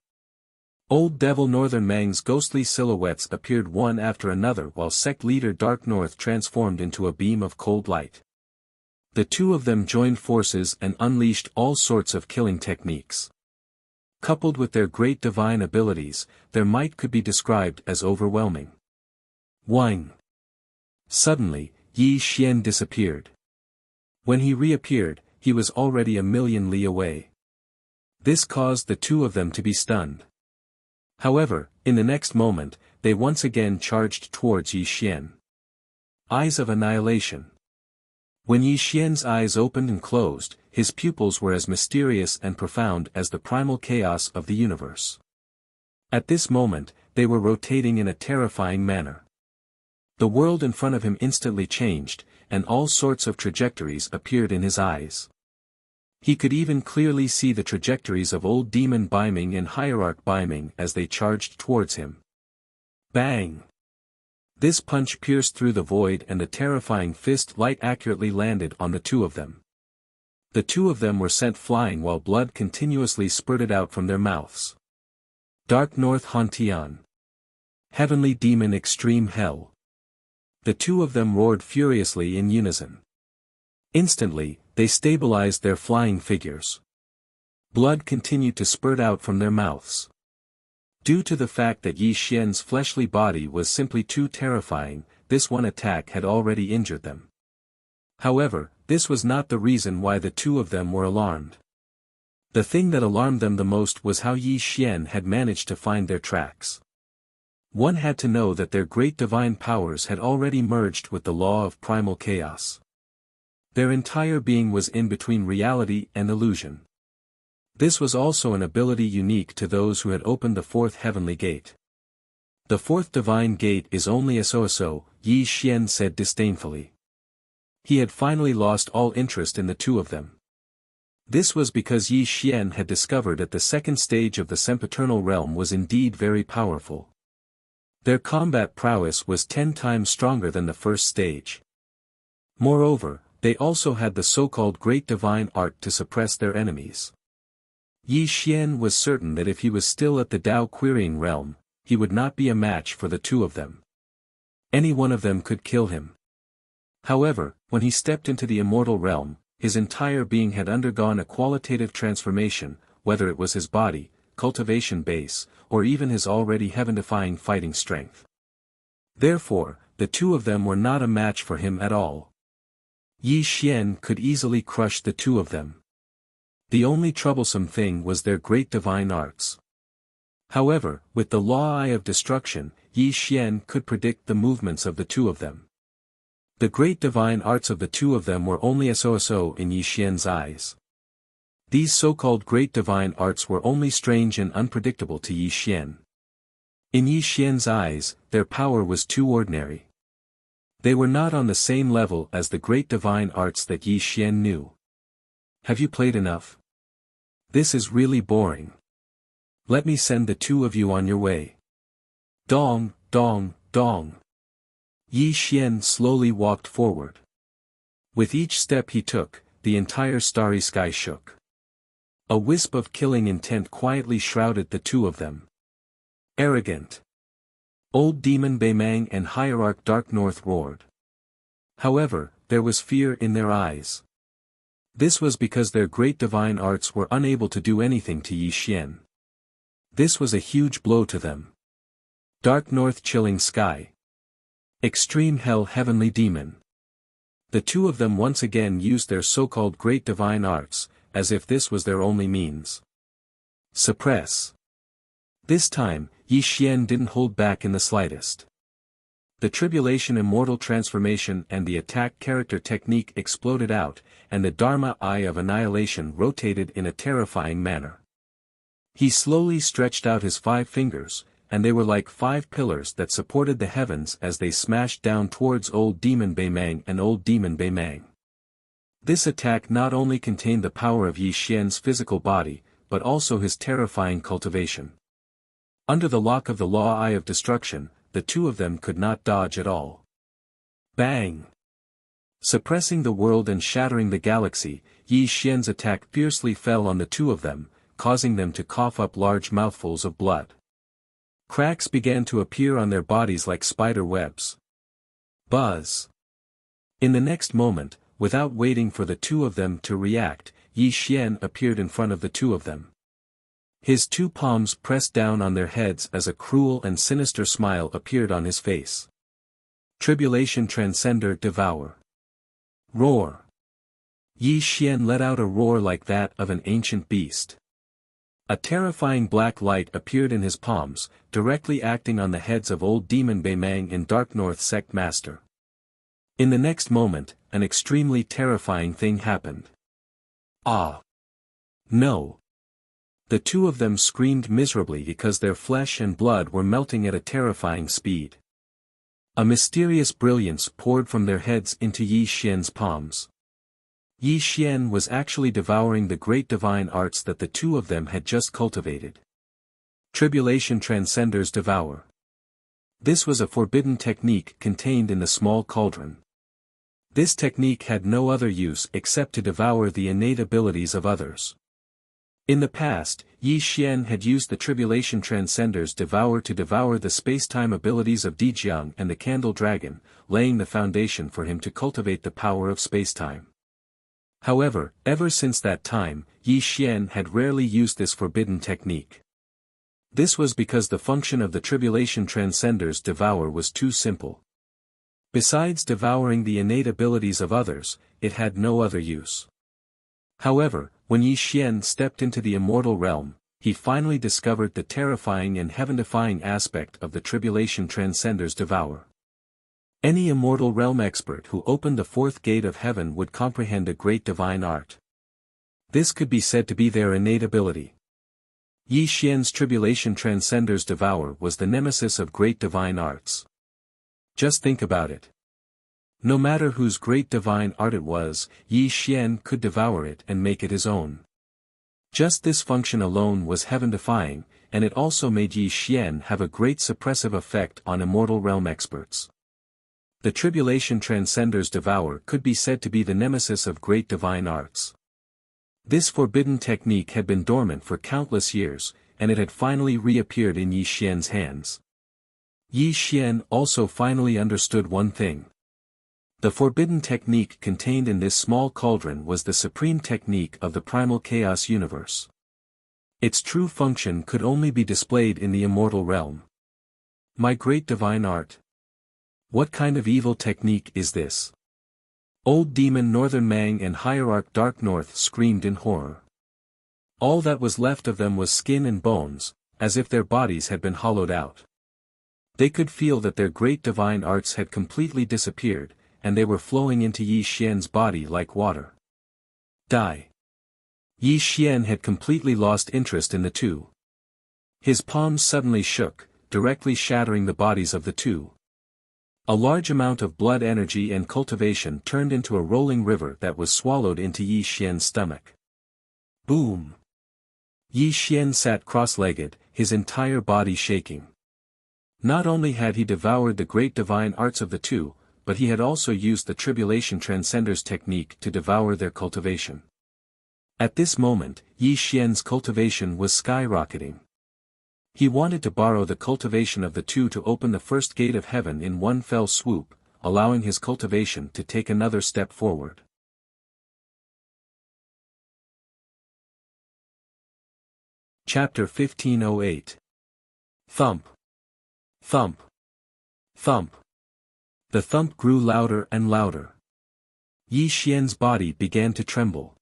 Old Devil Northern Mang's ghostly silhouettes appeared one after another while sect leader Dark North transformed into a beam of cold light. The two of them joined forces and unleashed all sorts of killing techniques. Coupled with their great divine abilities, their might could be described as overwhelming. Whing! Suddenly, Yi Xian disappeared. When he reappeared, he was already a million li away. This caused the two of them to be stunned. However, in the next moment, they once again charged towards Yi Xian. Eyes of annihilation. When Yi Xian's eyes opened and closed, his pupils were as mysterious and profound as the primal chaos of the universe. At this moment, they were rotating in a terrifying manner. The world in front of him instantly changed, and all sorts of trajectories appeared in his eyes. He could even clearly see the trajectories of old demon Baiming and hierarch Baiming as they charged towards him. Bang! This punch pierced through the void and the terrifying fist light accurately landed on the two of them. The two of them were sent flying while blood continuously spurted out from their mouths. Dark North Hantian. Heavenly Demon Extreme Hell. The two of them roared furiously in unison. Instantly, they stabilized their flying figures. Blood continued to spurt out from their mouths. Due to the fact that Yi Xian's fleshly body was simply too terrifying, this one attack had already injured them. However, this was not the reason why the two of them were alarmed. The thing that alarmed them the most was how Yi Xian had managed to find their tracks. One had to know that their great divine powers had already merged with the law of primal chaos. Their entire being was in between reality and illusion. This was also an ability unique to those who had opened the fourth heavenly gate. The fourth divine gate is only a so-so, Yi Xian said disdainfully. He had finally lost all interest in the two of them. This was because Yi Xian had discovered that the second stage of the sempiternal realm was indeed very powerful. Their combat prowess was 10 times stronger than the first stage. Moreover, they also had the so-called great divine art to suppress their enemies. Yi Xian was certain that if he was still at the Dao Querying realm, he would not be a match for the two of them. Any one of them could kill him. However, when he stepped into the immortal realm, his entire being had undergone a qualitative transformation, whether it was his body, cultivation base, or even his already heaven-defying fighting strength. Therefore, the two of them were not a match for him at all. Yi Xian could easily crush the two of them. The only troublesome thing was their great divine arts. However, with the law eye of destruction, Yi Xian could predict the movements of the two of them. The great divine arts of the two of them were only a so-so in Yi Xian's eyes. These so-called great divine arts were only strange and unpredictable to Yi Xian. In Yi Xian's eyes, their power was too ordinary. They were not on the same level as the great divine arts that Yi Xian knew. Have you played enough? This is really boring. Let me send the two of you on your way. Dong, dong, dong. Yi Xian slowly walked forward. With each step he took, the entire starry sky shook. A wisp of killing intent quietly shrouded the two of them. Arrogant. Old Demon Baimang and Hierarch Dark North roared. However, there was fear in their eyes. This was because their great divine arts were unable to do anything to Yi Xian. This was a huge blow to them. Dark north chilling sky. Extreme hell heavenly demon. The two of them once again used their so-called great divine arts, as if this was their only means. Suppress. This time, Yi Xian didn't hold back in the slightest. The tribulation immortal transformation and the attack character technique exploded out, and the Dharma eye of annihilation rotated in a terrifying manner. He slowly stretched out his 5 fingers, and they were like 5 pillars that supported the heavens as they smashed down towards Old Demon Beimang and Old Demon Beimang. This attack not only contained the power of Yi Xian's physical body, but also his terrifying cultivation. Under the lock of the Law Eye of Destruction, the two of them could not dodge at all. Bang! Suppressing the world and shattering the galaxy, Yi Xian's attack fiercely fell on the two of them, causing them to cough up large mouthfuls of blood. Cracks began to appear on their bodies like spider webs. Buzz! In the next moment, without waiting for the two of them to react, Yi Xian appeared in front of the two of them. His 2 palms pressed down on their heads as a cruel and sinister smile appeared on his face. Tribulation Transcender Devour. Roar. Yi Xian let out a roar like that of an ancient beast. A terrifying black light appeared in his palms, directly acting on the heads of Old Demon Beimang and Dark North Sect Master. In the next moment, an extremely terrifying thing happened. Ah! No! The two of them screamed miserably because their flesh and blood were melting at a terrifying speed. A mysterious brilliance poured from their heads into Yi Xian's palms. Yi Xian was actually devouring the great divine arts that the two of them had just cultivated. Tribulation Transcenders Devour. This was a forbidden technique contained in the small cauldron. This technique had no other use except to devour the innate abilities of others. In the past, Yi Xian had used the Tribulation Transcenders Devour to devour the space-time abilities of Dijiang and the Candle Dragon, laying the foundation for him to cultivate the power of space-time. However, ever since that time, Yi Xian had rarely used this forbidden technique. This was because the function of the Tribulation Transcenders Devour was too simple. Besides devouring the innate abilities of others, it had no other use. However, when Yi Xian stepped into the immortal realm, he finally discovered the terrifying and heaven-defying aspect of the Tribulation Transcenders Devour. Any immortal realm expert who opened the 4th gate of heaven would comprehend a great divine art. This could be said to be their innate ability. Yi Xian's Tribulation Transcenders Devour was the nemesis of great divine arts. Just think about it. No matter whose great divine art it was, Yi Xian could devour it and make it his own. Just this function alone was heaven-defying, and it also made Yi Xian have a great suppressive effect on immortal realm experts. The Tribulation Transcenders Devour could be said to be the nemesis of great divine arts. This forbidden technique had been dormant for countless years, and it had finally reappeared in Yi Xian's hands. Yi Xian also finally understood one thing. The forbidden technique contained in this small cauldron was the supreme technique of the primal chaos universe. Its true function could only be displayed in the immortal realm. My great divine art. What kind of evil technique is this? Old Demon Northern Mang and Hierarch Dark North screamed in horror. All that was left of them was skin and bones, as if their bodies had been hollowed out. They could feel that their great divine arts had completely disappeared, and they were flowing into Yi Xian's body like water. Die. Yi Xian had completely lost interest in the two. His palms suddenly shook, directly shattering the bodies of the two. A large amount of blood energy and cultivation turned into a rolling river that was swallowed into Yi Xian's stomach. Boom! Yi Xian sat cross-legged, his entire body shaking. Not only had he devoured the great divine arts of the two, but he had also used the Tribulation Transcenders technique to devour their cultivation. At this moment, Yi Xian's cultivation was skyrocketing. He wanted to borrow the cultivation of the two to open the 1st gate of heaven in one fell swoop, allowing his cultivation to take another step forward. Chapter 1508. Thump. Thump. Thump. The thump grew louder and louder. Yi Xian's body began to tremble.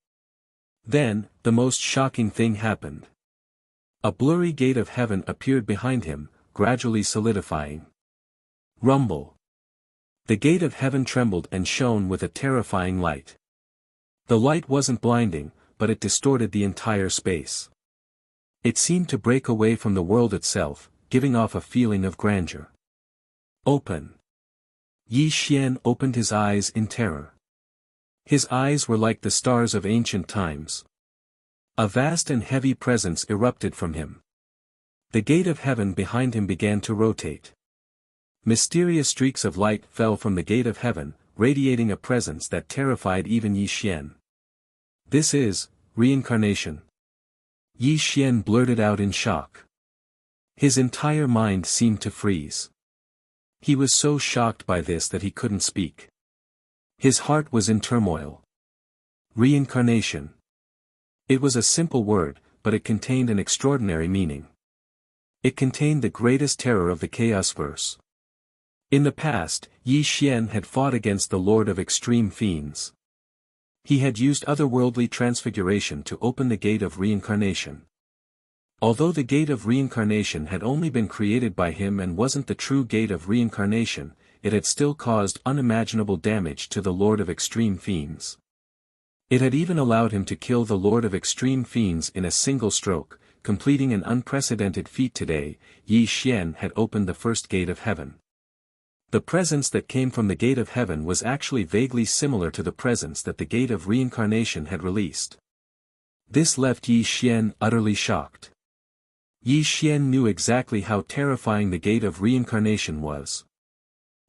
Then, the most shocking thing happened. A blurry gate of heaven appeared behind him, gradually solidifying. Rumble. The gate of heaven trembled and shone with a terrifying light. The light wasn't blinding, but it distorted the entire space. It seemed to break away from the world itself, giving off a feeling of grandeur. Open. Yi Xian opened his eyes in terror. His eyes were like the stars of ancient times. A vast and heavy presence erupted from him. The gate of heaven behind him began to rotate. Mysterious streaks of light fell from the gate of heaven, radiating a presence that terrified even Yi Xian. This is reincarnation. Yi Xian blurted out in shock. His entire mind seemed to freeze. He was so shocked by this that he couldn't speak. His heart was in turmoil. Reincarnation. It was a simple word, but it contained an extraordinary meaning. It contained the greatest terror of the Chaos Verse. In the past, Yi Xian had fought against the Lord of Extreme Fiends. He had used otherworldly transfiguration to open the gate of reincarnation. Although the gate of reincarnation had only been created by him and wasn't the true gate of reincarnation, it had still caused unimaginable damage to the Lord of Extreme Fiends. It had even allowed him to kill the Lord of Extreme Fiends in a single stroke, completing an unprecedented feat. Today, Yi Xian had opened the first gate of heaven. The presence that came from the gate of heaven was actually vaguely similar to the presence that the gate of reincarnation had released. This left Yi Xian utterly shocked. Yi Xian knew exactly how terrifying the gate of reincarnation was.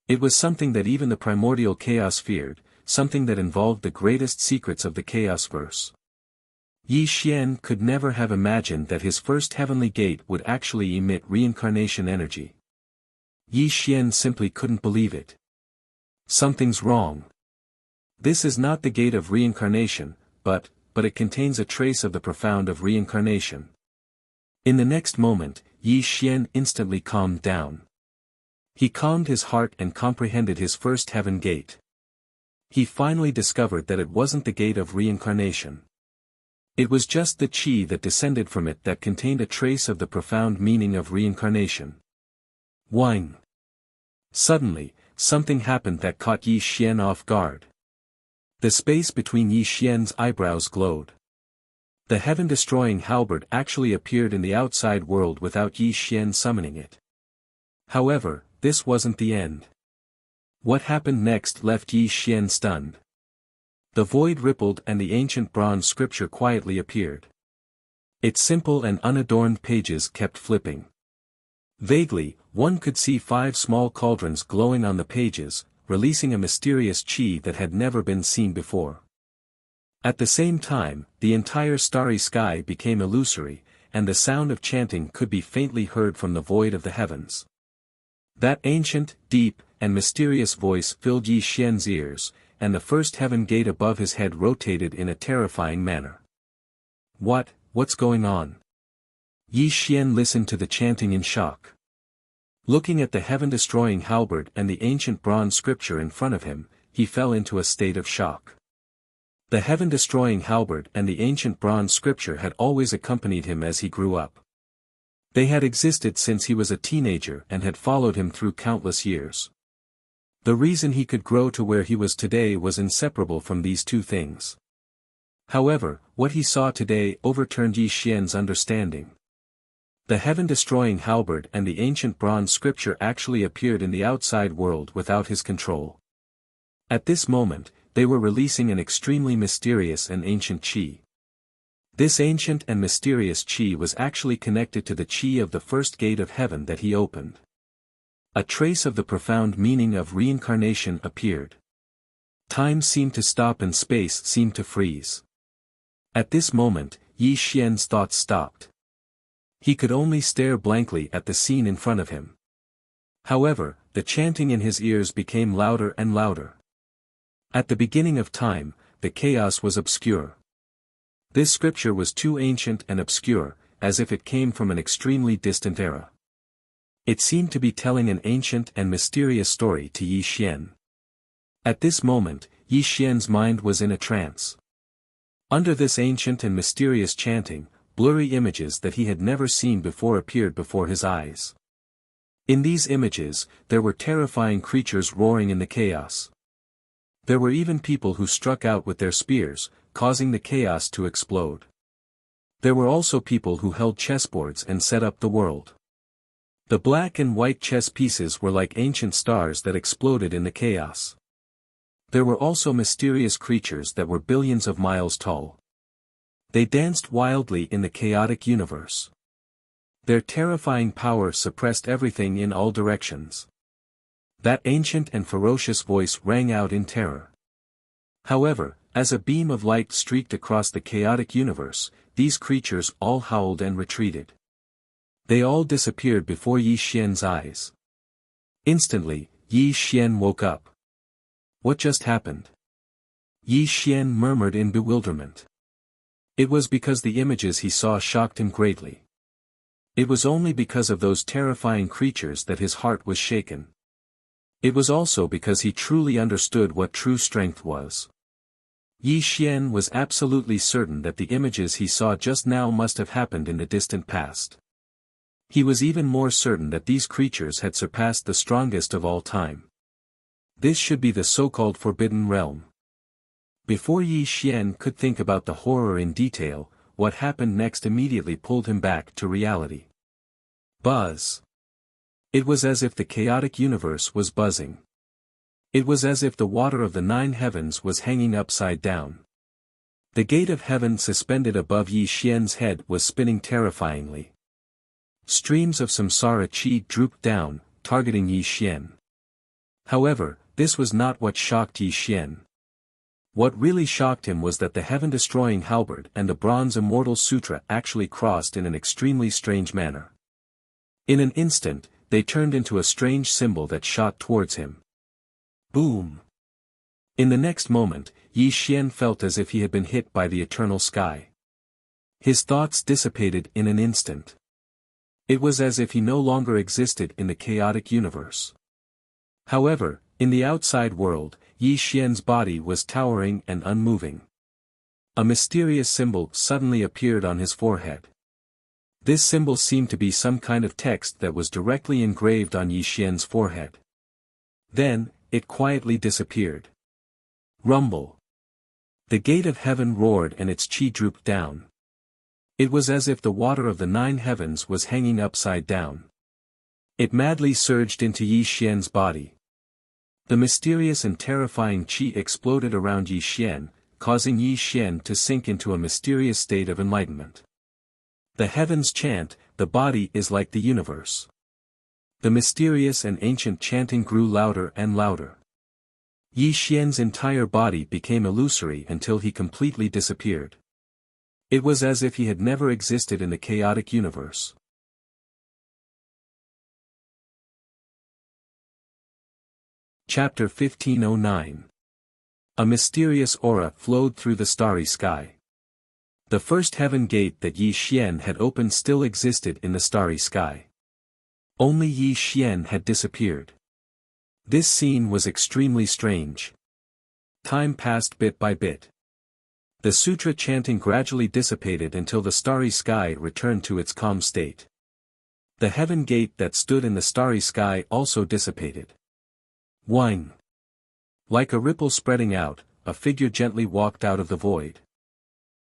It was something that even the primordial chaos feared, something that involved the greatest secrets of the Chaos Verse. Yi Xian could never have imagined that his first heavenly gate would actually emit reincarnation energy. Yi Xian simply couldn't believe it. Something's wrong. This is not the gate of reincarnation, but it contains a trace of the profound of reincarnation. In the next moment, Yi Xian instantly calmed down. He calmed his heart and comprehended his first heaven gate. He finally discovered that it wasn't the gate of reincarnation. It was just the qi that descended from it that contained a trace of the profound meaning of reincarnation. Whine. Suddenly, something happened that caught Yi Xian off guard. The space between Yi Xian's eyebrows glowed. The heaven-destroying halberd actually appeared in the outside world without Yi Xian summoning it. However, this wasn't the end. What happened next left Yi Xian stunned. The void rippled and the ancient bronze scripture quietly appeared. Its simple and unadorned pages kept flipping. Vaguely, one could see 5 small cauldrons glowing on the pages, releasing a mysterious qi that had never been seen before. At the same time, the entire starry sky became illusory, and the sound of chanting could be faintly heard from the void of the heavens. That ancient, deep, and mysterious voice filled Yi Xian's ears, and the first heaven gate above his head rotated in a terrifying manner. What's going on? Yi Xian listened to the chanting in shock. Looking at the heaven-destroying halberd and the ancient bronze scripture in front of him, he fell into a state of shock. The heaven-destroying halberd and the ancient bronze scripture had always accompanied him as he grew up. They had existed since he was a teenager and had followed him through countless years. The reason he could grow to where he was today was inseparable from these two things. However, what he saw today overturned Yi Xian's understanding. The heaven-destroying halberd and the ancient bronze scripture actually appeared in the outside world without his control. At this moment, they were releasing an extremely mysterious and ancient qi. This ancient and mysterious qi was actually connected to the qi of the first gate of heaven that he opened. A trace of the profound meaning of reincarnation appeared. Time seemed to stop and space seemed to freeze. At this moment, Yi Xian's thoughts stopped. He could only stare blankly at the scene in front of him. However, the chanting in his ears became louder and louder. At the beginning of time, the chaos was obscure. This scripture was too ancient and obscure, as if it came from an extremely distant era. It seemed to be telling an ancient and mysterious story to Yi Xian. At this moment, Yi Xian's mind was in a trance. Under this ancient and mysterious chanting, blurry images that he had never seen before appeared before his eyes. In these images, there were terrifying creatures roaring in the chaos. There were even people who struck out with their spears, causing the chaos to explode. There were also people who held chessboards and set up the world. The black and white chess pieces were like ancient stars that exploded in the chaos. There were also mysterious creatures that were billions of miles tall. They danced wildly in the chaotic universe. Their terrifying power suppressed everything in all directions. That ancient and ferocious voice rang out in terror. However, as a beam of light streaked across the chaotic universe, these creatures all howled and retreated. They all disappeared before Yi Xian's eyes. Instantly, Yi Xian woke up. What just happened? Yi Xian murmured in bewilderment. It was because the images he saw shocked him greatly. It was only because of those terrifying creatures that his heart was shaken. It was also because he truly understood what true strength was. Yi Xian was absolutely certain that the images he saw just now must have happened in the distant past. He was even more certain that these creatures had surpassed the strongest of all time. This should be the so-called Forbidden Realm. Before Yi Xian could think about the horror in detail, what happened next immediately pulled him back to reality. Buzz. It was as if the chaotic universe was buzzing. It was as if the water of the 9 heavens was hanging upside down. The gate of heaven suspended above Yi Xian's head was spinning terrifyingly. Streams of samsara chi drooped down, targeting Yi Xian. However, this was not what shocked Yi Xian. What really shocked him was that the heaven-destroying halberd and the bronze Immortal Sutra actually crossed in an extremely strange manner. In an instant, they turned into a strange symbol that shot towards him. Boom! In the next moment, Yi Xian felt as if he had been hit by the eternal sky. His thoughts dissipated in an instant. It was as if he no longer existed in the chaotic universe. However, in the outside world, Yi Xian's body was towering and unmoving. A mysterious symbol suddenly appeared on his forehead. This symbol seemed to be some kind of text that was directly engraved on Yi Xian's forehead. Then, it quietly disappeared. Rumble. The gate of heaven roared and its chi drooped down. It was as if the water of the 9 heavens was hanging upside down. It madly surged into Yi Xian's body. The mysterious and terrifying chi exploded around Yi Xian, causing Yi Xian to sink into a mysterious state of enlightenment. The heavens chant, the body is like the universe. The mysterious and ancient chanting grew louder and louder. Yi Xian's entire body became illusory until he completely disappeared. It was as if he had never existed in the chaotic universe. Chapter 1509. A mysterious aura flowed through the starry sky. The first heaven gate that Yi Xian had opened still existed in the starry sky. Only Yi Xian had disappeared. This scene was extremely strange. Time passed bit by bit. The sutra chanting gradually dissipated until the starry sky returned to its calm state. The heaven gate that stood in the starry sky also dissipated. Whine. Like a ripple spreading out, a figure gently walked out of the void.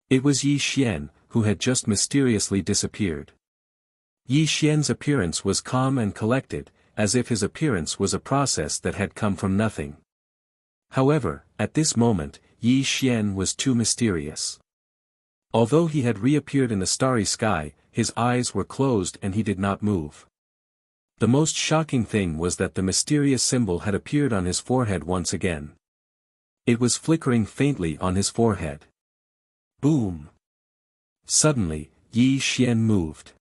It was Yi Xian, who had just mysteriously disappeared. Yi Xian's appearance was calm and collected, as if his appearance was a process that had come from nothing. However, at this moment, Yi Xian was too mysterious. Although he had reappeared in the starry sky, his eyes were closed and he did not move. The most shocking thing was that the mysterious symbol had appeared on his forehead once again. It was flickering faintly on his forehead. Boom! Suddenly, Yi Xian moved.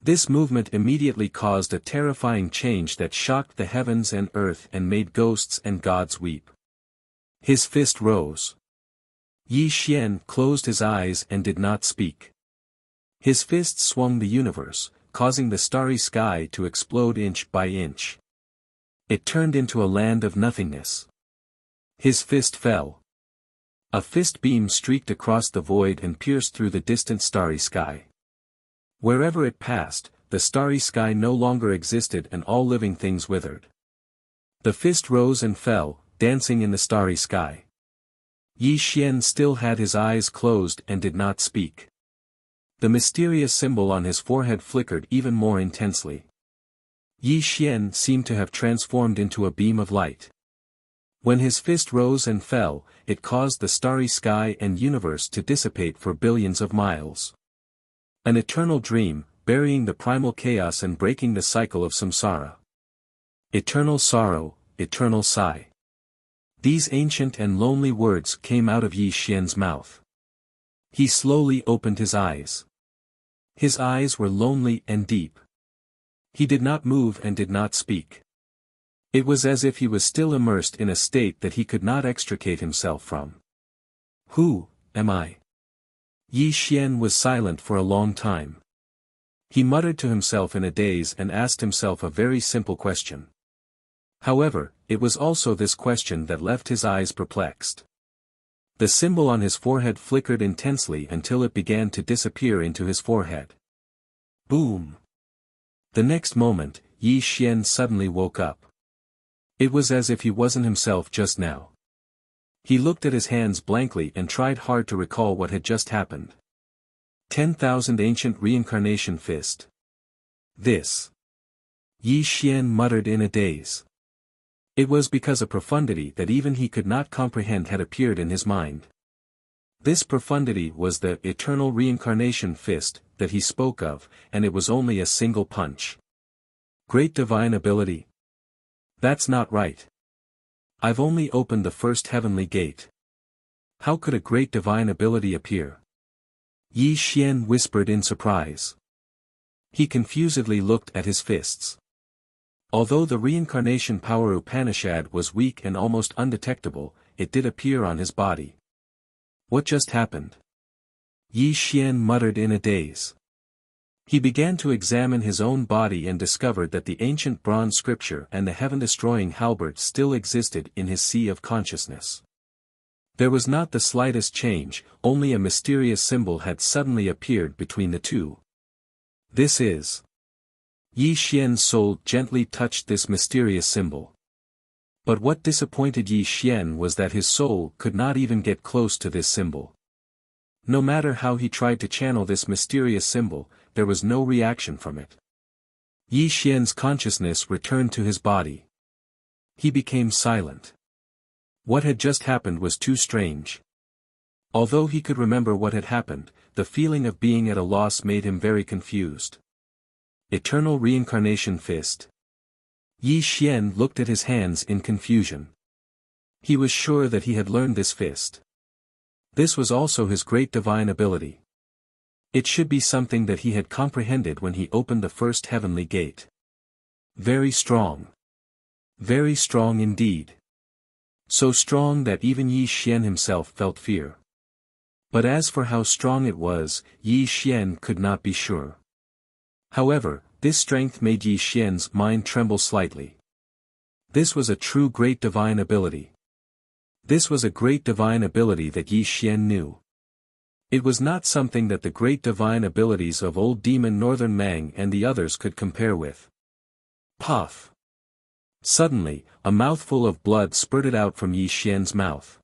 This movement immediately caused a terrifying change that shocked the heavens and earth and made ghosts and gods weep. His fist rose. Yi Xian closed his eyes and did not speak. His fist swung the universe, causing the starry sky to explode inch by inch. It turned into a land of nothingness. His fist fell. A fist beam streaked across the void and pierced through the distant starry sky. Wherever it passed, the starry sky no longer existed and all living things withered. The fist rose and fell, dancing in the starry sky. Yi Xian still had his eyes closed and did not speak. The mysterious symbol on his forehead flickered even more intensely. Yi Xian seemed to have transformed into a beam of light. When his fist rose and fell, it caused the starry sky and universe to dissipate for billions of miles. An eternal dream, burying the primal chaos and breaking the cycle of samsara. Eternal sorrow, eternal sigh. These ancient and lonely words came out of Yi Xian's mouth. He slowly opened his eyes. His eyes were lonely and deep. He did not move and did not speak. It was as if he was still immersed in a state that he could not extricate himself from. Who am I? Yi Xian was silent for a long time. He muttered to himself in a daze and asked himself a very simple question. However, it was also this question that left his eyes perplexed. The symbol on his forehead flickered intensely until it began to disappear into his forehead. Boom! The next moment, Yi Xian suddenly woke up. It was as if he wasn't himself just now. He looked at his hands blankly and tried hard to recall what had just happened. 10,000 ancient reincarnation fist. This. Yi Xian muttered in a daze. It was because a profundity that even he could not comprehend had appeared in his mind. This profundity was the eternal reincarnation fist that he spoke of, and it was only a single punch. Great divine ability? That's not right. I've only opened the first heavenly gate. How could a great divine ability appear? Yi Xian whispered in surprise. He confusedly looked at his fists. Although the reincarnation power Upanishad was weak and almost undetectable, it did appear on his body. What just happened? Yi Xian muttered in a daze. He began to examine his own body and discovered that the ancient bronze scripture and the heaven-destroying halberd still existed in his sea of consciousness. There was not the slightest change, only a mysterious symbol had suddenly appeared between the two. This is. Yi Xian's soul gently touched this mysterious symbol. But what disappointed Yi Xian was that his soul could not even get close to this symbol. No matter how he tried to channel this mysterious symbol, there was no reaction from it. Yi Xian's consciousness returned to his body. He became silent. What had just happened was too strange. Although he could remember what had happened, the feeling of being at a loss made him very confused. Eternal reincarnation fist. Yi Xian looked at his hands in confusion. He was sure that he had learned this fist. This was also his great divine ability. It should be something that he had comprehended when he opened the first heavenly gate. Very strong. Very strong indeed. So strong that even Yi Xian himself felt fear. But as for how strong it was, Yi Xian could not be sure. However, this strength made Yi Xian's mind tremble slightly. This was a true great divine ability. This was a great divine ability that Yi Xian knew. It was not something that the great divine abilities of old demon Northern Mang and the others could compare with. Puff! Suddenly, a mouthful of blood spurted out from Yi Xian's mouth.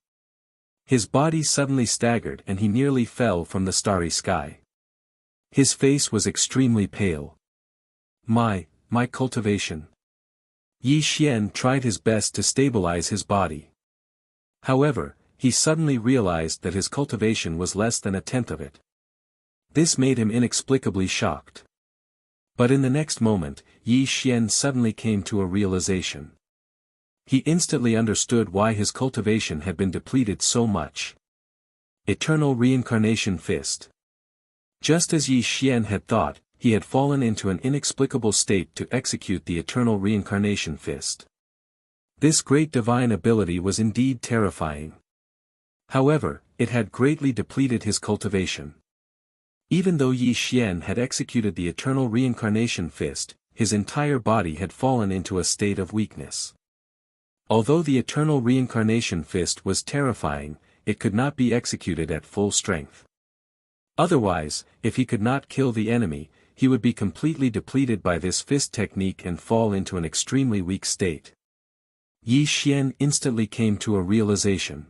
His body suddenly staggered and he nearly fell from the starry sky. His face was extremely pale. My cultivation. Yi Xian tried his best to stabilize his body. However, he suddenly realized that his cultivation was less than a tenth of it. This made him inexplicably shocked. But in the next moment, Yi Xian suddenly came to a realization. He instantly understood why his cultivation had been depleted so much. Eternal reincarnation fist. Just as Yi Xian had thought, he had fallen into an inexplicable state to execute the eternal reincarnation fist. This great divine ability was indeed terrifying. However, it had greatly depleted his cultivation. Even though Yi Xian had executed the eternal reincarnation fist, his entire body had fallen into a state of weakness. Although the eternal reincarnation fist was terrifying, it could not be executed at full strength. Otherwise, if he could not kill the enemy, he would be completely depleted by this fist technique and fall into an extremely weak state. Yi Xian instantly came to a realization.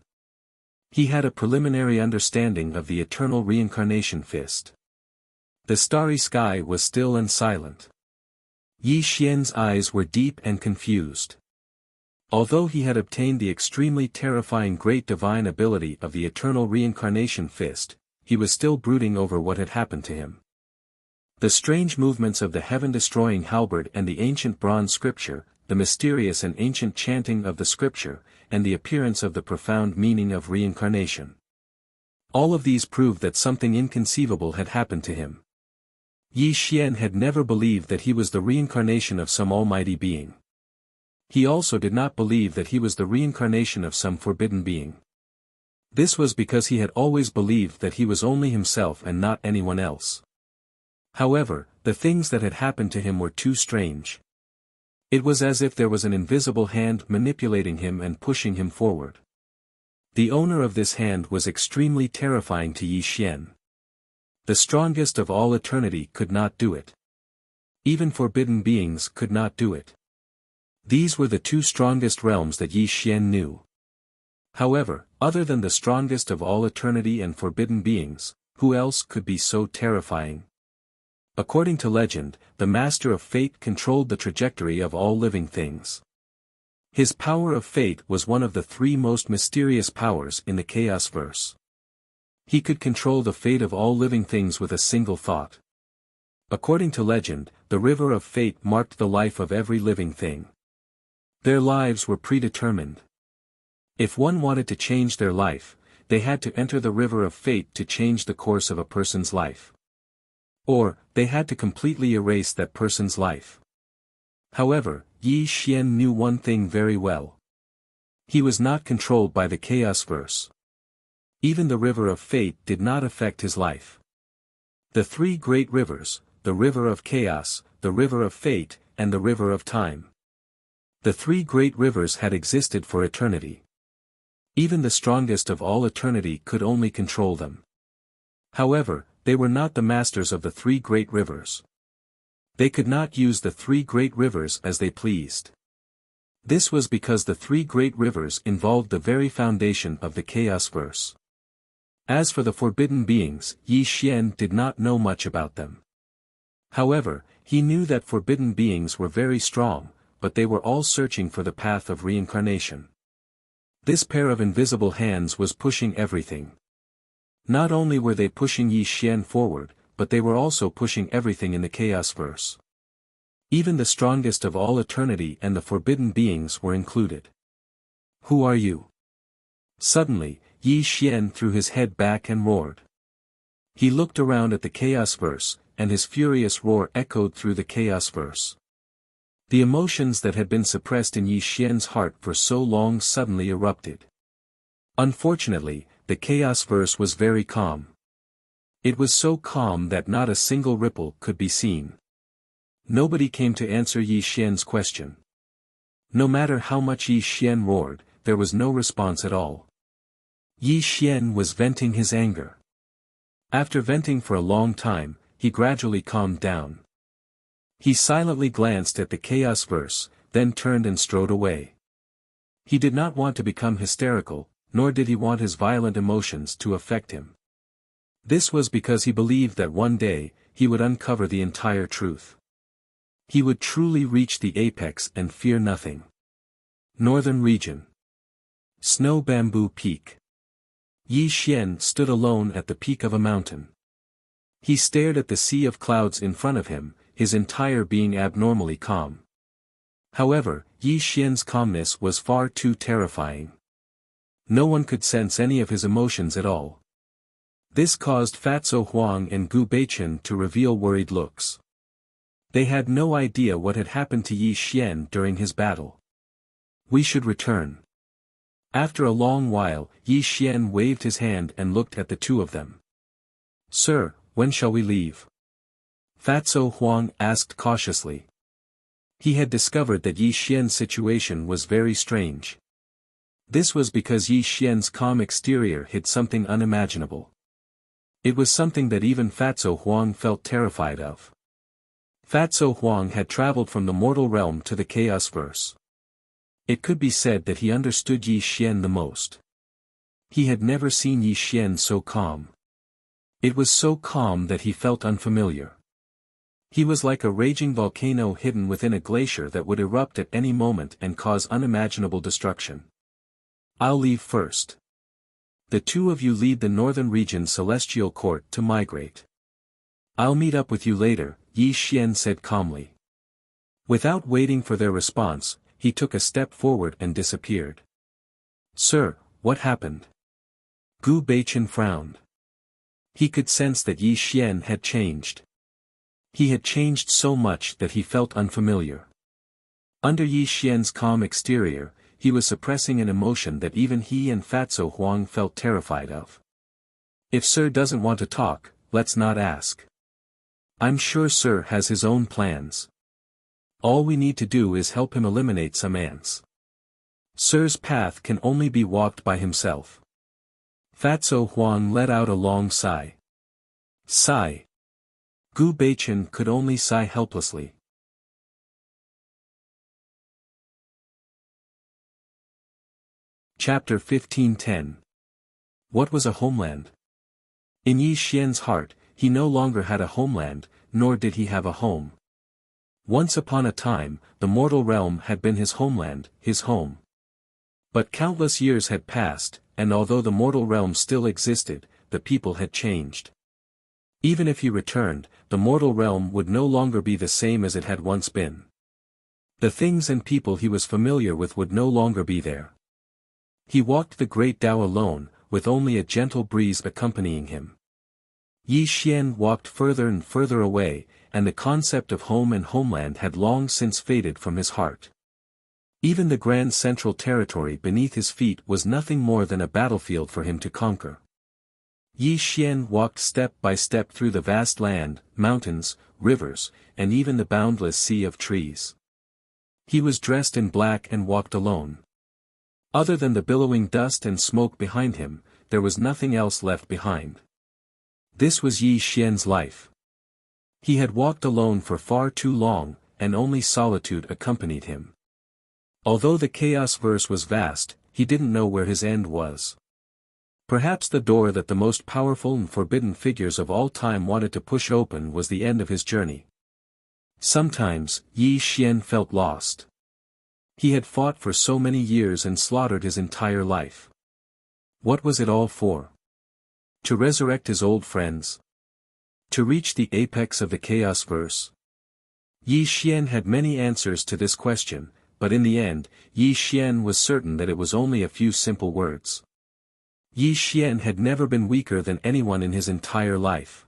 He had a preliminary understanding of the eternal reincarnation fist. The starry sky was still and silent. Yi Xian's eyes were deep and confused. Although he had obtained the extremely terrifying great divine ability of the eternal reincarnation fist, he was still brooding over what had happened to him. The strange movements of the heaven-destroying halberd and the ancient bronze scripture, the mysterious and ancient chanting of the scripture, and the appearance of the profound meaning of reincarnation. All of these proved that something inconceivable had happened to him. Yi Xian had never believed that he was the reincarnation of some almighty being. He also did not believe that he was the reincarnation of some forbidden being. This was because he had always believed that he was only himself and not anyone else. However, the things that had happened to him were too strange. It was as if there was an invisible hand manipulating him and pushing him forward. The owner of this hand was extremely terrifying to Yi Xian. The strongest of all eternity could not do it. Even forbidden beings could not do it. These were the two strongest realms that Yi Xian knew. However, other than the strongest of all eternity and forbidden beings, who else could be so terrifying? According to legend, the Master of Fate controlled the trajectory of all living things. His power of fate was one of the three most mysterious powers in the Chaos Verse. He could control the fate of all living things with a single thought. According to legend, the river of fate marked the life of every living thing. Their lives were predetermined. If one wanted to change their life, they had to enter the river of fate to change the course of a person's life. Or, they had to completely erase that person's life. However, Yi Xian knew one thing very well. He was not controlled by the Chaos Verse. Even the river of fate did not affect his life. The three great rivers, the river of chaos, the river of fate, and the river of time. The three great rivers had existed for eternity. Even the strongest of all eternity could only control them. However, they were not the masters of the three great rivers. They could not use the three great rivers as they pleased. This was because the three great rivers involved the very foundation of the Chaos Verse. As for the forbidden beings, Yi Xian did not know much about them. However, he knew that forbidden beings were very strong, but they were all searching for the path of reincarnation. This pair of invisible hands was pushing everything. Not only were they pushing Yi Xian forward, but they were also pushing everything in the Chaos Verse. Even the strongest of all eternity and the forbidden beings were included. Who are you? Suddenly, Yi Xian threw his head back and roared. He looked around at the Chaos Verse, and his furious roar echoed through the Chaos Verse. The emotions that had been suppressed in Yi Xian's heart for so long suddenly erupted. Unfortunately, the Chaos Verse was very calm. It was so calm that not a single ripple could be seen. Nobody came to answer Yi Xian's question. No matter how much Yi Xian roared, there was no response at all. Yi Xian was venting his anger. After venting for a long time, he gradually calmed down. He silently glanced at the Chaos Verse, then turned and strode away. He did not want to become hysterical, nor did he want his violent emotions to affect him. This was because he believed that one day, he would uncover the entire truth. He would truly reach the apex and fear nothing. Northern Region. Snow Bamboo Peak. Yi Xian stood alone at the peak of a mountain. He stared at the sea of clouds in front of him, his entire being abnormally calm. However, Yi Xian's calmness was far too terrifying. No one could sense any of his emotions at all. This caused Fatso Huang and Gu Beichen to reveal worried looks. They had no idea what had happened to Yi Xian during his battle. We should return. After a long while, Yi Xian waved his hand and looked at the two of them. Sir, when shall we leave? Fatso Huang asked cautiously. He had discovered that Yi Xian's situation was very strange. This was because Yi Xian's calm exterior hid something unimaginable. It was something that even Fatso Huang felt terrified of. Fatso Huang had traveled from the mortal realm to the chaos verse. It could be said that he understood Yi Xian the most. He had never seen Yi Xian so calm. It was so calm that he felt unfamiliar. He was like a raging volcano hidden within a glacier that would erupt at any moment and cause unimaginable destruction. I'll leave first. The two of you lead the northern region celestial court to migrate. I'll meet up with you later, Yi Xian said calmly. Without waiting for their response, he took a step forward and disappeared. Sir, what happened? Gu Beichen frowned. He could sense that Yi Xian had changed. He had changed so much that he felt unfamiliar. Under Yi Xian's calm exterior, he was suppressing an emotion that even he and Fatso Huang felt terrified of. If Sir doesn't want to talk, let's not ask. I'm sure Sir has his own plans. All we need to do is help him eliminate some ants. Sir's path can only be walked by himself. Fatso Huang let out a long sigh. Sigh. Gu Beichen could only sigh helplessly. Chapter 15:10. What was a homeland? In Yi Xian's heart, he no longer had a homeland, nor did he have a home. Once upon a time, the mortal realm had been his homeland, his home. But countless years had passed, and although the mortal realm still existed, the people had changed. Even if he returned, the mortal realm would no longer be the same as it had once been. The things and people he was familiar with would no longer be there. He walked the great Tao alone, with only a gentle breeze accompanying him. Yi Xian walked further and further away, and the concept of home and homeland had long since faded from his heart. Even the grand central territory beneath his feet was nothing more than a battlefield for him to conquer. Yi Xian walked step by step through the vast land, mountains, rivers, and even the boundless sea of trees. He was dressed in black and walked alone. Other than the billowing dust and smoke behind him, there was nothing else left behind. This was Yi Xian's life. He had walked alone for far too long, and only solitude accompanied him. Although the chaos verse was vast, he didn't know where his end was. Perhaps the door that the most powerful and forbidden figures of all time wanted to push open was the end of his journey. Sometimes, Yi Xian felt lost. He had fought for so many years and slaughtered his entire life. What was it all for? To resurrect his old friends? To reach the apex of the chaos verse? Yi Xian had many answers to this question, but in the end, Yi Xian was certain that it was only a few simple words. Yi Xian had never been weaker than anyone in his entire life.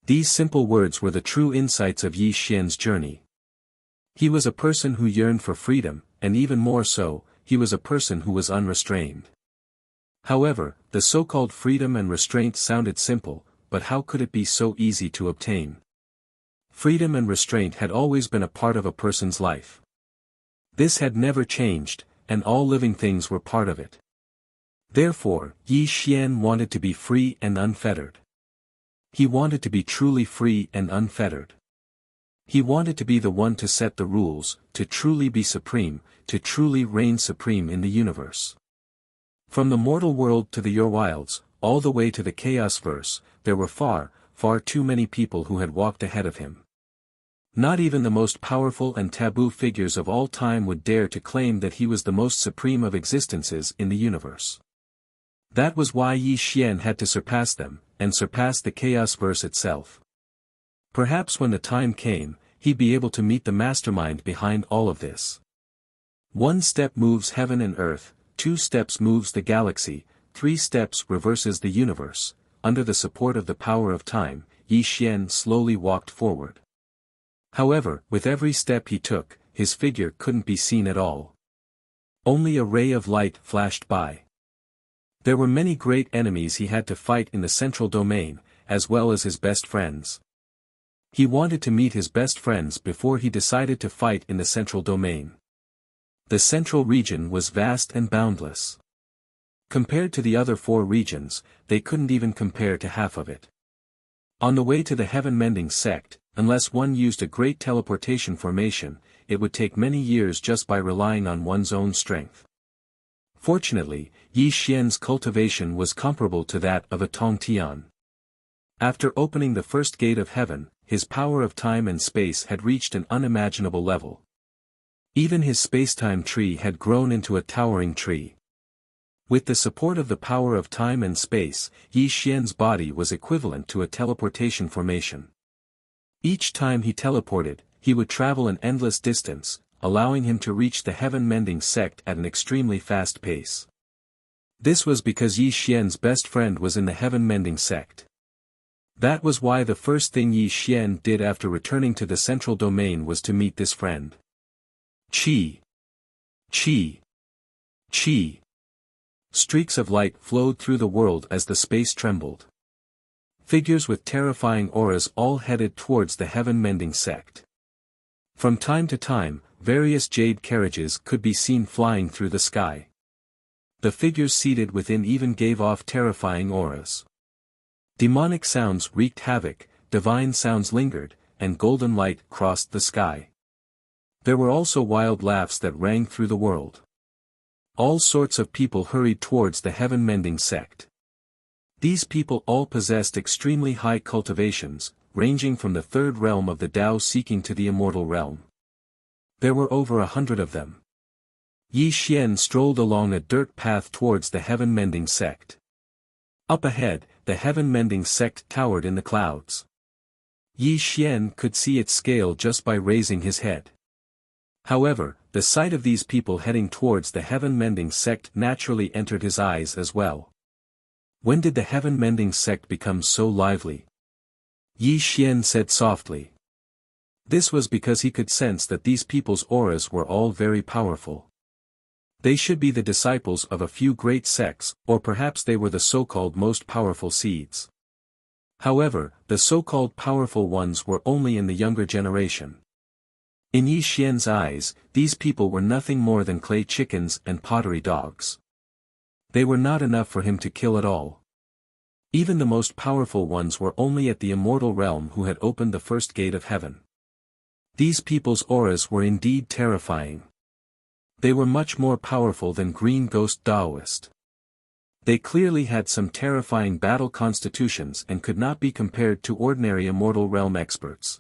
These simple words were the true insights of Yi Xian's journey. He was a person who yearned for freedom, and even more so, he was a person who was unrestrained. However, the so-called freedom and restraint sounded simple, but how could it be so easy to obtain? Freedom and restraint had always been a part of a person's life. This had never changed, and all living things were part of it. Therefore, Yi Xian wanted to be free and unfettered. He wanted to be truly free and unfettered. He wanted to be the one to set the rules, to truly be supreme, to truly reign supreme in the universe. From the mortal world to the Wilds, all the way to the chaos verse, there were far, far too many people who had walked ahead of him. Not even the most powerful and taboo figures of all time would dare to claim that he was the most supreme of existences in the universe. That was why Yi Xian had to surpass them, and surpass the chaos verse itself. Perhaps when the time came, he'd be able to meet the mastermind behind all of this. One step moves heaven and earth, 2 steps moves the galaxy, 3 steps reverses the universe. Under the support of the power of time, Yi Xian slowly walked forward. However, with every step he took, his figure couldn't be seen at all. Only a ray of light flashed by. There were many great enemies he had to fight in the central domain, as well as his best friends. He wanted to meet his best friends before he decided to fight in the central domain. The central region was vast and boundless. Compared to the other 4 regions, they couldn't even compare to half of it. On the way to the heaven-mending sect, unless one used a great teleportation formation, it would take many years just by relying on one's own strength. Fortunately, Yi Xian's cultivation was comparable to that of a Tong Tian. After opening the first gate of heaven, his power of time and space had reached an unimaginable level. Even his space-time tree had grown into a towering tree. With the support of the power of time and space, Yi Xian's body was equivalent to a teleportation formation. Each time he teleported, he would travel an endless distance, allowing him to reach the heaven-mending sect at an extremely fast pace. This was because Yi Xian's best friend was in the heaven-mending sect. That was why the first thing Yi Xian did after returning to the central domain was to meet this friend. Qi! Qi! Qi! Streaks of light flowed through the world as the space trembled. Figures with terrifying auras all headed towards the heaven-mending sect. From time to time, various jade carriages could be seen flying through the sky. The figures seated within even gave off terrifying auras. Demonic sounds wreaked havoc, divine sounds lingered, and golden light crossed the sky. There were also wild laughs that rang through the world. All sorts of people hurried towards the heaven-mending sect. These people all possessed extremely high cultivations, ranging from the 3rd realm of the Tao seeking to the immortal realm. There were over 100 of them. Yi Xian strolled along a dirt path towards the heaven-mending sect. Up ahead, the heaven-mending sect towered in the clouds. Yi Xian could see its scale just by raising his head. However, the sight of these people heading towards the heaven-mending sect naturally entered his eyes as well. When did the heaven-mending sect become so lively? Yi Xian said softly. This was because he could sense that these people's auras were all very powerful. They should be the disciples of a few great sects, or perhaps they were the so-called most powerful seeds. However, the so-called powerful ones were only in the younger generation. In Yi Xian's eyes, these people were nothing more than clay chickens and pottery dogs. They were not enough for him to kill at all. Even the most powerful ones were only at the immortal realm who had opened the first gate of heaven. These people's auras were indeed terrifying. They were much more powerful than Green Ghost Daoist. They clearly had some terrifying battle constitutions and could not be compared to ordinary immortal realm experts.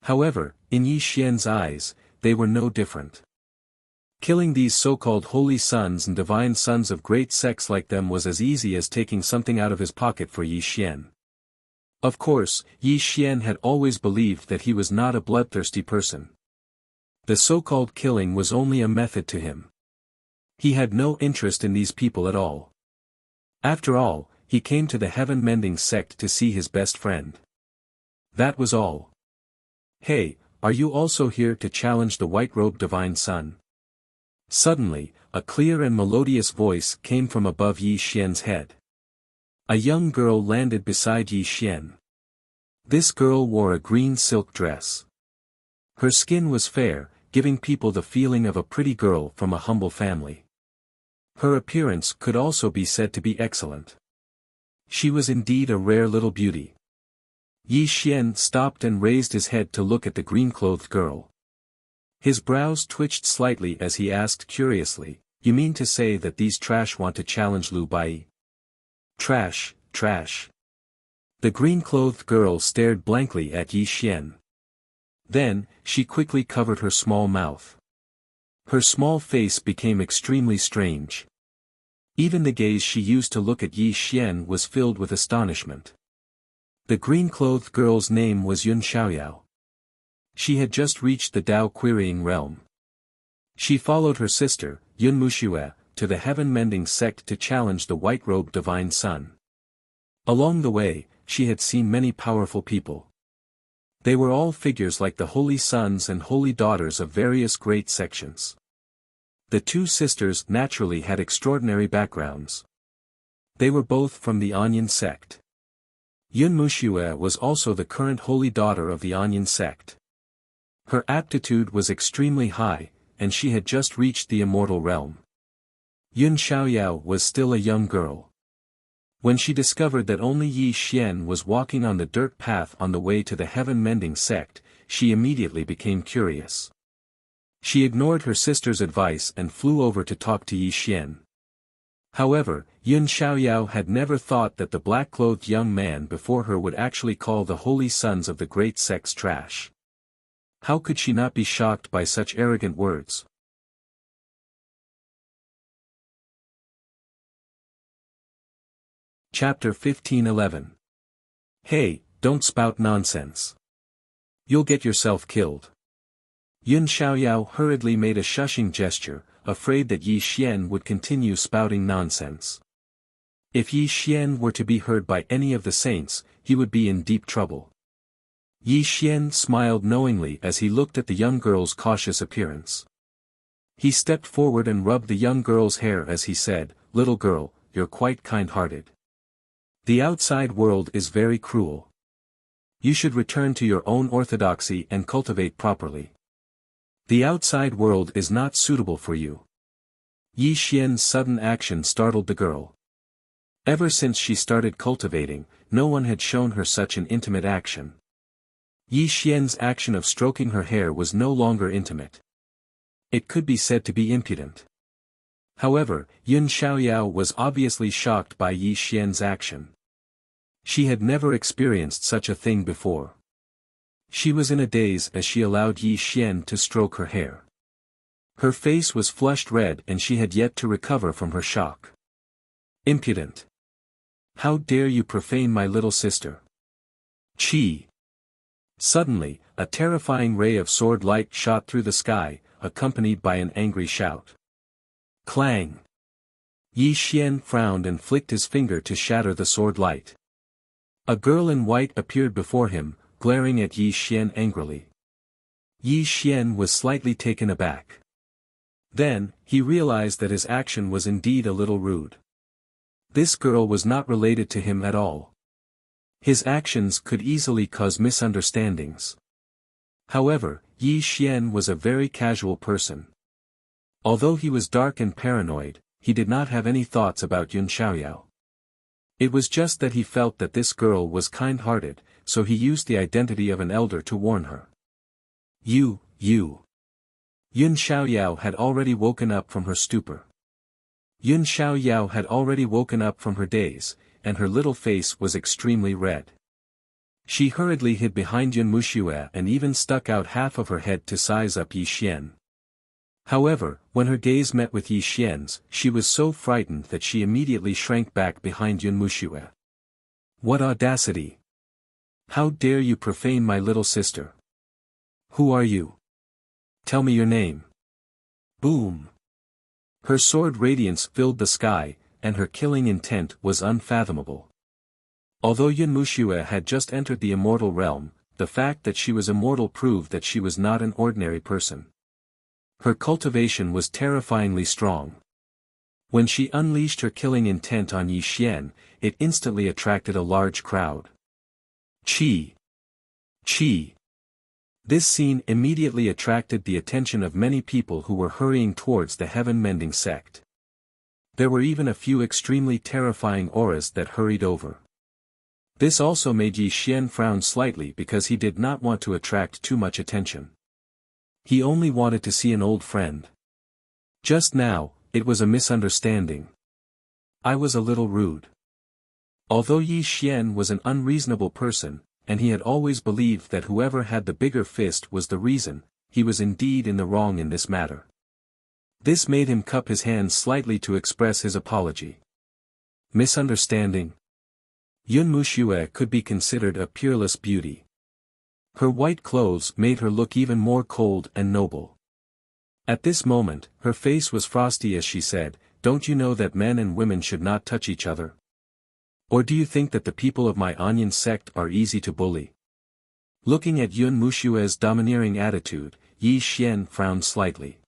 However, in Yi Xian's eyes, they were no different. Killing these so-called holy sons and divine sons of great sects like them was as easy as taking something out of his pocket for Yi Xian. Of course, Yi Xian had always believed that he was not a bloodthirsty person. The so-called killing was only a method to him. He had no interest in these people at all. After all, he came to the heaven-mending sect to see his best friend. That was all. Hey, are you also here to challenge the white-robed divine son? Suddenly, a clear and melodious voice came from above Yi Xian's head. A young girl landed beside Yi Xian. This girl wore a green silk dress. Her skin was fair, giving people the feeling of a pretty girl from a humble family. Her appearance could also be said to be excellent. She was indeed a rare little beauty. Yi Xian stopped and raised his head to look at the green-clothed girl. His brows twitched slightly as he asked curiously, "You mean to say that these trash want to challenge Lu Bai?" Trash, trash. The green-clothed girl stared blankly at Yi Xian. Then, she quickly covered her small mouth. Her small face became extremely strange. Even the gaze she used to look at Yi Xian was filled with astonishment. The green-clothed girl's name was Yun Xiaoyao. She had just reached the Tao querying realm. She followed her sister, Yun Muxue, to the heaven-mending sect to challenge the white-robed divine son. Along the way, she had seen many powerful people. They were all figures like the holy sons and holy daughters of various great sections. The two sisters naturally had extraordinary backgrounds. They were both from the Onion sect. Yun Muxue was also the current holy daughter of the Onion sect. Her aptitude was extremely high, and she had just reached the immortal realm. Yun Xiaoyao was still a young girl. When she discovered that only Yi Xian was walking on the dirt path on the way to the heaven-mending sect, she immediately became curious. She ignored her sister's advice and flew over to talk to Yi Xian. However, Yun Xiaoyao had never thought that the black-clothed young man before her would actually call the holy sons of the great sects trash. How could she not be shocked by such arrogant words? Chapter 1511. Hey, don't spout nonsense. You'll get yourself killed. Yun Xiaoyao hurriedly made a shushing gesture, afraid that Yi Xian would continue spouting nonsense. If Yi Xian were to be heard by any of the saints, he would be in deep trouble. Yi Xian smiled knowingly as he looked at the young girl's cautious appearance. He stepped forward and rubbed the young girl's hair as he said, "Little girl, you're quite kind-hearted. The outside world is very cruel. You should return to your own orthodoxy and cultivate properly. The outside world is not suitable for you." Yi Xian's sudden action startled the girl. Ever since she started cultivating, no one had shown her such an intimate action. Yi Xian's action of stroking her hair was no longer intimate. It could be said to be impudent. However, Yun Xiaoyao was obviously shocked by Yi Xian's action. She had never experienced such a thing before. She was in a daze as she allowed Yi Xian to stroke her hair. Her face was flushed red and she had yet to recover from her shock. Impudent! How dare you profane my little sister? Chi! Suddenly, a terrifying ray of sword light shot through the sky, accompanied by an angry shout. Clang! Yi Xian frowned and flicked his finger to shatter the sword light. A girl in white appeared before him, glaring at Yi Xian angrily. Yi Xian was slightly taken aback. Then, he realized that his action was indeed a little rude. This girl was not related to him at all. His actions could easily cause misunderstandings. However, Yi Xian was a very casual person. Although he was dark and paranoid, he did not have any thoughts about Yun Xiaoyao. It was just that he felt that this girl was kind-hearted, so he used the identity of an elder to warn her. You. Yun Xiaoyao had already woken up from her stupor. Yun Xiaoyao had already woken up from her daze, and her little face was extremely red. She hurriedly hid behind Yun Muxue and even stuck out half of her head to size up Yi Xian. However, when her gaze met with Yi Xian's, she was so frightened that she immediately shrank back behind Yun Muxue. What audacity! How dare you profane my little sister? Who are you? Tell me your name. Boom! Her sword radiance filled the sky, and her killing intent was unfathomable. Although Yun Muxue had just entered the immortal realm, the fact that she was immortal proved that she was not an ordinary person. Her cultivation was terrifyingly strong. When she unleashed her killing intent on Yi Xian, it instantly attracted a large crowd. Chi! This scene immediately attracted the attention of many people who were hurrying towards the heaven-mending sect. There were even a few extremely terrifying auras that hurried over. This also made Yi Xian frown slightly because he did not want to attract too much attention. He only wanted to see an old friend. Just now, it was a misunderstanding. I was a little rude. Although Yi Xian was an unreasonable person, and he had always believed that whoever had the bigger fist was the reason, he was indeed in the wrong in this matter. This made him cup his hands slightly to express his apology. Misunderstanding? Yun Muxue could be considered a peerless beauty. Her white clothes made her look even more cold and noble. At this moment, her face was frosty as she said, "Don't you know that men and women should not touch each other? Or do you think that the people of my Onion sect are easy to bully?" Looking at Yun Muxue's domineering attitude, Yi Xian frowned slightly.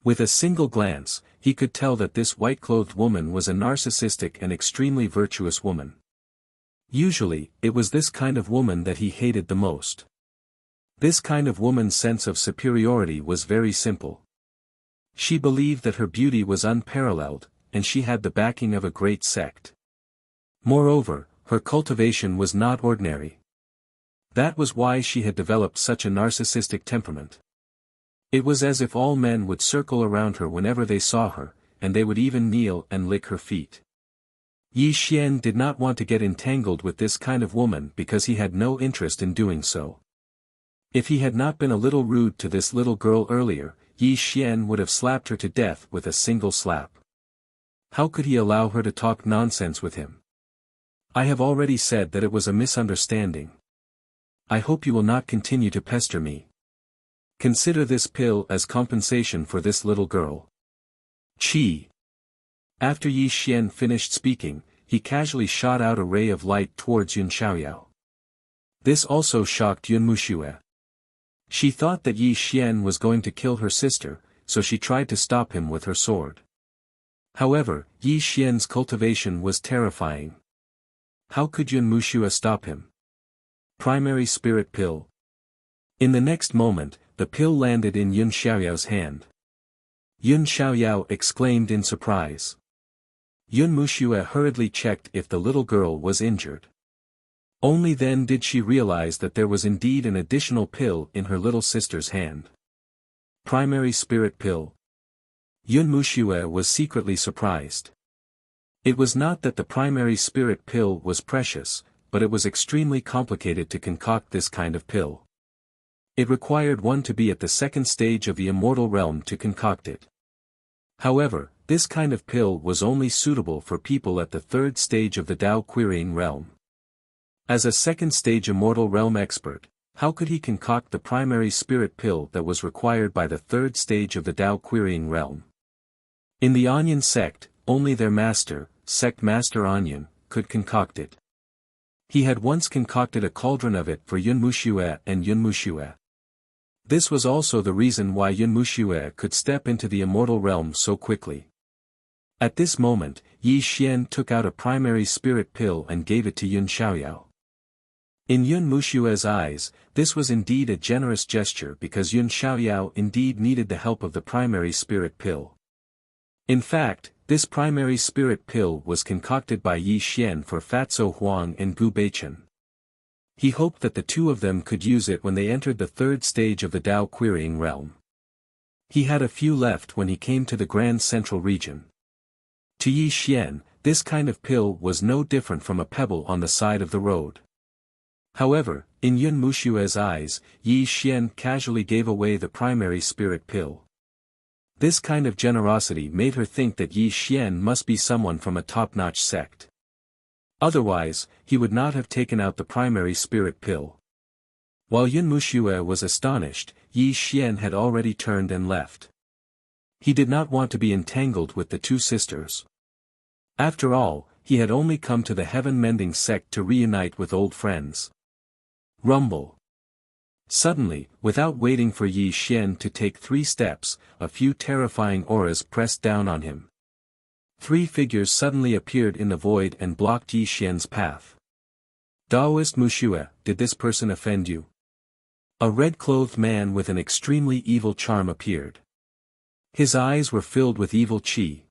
With a single glance, he could tell that this white-clothed woman was a narcissistic and extremely virtuous woman. Usually, it was this kind of woman that he hated the most. This kind of woman's sense of superiority was very simple. She believed that her beauty was unparalleled, and she had the backing of a great sect. Moreover, her cultivation was not ordinary. That was why she had developed such a narcissistic temperament. It was as if all men would circle around her whenever they saw her, and they would even kneel and lick her feet. Yi Xian did not want to get entangled with this kind of woman because he had no interest in doing so. If he had not been a little rude to this little girl earlier, Yi Xian would have slapped her to death with a single slap. How could he allow her to talk nonsense with him? I have already said that it was a misunderstanding. I hope you will not continue to pester me. Consider this pill as compensation for this little girl. Chi. After Yi Xian finished speaking, he casually shot out a ray of light towards Yun Xiaoyao. This also shocked Yun Muxue. She thought that Yi Xian was going to kill her sister, so she tried to stop him with her sword. However, Yi Xian's cultivation was terrifying. How could Yun Muxue stop him? Primary spirit pill. In the next moment, the pill landed in Yun Xiaoyao's hand. Yun Xiaoyao exclaimed in surprise. Yun Muxue hurriedly checked if the little girl was injured. Only then did she realize that there was indeed an additional pill in her little sister's hand. Primary spirit pill. Yun Muxue was secretly surprised. It was not that the primary spirit pill was precious, but it was extremely complicated to concoct this kind of pill. It required one to be at the second stage of the immortal realm to concoct it. However, this kind of pill was only suitable for people at the third stage of the Tao querying realm. As a second stage immortal realm expert, how could he concoct the primary spirit pill that was required by the third stage of the Tao querying realm? In the Onion sect, only their master, sect master Onion, could concoct it. He had once concocted a cauldron of it for Yun Muxue and Yun Muxue. This was also the reason why Yun Muxue could step into the immortal realm so quickly. At this moment, Yi Xian took out a primary spirit pill and gave it to Yun Xiaoyao. In Yun Muxue's eyes, this was indeed a generous gesture because Yun Xiaoyao indeed needed the help of the primary spirit pill. In fact, this primary spirit pill was concocted by Yi Xian for Fatso Huang and Gu Beichen. He hoped that the two of them could use it when they entered the third stage of the Tao querying realm. He had a few left when he came to the Grand Central region. To Yi Xian, this kind of pill was no different from a pebble on the side of the road. However, in Yun Muxue's eyes, Yi Xian casually gave away the primary spirit pill. This kind of generosity made her think that Yi Xian must be someone from a top-notch sect. Otherwise, he would not have taken out the primary spirit pill. While Yun Muxue was astonished, Yi Xian had already turned and left. He did not want to be entangled with the two sisters. After all, he had only come to the heaven-mending sect to reunite with old friends. Rumble. Suddenly, without waiting for Yi Xian to take 3 steps, a few terrifying auras pressed down on him. 3 figures suddenly appeared in the void and blocked Yi Xian's path. Daoist Muxue, did this person offend you? A red-clothed man with an extremely evil charm appeared. His eyes were filled with evil qi.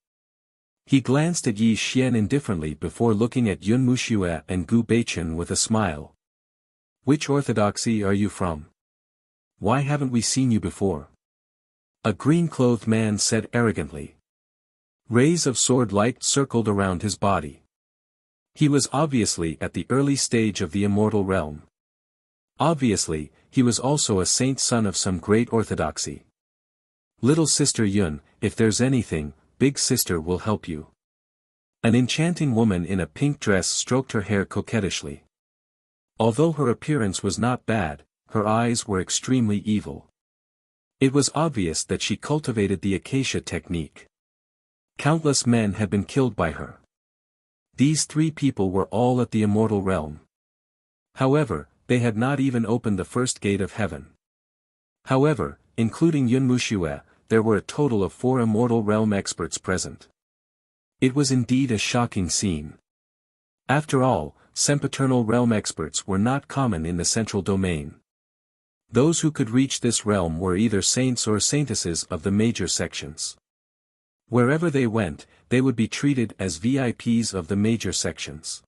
He glanced at Yi Xian indifferently before looking at Yun Muxue and Gu Beichen with a smile. Which orthodoxy are you from? Why haven't we seen you before? A green-clothed man said arrogantly. Rays of sword light circled around his body. He was obviously at the early stage of the immortal realm. Obviously, he was also a saint son of some great orthodoxy. Little sister Yun, if there's anything, big sister will help you. An enchanting woman in a pink dress stroked her hair coquettishly. Although her appearance was not bad, her eyes were extremely evil. It was obvious that she cultivated the acacia technique. Countless men had been killed by her. These 3 people were all at the immortal realm. However, they had not even opened the first gate of heaven. However, including Yun Muxue, there were a total of 4 immortal realm experts present. It was indeed a shocking scene. After all, sempiternal realm experts were not common in the central domain. Those who could reach this realm were either saints or saintesses of the major sections. Wherever they went, they would be treated as VIPs of the major sections.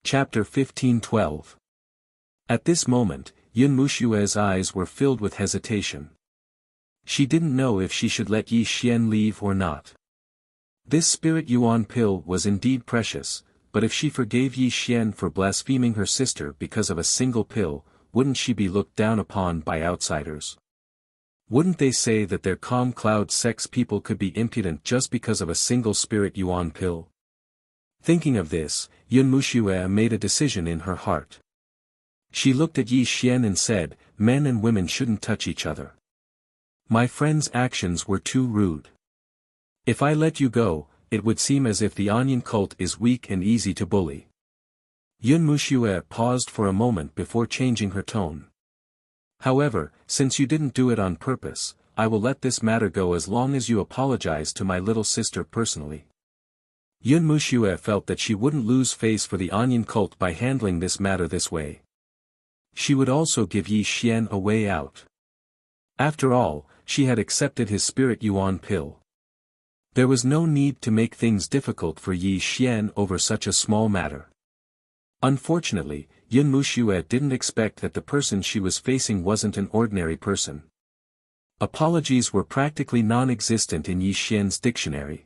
Chapter 15:12. At this moment, Yun Mushue's eyes were filled with hesitation. She didn't know if she should let Yi Xian leave or not. This spirit yuan pill was indeed precious, but if she forgave Yi Xian for blaspheming her sister because of a single pill, wouldn't she be looked down upon by outsiders? Wouldn't they say that their calm cloud sex people could be impudent just because of a single spirit yuan pill? Thinking of this, Yun Mushue made a decision in her heart. She looked at Yi Xian and said, "Men and women shouldn't touch each other. My friend's actions were too rude. If I let you go, it would seem as if the onion cult is weak and easy to bully." Yun Mushue paused for a moment before changing her tone. "However, since you didn't do it on purpose, I will let this matter go as long as you apologize to my little sister personally." Yun Mushue felt that she wouldn't lose face for the onion cult by handling this matter this way. She would also give Yi Xian a way out. After all, she had accepted his spirit yuan pill. There was no need to make things difficult for Yi Xian over such a small matter. Unfortunately, Yun Mushue didn't expect that the person she was facing wasn't an ordinary person. Apologies were practically non-existent in Yi Xian's dictionary.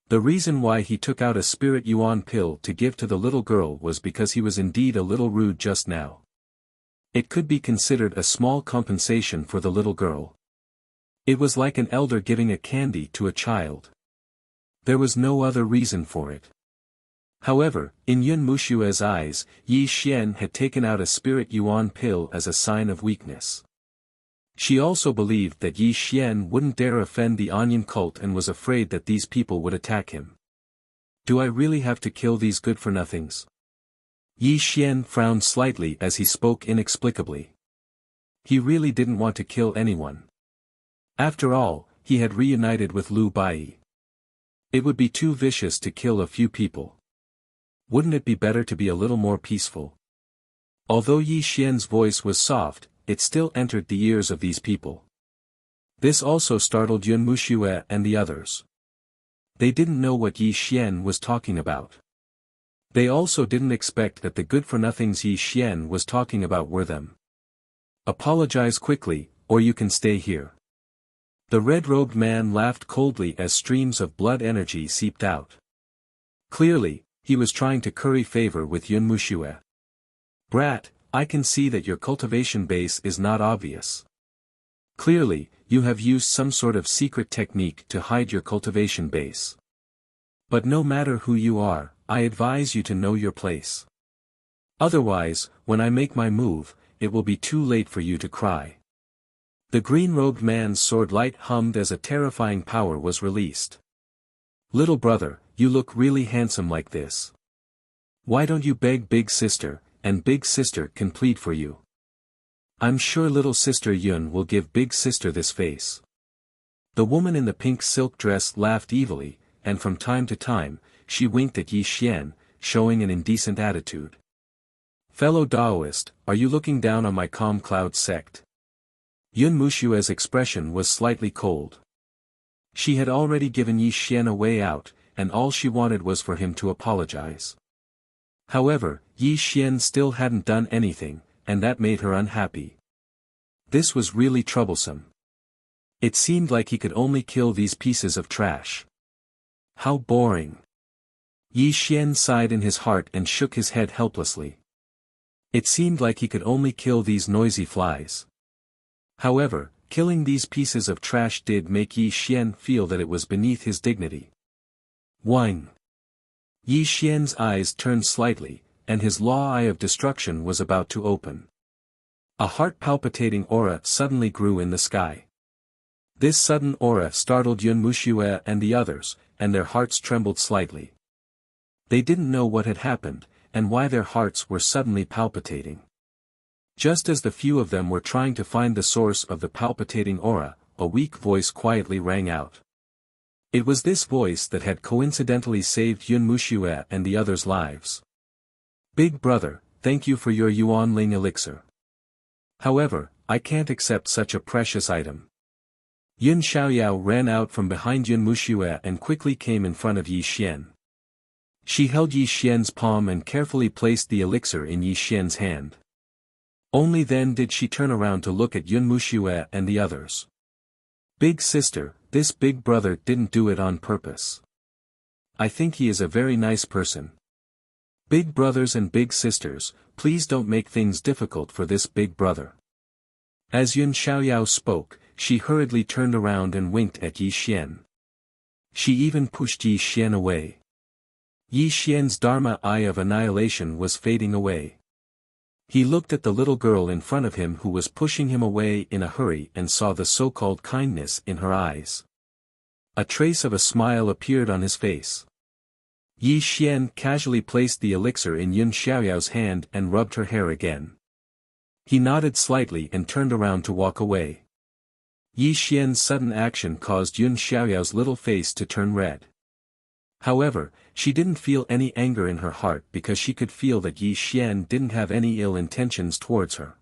The reason why he took out a spirit yuan pill to give to the little girl was because he was indeed a little rude just now. It could be considered a small compensation for the little girl. It was like an elder giving a candy to a child. There was no other reason for it. However, in Yun Mushue's eyes, Yi Xian had taken out a spirit yuan pill as a sign of weakness. She also believed that Yi Xian wouldn't dare offend the onion cult and was afraid that these people would attack him. "Do I really have to kill these good-for-nothings?" Yi Xian frowned slightly as he spoke inexplicably. He really didn't want to kill anyone. After all, he had reunited with Lu Bai. It would be too vicious to kill a few people. Wouldn't it be better to be a little more peaceful? Although Yi Xian's voice was soft, it still entered the ears of these people. This also startled Yun Mushue and the others. They didn't know what Yi Xian was talking about. They also didn't expect that the good-for-nothings Yi Xian was talking about were them. "Apologize quickly, or you can stay here." The red-robed man laughed coldly as streams of blood energy seeped out. Clearly, he was trying to curry favor with Yun Mushue. "Brat, I can see that your cultivation base is not obvious. Clearly, you have used some sort of secret technique to hide your cultivation base. But no matter who you are, I advise you to know your place. Otherwise, when I make my move, it will be too late for you to cry." The green-robed man's sword light hummed as a terrifying power was released. "Little brother, you look really handsome like this. Why don't you beg Big Sister, and Big Sister can plead for you? I'm sure little sister Yun will give Big Sister this face." The woman in the pink silk dress laughed evilly, and from time to time, she winked at Yi Xian, showing an indecent attitude. "Fellow Taoist, are you looking down on my calm cloud sect?" Yun Mushue's expression was slightly cold. She had already given Yi Xian a way out, and all she wanted was for him to apologize. However, Yi Xian still hadn't done anything, and that made her unhappy. This was really troublesome. It seemed like he could only kill these pieces of trash. How boring. Yi Xian sighed in his heart and shook his head helplessly. It seemed like he could only kill these noisy flies. However, killing these pieces of trash did make Yi Xian feel that it was beneath his dignity. Whine. Yi Xian's eyes turned slightly, and his law eye of destruction was about to open. A heart-palpitating aura suddenly grew in the sky. This sudden aura startled Yun Mushue and the others, and their hearts trembled slightly. They didn't know what had happened, and why their hearts were suddenly palpitating. Just as the few of them were trying to find the source of the palpitating aura, a weak voice quietly rang out. It was this voice that had coincidentally saved Yun Muxue and the others' lives. Big brother, thank you for your Yuan Ling elixir. However, I can't accept such a precious item. Yun Xiaoyao ran out from behind Yun Muxue and quickly came in front of Yi Xian. She held Yi Xian's palm and carefully placed the elixir in Yi Xian's hand. Only then did she turn around to look at Yun Muxue and the others. Big sister, this big brother didn't do it on purpose. I think he is a very nice person. Big brothers and big sisters, please don't make things difficult for this big brother. As Yun Xiaoyao spoke, she hurriedly turned around and winked at Yi Xian. She even pushed Yi Xian away. Yi Xian's Dharma eye of annihilation was fading away. He looked at the little girl in front of him who was pushing him away in a hurry and saw the so-called kindness in her eyes. A trace of a smile appeared on his face. Yi Xian casually placed the elixir in Yun Xiaoyao's hand and rubbed her hair again. He nodded slightly and turned around to walk away. Yi Xian's sudden action caused Yun Xiaoyao's little face to turn red. However, she didn't feel any anger in her heart because she could feel that Yi Xian didn't have any ill intentions towards her.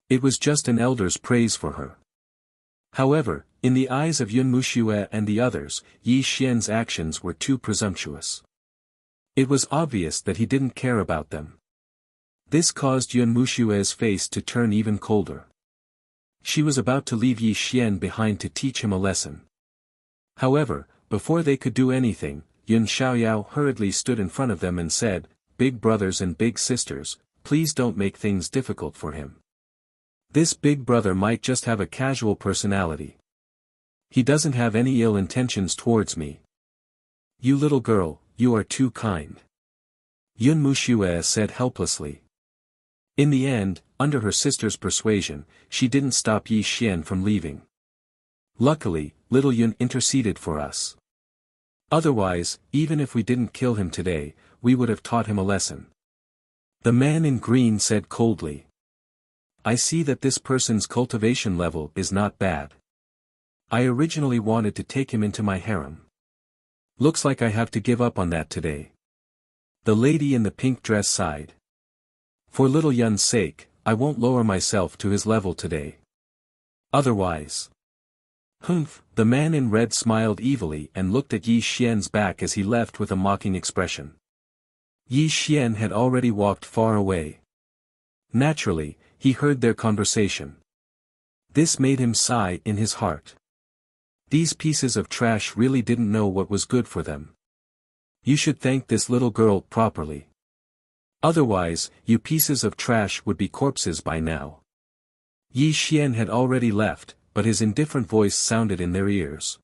It was just an elder's praise for her. However, in the eyes of Yun Muxue and the others, Yi Xian's actions were too presumptuous. It was obvious that he didn't care about them. This caused Yun Muxue's face to turn even colder. She was about to leave Yi Xian behind to teach him a lesson. However, before they could do anything, Yun Xiaoyao hurriedly stood in front of them and said, "Big brothers and big sisters, please don't make things difficult for him. This big brother might just have a casual personality. He doesn't have any ill intentions towards me. You little girl, you are too kind." Yun Muxue said helplessly. In the end, under her sister's persuasion, she didn't stop Yi Xian from leaving. Luckily, little Yun interceded for us. Otherwise, even if we didn't kill him today, we would have taught him a lesson. The man in green said coldly. I see that this person's cultivation level is not bad. I originally wanted to take him into my harem. Looks like I have to give up on that today. The lady in the pink dress sighed. For little Yun's sake, I won't lower myself to his level today. Otherwise. Humph, the man in red smiled evilly and looked at Yi Xian's back as he left with a mocking expression. Yi Xian had already walked far away. Naturally, he heard their conversation. This made him sigh in his heart. These pieces of trash really didn't know what was good for them. You should thank this little girl properly. Otherwise, you pieces of trash would be corpses by now. Yi Xian had already left, but his indifferent voice sounded in their ears.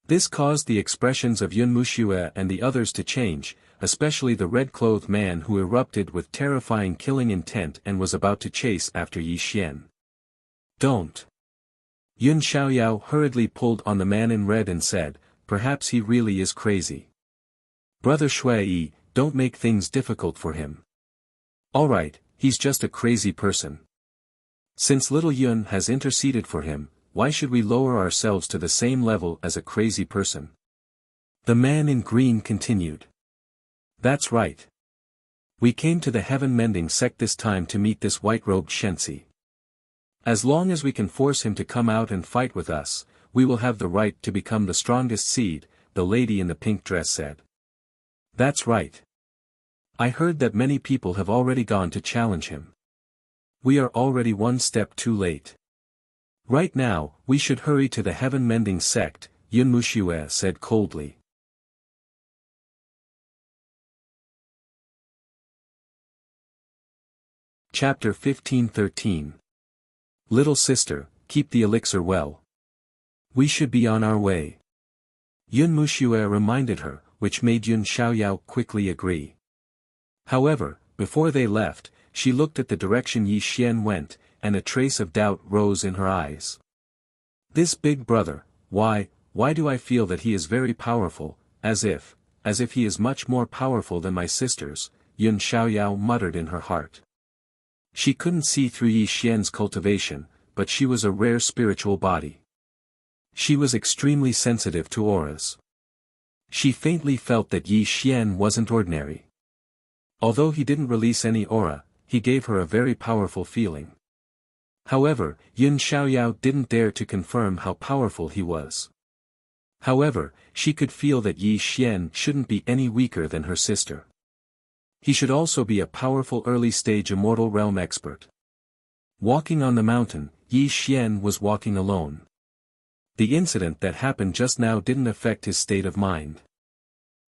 This caused the expressions of Yun Muxue and the others to change, especially the red-clothed man who erupted with terrifying killing intent and was about to chase after Yi Xian. Don't. Yun Xiaoyao hurriedly pulled on the man in red and said, perhaps he really is crazy. Brother Shui, don't make things difficult for him. Alright, he's just a crazy person. Since little Yun has interceded for him, why should we lower ourselves to the same level as a crazy person? The man in green continued. That's right. We came to the heaven-mending sect this time to meet this white-robed Shensi. As long as we can force him to come out and fight with us, we will have the right to become the strongest seed, the lady in the pink dress said. That's right. I heard that many people have already gone to challenge him. We are already one step too late. Right now, we should hurry to the heaven-mending sect, Yun Muxue said coldly. Chapter 15:13. Little sister, keep the elixir well. We should be on our way. Yun Muxue reminded her, which made Yun Xiaoyao quickly agree. However, before they left, she looked at the direction Yi Xian went, and a trace of doubt rose in her eyes. This big brother, why do I feel that he is very powerful, as if he is much more powerful than my sisters, Yun Xiaoyao muttered in her heart. She couldn't see through Yi Xian's cultivation, but she was a rare spiritual body. She was extremely sensitive to auras. She faintly felt that Yi Xian wasn't ordinary. Although he didn't release any aura, he gave her a very powerful feeling. However, Yun Xiaoyao didn't dare to confirm how powerful he was. However, she could feel that Yi Xian shouldn't be any weaker than her sister. He should also be a powerful early-stage immortal realm expert. Walking on the mountain, Yi Xian was walking alone. The incident that happened just now didn't affect his state of mind.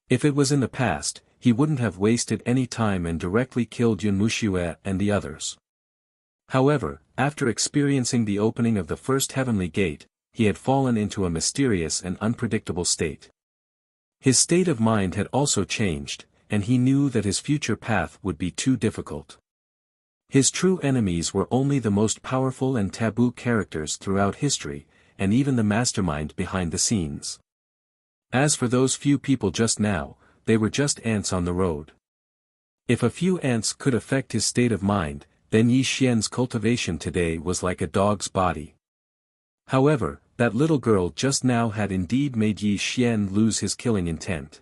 If it was in the past, he wouldn't have wasted any time and directly killed Yun Wuxia and the others. However, after experiencing the opening of the first heavenly gate, he had fallen into a mysterious and unpredictable state. His state of mind had also changed, and he knew that his future path would be too difficult. His true enemies were only the most powerful and taboo characters throughout history, and even the mastermind behind the scenes. As for those few people just now, they were just ants on the road. If a few ants could affect his state of mind, then Yi Xian's cultivation today was like a dog's body. However, that little girl just now had indeed made Yi Xian lose his killing intent.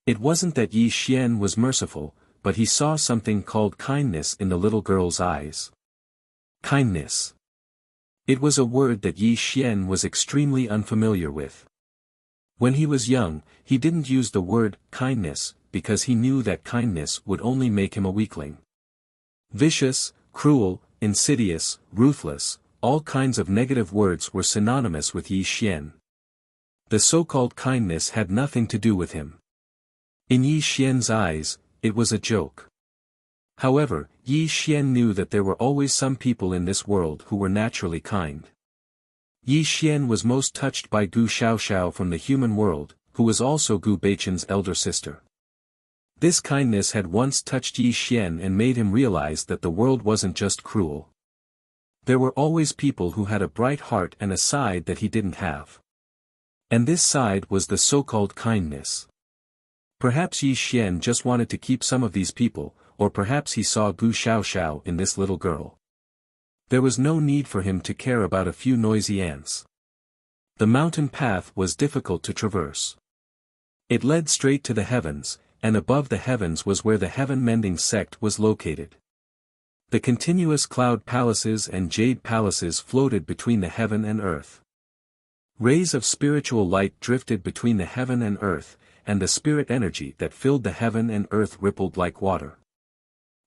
It wasn't that Yi Xian was merciful, but he saw something called kindness in the little girl's eyes. Kindness. It was a word that Yi Xian was extremely unfamiliar with. When he was young, he didn't use the word kindness, because he knew that kindness would only make him a weakling. Vicious, cruel, insidious, ruthless, all kinds of negative words were synonymous with Yi Xian. The so-called kindness had nothing to do with him. In Yi Xian's eyes, it was a joke. However, Yi Xian knew that there were always some people in this world who were naturally kind. Yi Xian was most touched by Gu Xiaoxiao from the human world, who was also Gu Beichen's elder sister. This kindness had once touched Yi Xian and made him realize that the world wasn't just cruel. There were always people who had a bright heart and a side that he didn't have. And this side was the so-called kindness. Perhaps Yi Xian just wanted to keep some of these people, or perhaps he saw Gu Xiaoxiao in this little girl. There was no need for him to care about a few noisy ants. The mountain path was difficult to traverse. It led straight to the heavens, and above the heavens was where the heaven-mending sect was located. The continuous cloud palaces and jade palaces floated between the heaven and earth. Rays of spiritual light drifted between the heaven and earth, and the spirit energy that filled the heaven and earth rippled like water.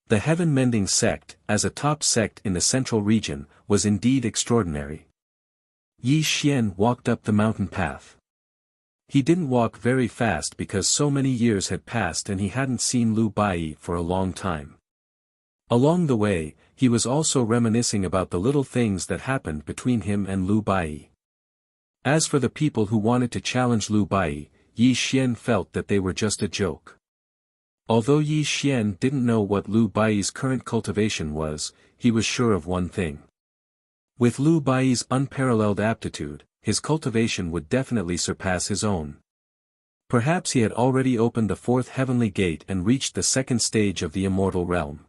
The heaven-mending sect, as a top sect in the central region, was indeed extraordinary. Yi Xian walked up the mountain path. He didn't walk very fast because so many years had passed and he hadn't seen Lu Bai for a long time. Along the way, he was also reminiscing about the little things that happened between him and Lu Bai. As for the people who wanted to challenge Lu Bai, Yi Xian felt that they were just a joke. Although Yi Xian didn't know what Lu Bai's current cultivation was, he was sure of one thing. With Lu Bai's unparalleled aptitude, his cultivation would definitely surpass his own. Perhaps he had already opened the fourth heavenly gate and reached the second stage of the immortal realm.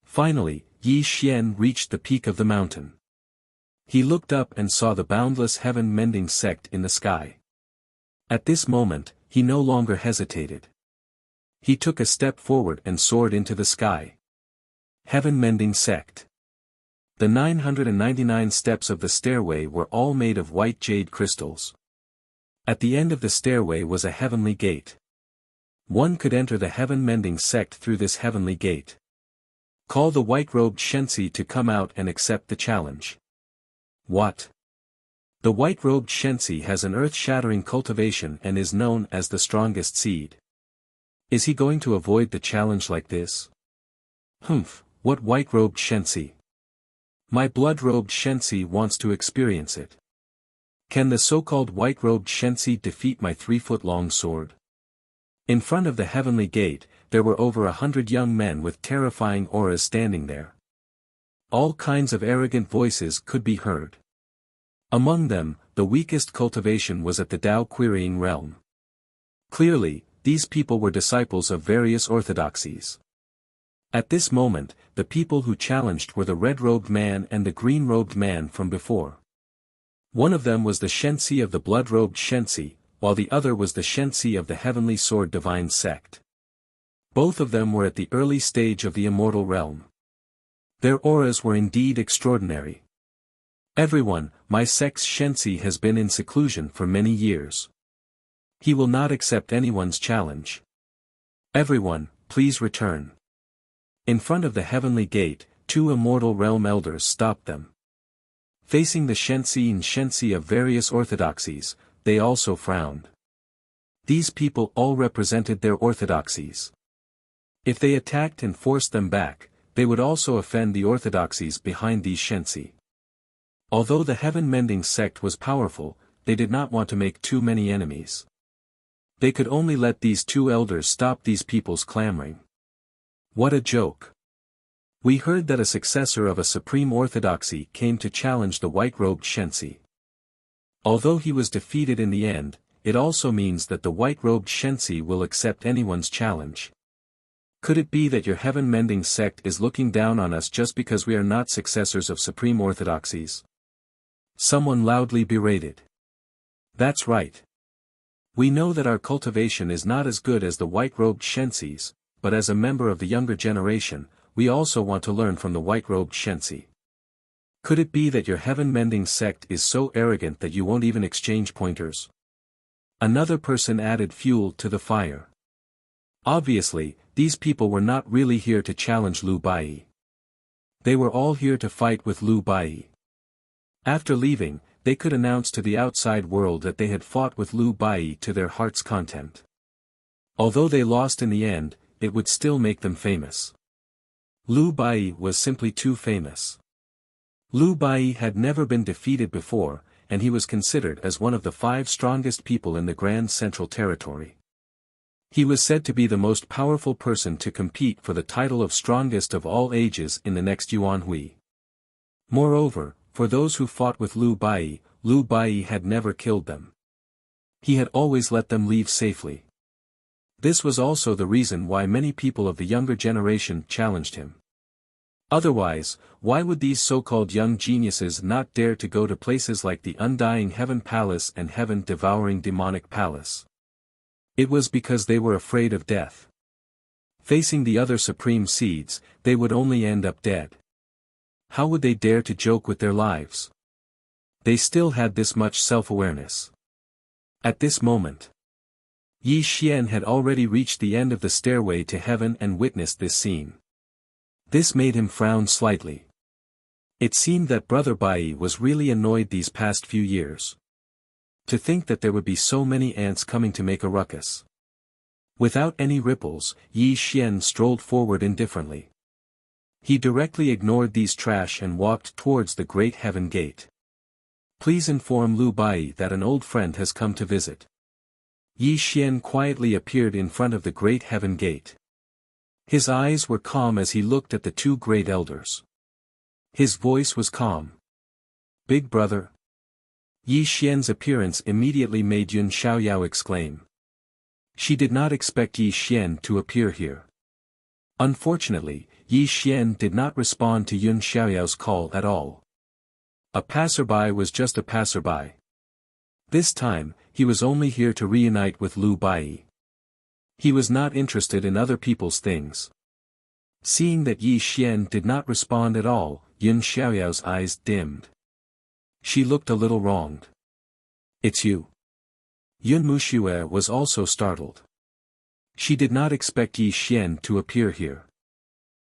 Finally, Yi Xian reached the peak of the mountain. He looked up and saw the boundless heaven-mending sect in the sky. At this moment, he no longer hesitated. He took a step forward and soared into the sky. Heaven-mending sect. The 999 steps of the stairway were all made of white jade crystals. At the end of the stairway was a heavenly gate. One could enter the heaven-mending sect through this heavenly gate. Call the white-robed Shensi to come out and accept the challenge. What? The white-robed Shensi has an earth-shattering cultivation and is known as the strongest seed. Is he going to avoid the challenge like this? Humph, what white-robed Shensi? My blood-robed Shensi wants to experience it. Can the so-called white-robed Shensi defeat my 3-foot-long sword? In front of the heavenly gate, there were over 100 young men with terrifying auras standing there. All kinds of arrogant voices could be heard. Among them, the weakest cultivation was at the Tao querying realm. Clearly, these people were disciples of various orthodoxies. At this moment, the people who challenged were the red-robed man and the green-robed man from before. One of them was the Shensi of the blood-robed Shensi, while the other was the Shensi of the heavenly sword divine sect. Both of them were at the early stage of the immortal realm. Their auras were indeed extraordinary. Everyone, my sect's Shensi has been in seclusion for many years. He will not accept anyone's challenge. Everyone, please return. In front of the heavenly gate, two immortal realm elders stopped them. Facing the Shensi and Shensi of various orthodoxies, they also frowned. These people all represented their orthodoxies. If they attacked and forced them back, they would also offend the orthodoxies behind these Shensi. Although the heaven-mending sect was powerful, they did not want to make too many enemies. They could only let these two elders stop these people's clamoring. What a joke! We heard that a successor of a supreme orthodoxy came to challenge the white-robed Shensi. Although he was defeated in the end, it also means that the white-robed Shensi will accept anyone's challenge. Could it be that your heaven-mending sect is looking down on us just because we are not successors of supreme orthodoxies? Someone loudly berated. That's right. We know that our cultivation is not as good as the white-robed Shensis, but as a member of the younger generation, we also want to learn from the white-robed Shensi. Could it be that your heaven-mending sect is so arrogant that you won't even exchange pointers? Another person added fuel to the fire. Obviously, these people were not really here to challenge Lu Bai. They were all here to fight with Lu Bai. After leaving, they could announce to the outside world that they had fought with Lu Bai to their heart's content. Although they lost in the end, it would still make them famous. Lu Bai was simply too famous. Lu Bai had never been defeated before, and he was considered as one of the 5 strongest people in the Grand Central Territory. He was said to be the most powerful person to compete for the title of strongest of all ages in the next Yuan Hui. Moreover, for those who fought with Lu Bai had never killed them. He had always let them leave safely. This was also the reason why many people of the younger generation challenged him. Otherwise, why would these so-called young geniuses not dare to go to places like the Undying Heaven Palace and Heaven-Devouring Demonic Palace? It was because they were afraid of death. Facing the other supreme seeds, they would only end up dead. How would they dare to joke with their lives? They still had this much self-awareness. At this moment, Yi Xian had already reached the end of the stairway to heaven and witnessed this scene. This made him frown slightly. It seemed that Brother Bai was really annoyed these past few years. To think that there would be so many ants coming to make a ruckus. Without any ripples, Yi Xian strolled forward indifferently. He directly ignored these trash and walked towards the great heaven gate. Please inform Lu Bai that an old friend has come to visit. Yi Xian quietly appeared in front of the great heaven gate. His eyes were calm as he looked at the 2 great elders. His voice was calm. Big brother. Yi Xian's appearance immediately made Yun Xiaoyao exclaim. She did not expect Yi Xian to appear here. Unfortunately, Yi Xian did not respond to Yun Xiaoyao's call at all. A passerby was just a passerby. This time, he was only here to reunite with Lu Bai. He was not interested in other people's things. Seeing that Yi Xian did not respond at all, Yun Xiaoyao's eyes dimmed. She looked a little wronged. It's you. Yun Muxue was also startled. She did not expect Yi Xian to appear here.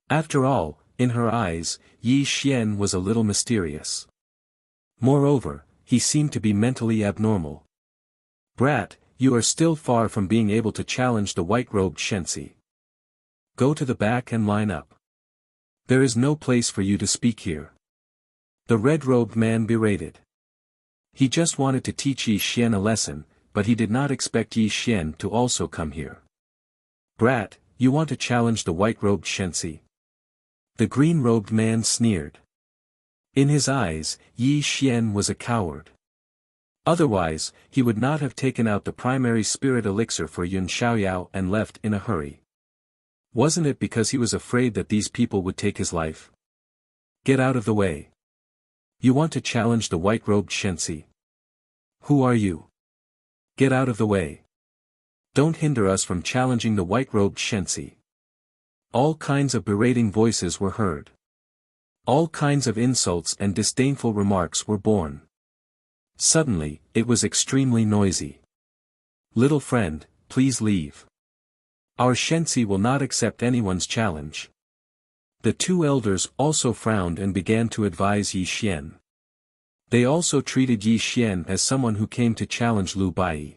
After all, in her eyes, Yi Xian was a little mysterious. Moreover, he seemed to be mentally abnormal. Brat, you are still far from being able to challenge the white-robed Shensi. Go to the back and line up. There is no place for you to speak here. The red-robed man berated. He just wanted to teach Yi Xian a lesson, but he did not expect Yi Xian to also come here. Brat, you want to challenge the white-robed Shensi? The green-robed man sneered. In his eyes, Yi Xian was a coward. Otherwise, he would not have taken out the primary spirit elixir for Yun Xiaoyao and left in a hurry. Wasn't it because he was afraid that these people would take his life? Get out of the way. You want to challenge the white-robed Shensi? Who are you? Get out of the way. Don't hinder us from challenging the white-robed Shensi. All kinds of berating voices were heard. All kinds of insults and disdainful remarks were born. Suddenly, it was extremely noisy. Little friend, please leave. Our Shensi will not accept anyone's challenge. The two elders also frowned and began to advise Yi Xian. They also treated Yi Xian as someone who came to challenge Lu Bai.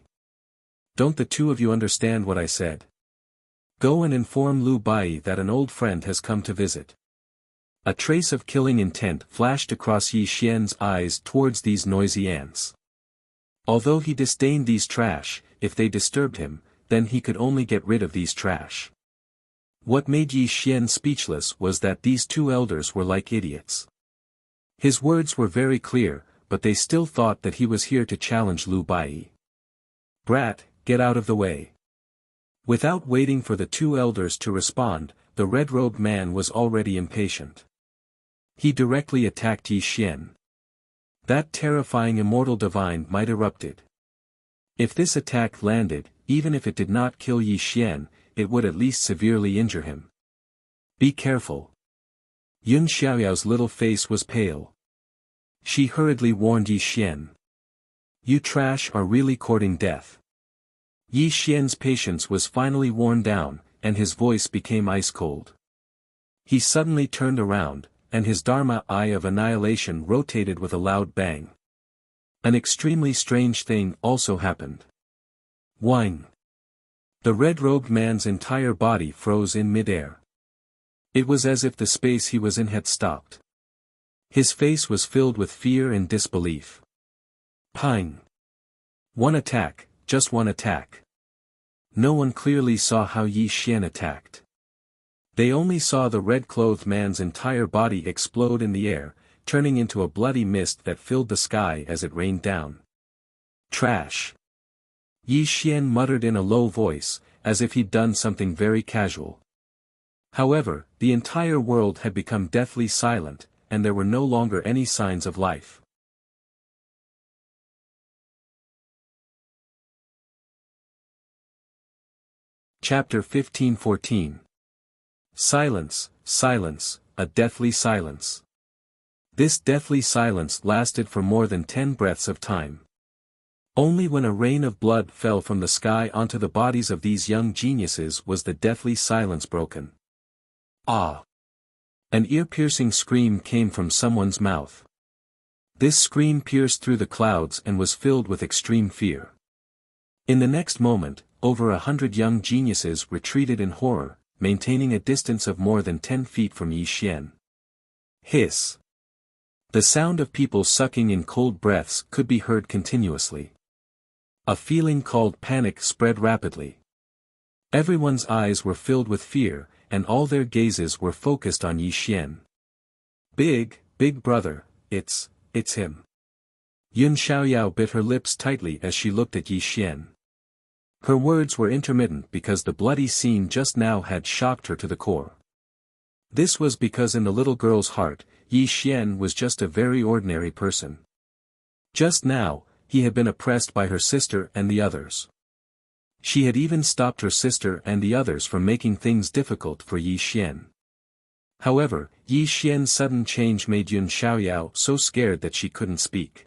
Don't the two of you understand what I said? Go and inform Lu Bai that an old friend has come to visit. A trace of killing intent flashed across Yi Xian's eyes towards these noisy ants. Although he disdained these trash, if they disturbed him, then he could only get rid of these trash. What made Yi Xian speechless was that these two elders were like idiots. His words were very clear, but they still thought that he was here to challenge Lu Bai. Brat, get out of the way. Without waiting for the two elders to respond, the red-robed man was already impatient. He directly attacked Yi Xian. That terrifying immortal divine might erupted. If this attack landed, even if it did not kill Yi Xian, it would at least severely injure him. Be careful. Yun Xiaoyao's little face was pale. She hurriedly warned Yi Xian. You trash are really courting death. Yi Xian's patience was finally worn down, and his voice became ice-cold. He suddenly turned around, and his Dharma eye of annihilation rotated with a loud bang. An extremely strange thing also happened. Whine. The red-robed man's entire body froze in mid-air. It was as if the space he was in had stopped. His face was filled with fear and disbelief. Pine. One attack, just one attack. No one clearly saw how Yi Xian attacked. They only saw the red-clothed man's entire body explode in the air, turning into a bloody mist that filled the sky as it rained down. Trash. Yi Xian muttered in a low voice, as if he'd done something very casual. However, the entire world had become deathly silent, and there were no longer any signs of life. Chapter 15-14. Silence, silence, a deathly silence. This deathly silence lasted for more than 10 breaths of time. Only when a rain of blood fell from the sky onto the bodies of these young geniuses was the deathly silence broken. Ah! An ear-piercing scream came from someone's mouth. This scream pierced through the clouds and was filled with extreme fear. In the next moment, over 100 young geniuses retreated in horror, maintaining a distance of more than 10 feet from Yi Xian. Hiss. The sound of people sucking in cold breaths could be heard continuously. A feeling called panic spread rapidly. Everyone's eyes were filled with fear, and all their gazes were focused on Yi Xian. Big brother, it's him. Yun Xiaoyao bit her lips tightly as she looked at Yi Xian. Her words were intermittent because the bloody scene just now had shocked her to the core. This was because in the little girl's heart, Yi Xian was just a very ordinary person. Just now, he had been oppressed by her sister and the others. She had even stopped her sister and the others from making things difficult for Yi Xian. However, Yi Xian's sudden change made Yun Xiaoyao so scared that she couldn't speak.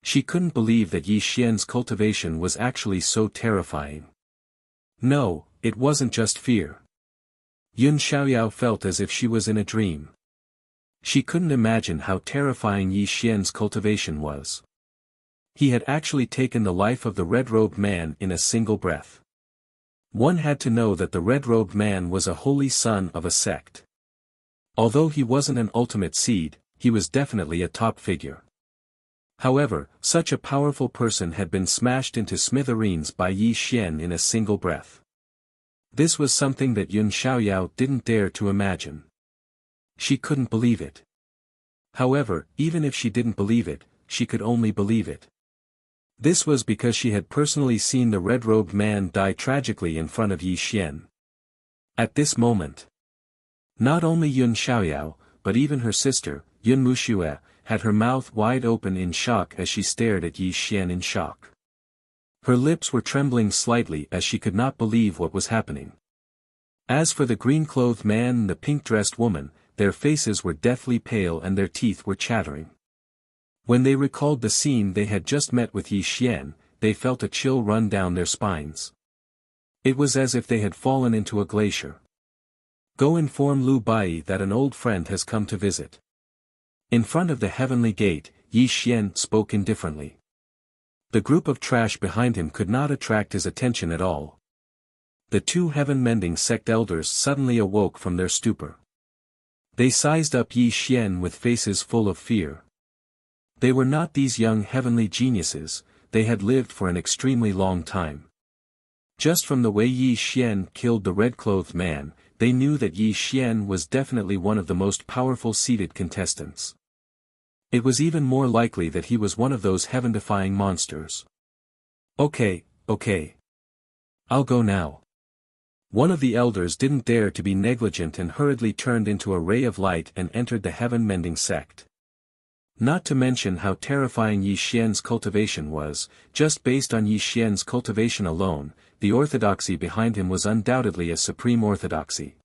She couldn't believe that Yi Xian's cultivation was actually so terrifying. No, it wasn't just fear. Yun Xiaoyao felt as if she was in a dream. She couldn't imagine how terrifying Yi Xian's cultivation was. He had actually taken the life of the red-robed man in a single breath. One had to know that the red-robed man was a holy son of a sect. Although he wasn't an ultimate seed, he was definitely a top figure. However, such a powerful person had been smashed into smithereens by Yi Xian in a single breath. This was something that Yun Xiaoyao didn't dare to imagine. She couldn't believe it. However, even if she didn't believe it, she could only believe it. This was because she had personally seen the red-robed man die tragically in front of Yi Xian. At this moment, not only Yun Xiaoyao, but even her sister, Yun Muxue, had her mouth wide open in shock as she stared at Yi Xian in shock. Her lips were trembling slightly as she could not believe what was happening. As for the green-clothed man and the pink-dressed woman, their faces were deathly pale and their teeth were chattering. When they recalled the scene they had just met with Yi Xian, they felt a chill run down their spines. It was as if they had fallen into a glacier. Go inform Lu Bai that an old friend has come to visit. In front of the heavenly gate, Yi Xian spoke indifferently. The group of trash behind him could not attract his attention at all. The two heaven-mending sect elders suddenly awoke from their stupor. They sized up Yi Xian with faces full of fear. They were not these young heavenly geniuses, they had lived for an extremely long time. Just from the way Yi Xian killed the red-clothed man, they knew that Yi Xian was definitely one of the most powerful seated contestants. It was even more likely that he was one of those heaven-defying monsters. Okay. I'll go now. One of the elders didn't dare to be negligent and hurriedly turned into a ray of light and entered the heaven-mending sect. Not to mention how terrifying Yi Xian's cultivation was, just based on Yi Xian's cultivation alone, the orthodoxy behind him was undoubtedly a supreme orthodoxy.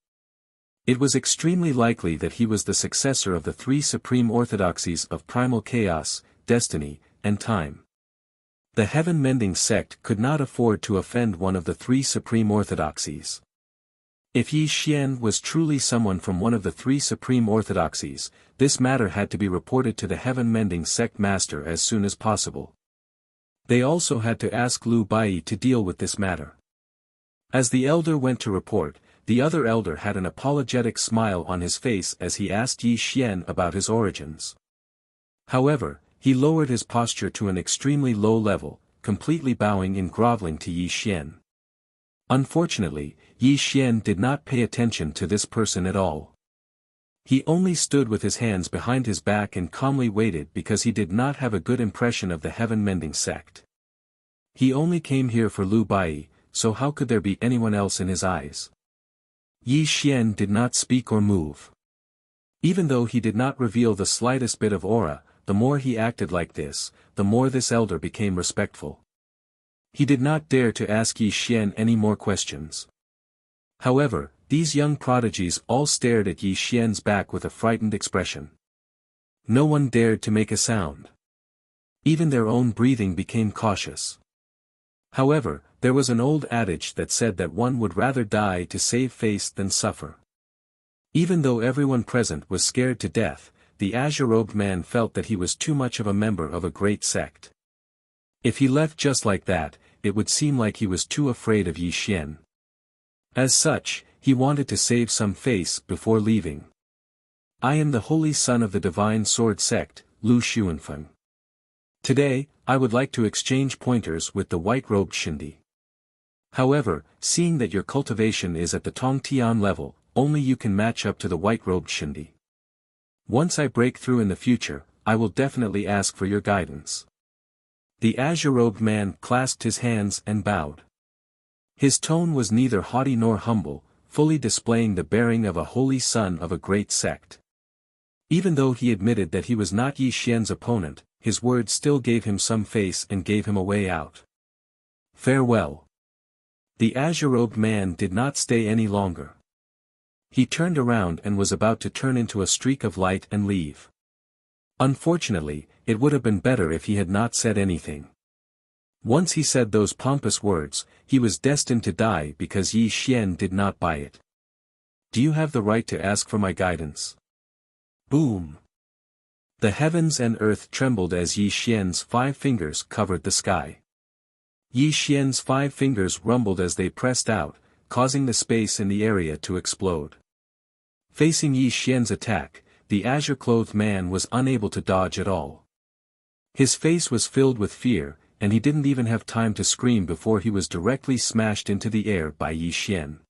It was extremely likely that he was the successor of the three supreme orthodoxies of primal chaos, destiny, and time. The heaven-mending sect could not afford to offend one of the three supreme orthodoxies. If Yi Xian was truly someone from one of the three supreme orthodoxies, this matter had to be reported to the heaven-mending sect master as soon as possible. They also had to ask Lu Bai to deal with this matter. As the elder went to report, the other elder had an apologetic smile on his face as he asked Yi Xian about his origins. However, he lowered his posture to an extremely low level, completely bowing and groveling to Yi Xian. Unfortunately, Yi Xian did not pay attention to this person at all. He only stood with his hands behind his back and calmly waited because he did not have a good impression of the heaven-mending sect. He only came here for Lu Bai, so how could there be anyone else in his eyes? Yi Xian did not speak or move. Even though he did not reveal the slightest bit of aura, the more he acted like this, the more this elder became respectful. He did not dare to ask Yi Xian any more questions. However, these young prodigies all stared at Yi Xian's back with a frightened expression. No one dared to make a sound. Even their own breathing became cautious. However, there was an old adage that said that one would rather die to save face than suffer. Even though everyone present was scared to death, the azure-robed man felt that he was too much of a member of a great sect. If he left just like that, it would seem like he was too afraid of Yi Xian. As such, he wanted to save some face before leaving. I am the holy son of the divine sword sect, Lu Xuanfeng. Today, I would like to exchange pointers with the white-robed Shindi. However, seeing that your cultivation is at the Tongtian level, only you can match up to the white-robed Shindi. Once I break through in the future, I will definitely ask for your guidance. The azure-robed man clasped his hands and bowed. His tone was neither haughty nor humble, fully displaying the bearing of a holy son of a great sect. Even though he admitted that he was not Yi Xian's opponent, his words still gave him some face and gave him a way out. Farewell. The azure-robed man did not stay any longer. He turned around and was about to turn into a streak of light and leave. Unfortunately, it would have been better if he had not said anything. Once he said those pompous words, he was destined to die because Yi Xian did not buy it. Do you have the right to ask for my guidance? Boom! The heavens and earth trembled as Yi Xian's 5 fingers covered the sky. Yi Xian's 5 fingers rumbled as they pressed out, causing the space in the area to explode. Facing Yi Xian's attack, the azure-clothed man was unable to dodge at all. His face was filled with fear, and he didn't even have time to scream before he was directly smashed into the air by Yi Xian.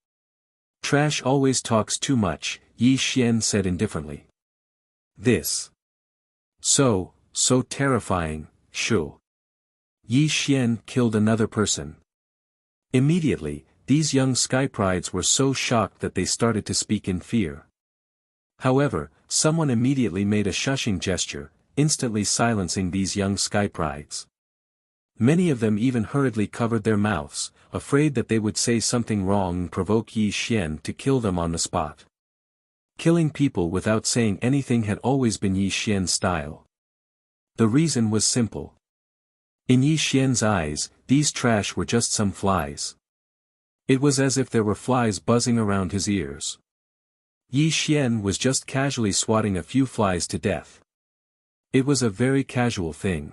Trash always talks too much, Yi Xian said indifferently. This. So terrifying, sure. Yi Xian killed another person. Immediately, these young sky prides were so shocked that they started to speak in fear. However, someone immediately made a shushing gesture, instantly silencing these young skyprides. Many of them even hurriedly covered their mouths, afraid that they would say something wrong and provoke Yi Xian to kill them on the spot. Killing people without saying anything had always been Yi Xian's style. The reason was simple. In Yi Xian's eyes, these trash were just some flies. It was as if there were flies buzzing around his ears. Yi Xian was just casually swatting a few flies to death. It was a very casual thing.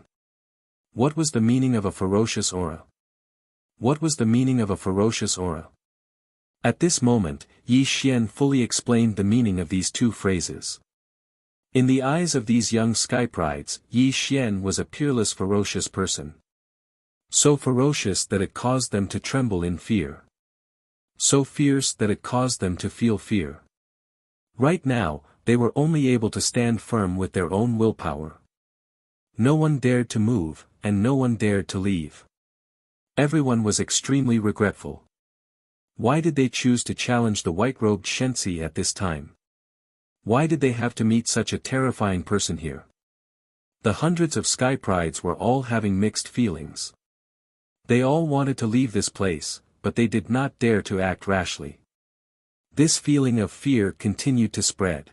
What was the meaning of a ferocious aura? What was the meaning of a ferocious aura? At this moment, Yi Xian fully explained the meaning of these two phrases. In the eyes of these young skyprides, Yi Xian was a peerless ferocious person. So ferocious that it caused them to tremble in fear. So fierce that it caused them to feel fear. Right now, they were only able to stand firm with their own willpower. No one dared to move, and no one dared to leave. Everyone was extremely regretful. Why did they choose to challenge the white-robed Shenzi at this time? Why did they have to meet such a terrifying person here? The hundreds of skyprides were all having mixed feelings. They all wanted to leave this place, but they did not dare to act rashly. This feeling of fear continued to spread.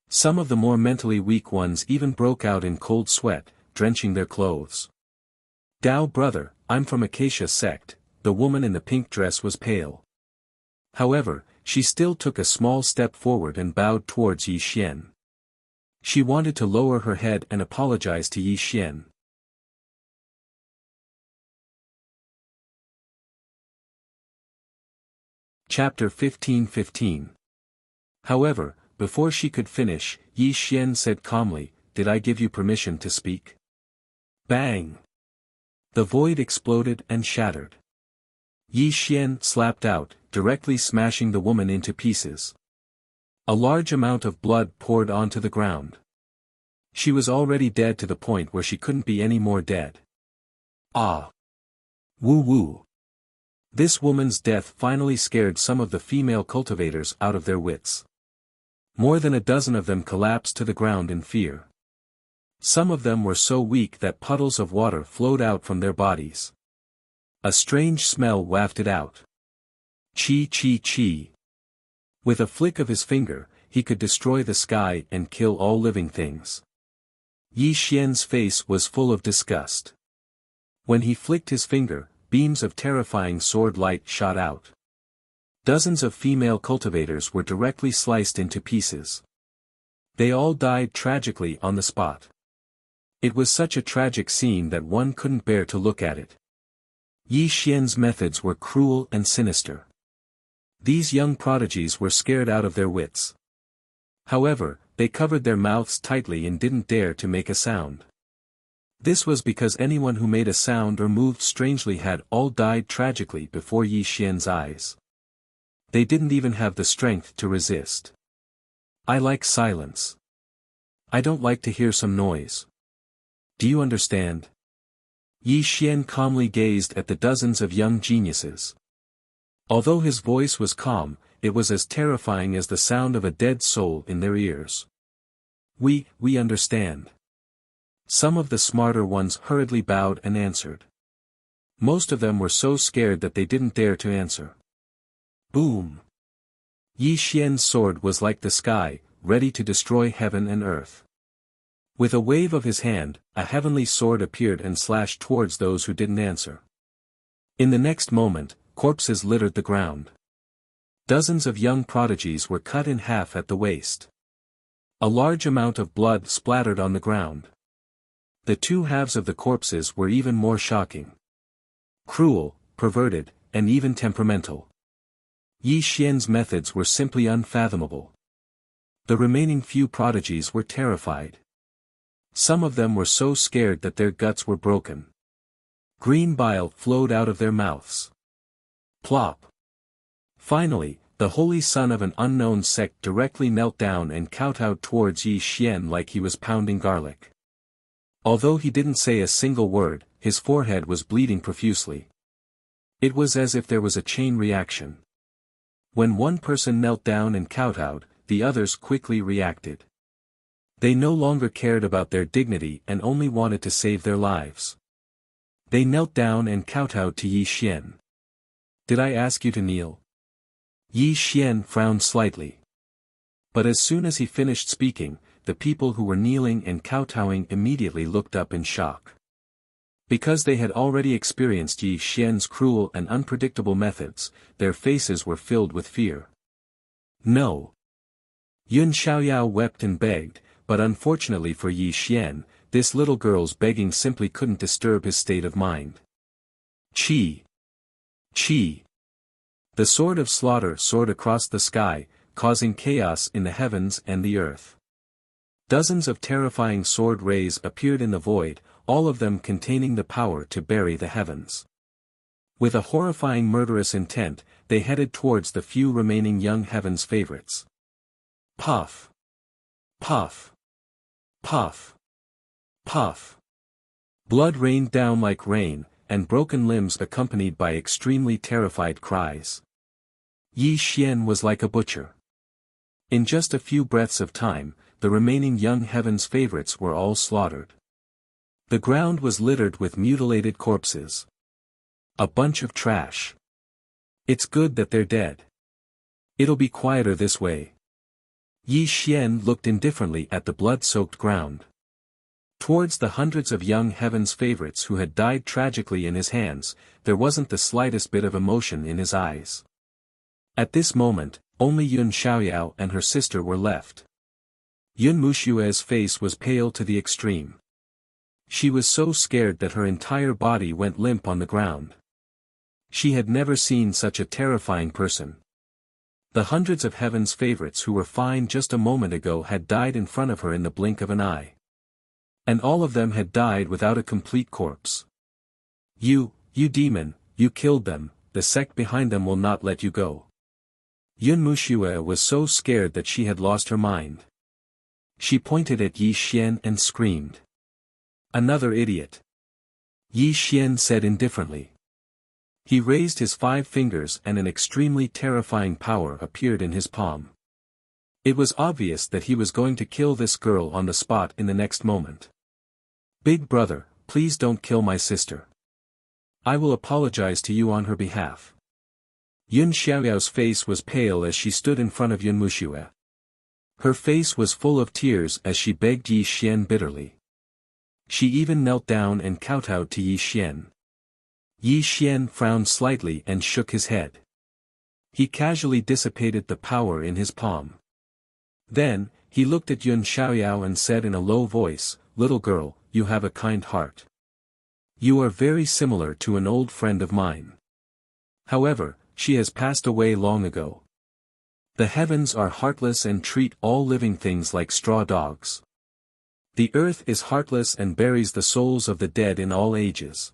Some of the more mentally weak ones even broke out in cold sweat, drenching their clothes. Dao brother, I'm from Acacia sect. The woman in the pink dress was pale. However, she still took a small step forward and bowed towards Yi Xian. She wanted to lower her head and apologize to Yi Xian. Chapter 15:15. However, before she could finish, Yi Xian said calmly, "Did I give you permission to speak?" Bang! The void exploded and shattered. Yi Xian slapped out, directly smashing the woman into pieces. A large amount of blood poured onto the ground. She was already dead to the point where she couldn't be any more dead. Ah! Woo woo! This woman's death finally scared some of the female cultivators out of their wits. More than a dozen of them collapsed to the ground in fear. Some of them were so weak that puddles of water flowed out from their bodies. A strange smell wafted out. Chi chi chi. With a flick of his finger, he could destroy the sky and kill all living things. Yi Xian's face was full of disgust. When he flicked his finger, beams of terrifying sword light shot out. Dozens of female cultivators were directly sliced into pieces. They all died tragically on the spot. It was such a tragic scene that one couldn't bear to look at it. Yi Xian's methods were cruel and sinister. These young prodigies were scared out of their wits. However, they covered their mouths tightly and didn't dare to make a sound. This was because anyone who made a sound or moved strangely had all died tragically before Yi Xian's eyes. They didn't even have the strength to resist. I like silence. I don't like to hear some noise. Do you understand? Yi Xian calmly gazed at the dozens of young geniuses. Although his voice was calm, it was as terrifying as the sound of a dead soul in their ears. We understand. Some of the smarter ones hurriedly bowed and answered. Most of them were so scared that they didn't dare to answer. Boom! Yi Xian's sword was like the sky, ready to destroy heaven and earth. With a wave of his hand, a heavenly sword appeared and slashed towards those who didn't answer. In the next moment, corpses littered the ground. Dozens of young prodigies were cut in half at the waist. A large amount of blood splattered on the ground. The two halves of the corpses were even more shocking. Cruel, perverted, and even temperamental. Yi Xian's methods were simply unfathomable. The remaining few prodigies were terrified. Some of them were so scared that their guts were broken. Green bile flowed out of their mouths. Plop! Finally, the holy son of an unknown sect directly knelt down and kowtowed towards Yi Xian like he was pounding garlic. Although he didn't say a single word, his forehead was bleeding profusely. It was as if there was a chain reaction. When one person knelt down and kowtowed, the others quickly reacted. They no longer cared about their dignity and only wanted to save their lives. They knelt down and kowtowed to Yi Xian. "Did I ask you to kneel?" Yi Xian frowned slightly. But as soon as he finished speaking, the people who were kneeling and kowtowing immediately looked up in shock. Because they had already experienced Yi Xian's cruel and unpredictable methods, their faces were filled with fear. "No." Yun Xiaoyao wept and begged, but unfortunately for Yi Xian, this little girl's begging simply couldn't disturb his state of mind. Chi! Chi! The sword of slaughter soared across the sky, causing chaos in the heavens and the earth. Dozens of terrifying sword rays appeared in the void, all of them containing the power to bury the heavens. With a horrifying murderous intent, they headed towards the few remaining young heaven's favorites. Puff! Puff! Puff! Puff! Blood rained down like rain, and broken limbs accompanied by extremely terrified cries. Yi Xian was like a butcher. In just a few breaths of time, the remaining young heaven's favorites were all slaughtered. The ground was littered with mutilated corpses. A bunch of trash. It's good that they're dead. It'll be quieter this way. Yi Xian looked indifferently at the blood-soaked ground. Towards the hundreds of young heaven's favorites who had died tragically in his hands, there wasn't the slightest bit of emotion in his eyes. At this moment, only Yun Xiaoyao and her sister were left. Yun Mushue's face was pale to the extreme. She was so scared that her entire body went limp on the ground. She had never seen such a terrifying person. The hundreds of heaven's favorites who were fine just a moment ago had died in front of her in the blink of an eye. And all of them had died without a complete corpse. You demon, you killed them, the sect behind them will not let you go." Yun Mushue was so scared that she had lost her mind. She pointed at Yi Xian and screamed. "Another idiot," Yi Xian said indifferently. He raised his 5 fingers and an extremely terrifying power appeared in his palm. It was obvious that he was going to kill this girl on the spot in the next moment. "Big brother, please don't kill my sister. I will apologize to you on her behalf." Yun Xiaoyao's face was pale as she stood in front of Yun Mushue. Her face was full of tears as she begged Yi Xian bitterly. She even knelt down and kowtowed to Yi Xian. Yi Xian frowned slightly and shook his head. He casually dissipated the power in his palm. Then, he looked at Yun Xiaoyao and said in a low voice, "Little girl, you have a kind heart. You are very similar to an old friend of mine. However, she has passed away long ago. The heavens are heartless and treat all living things like straw dogs. The earth is heartless and buries the souls of the dead in all ages.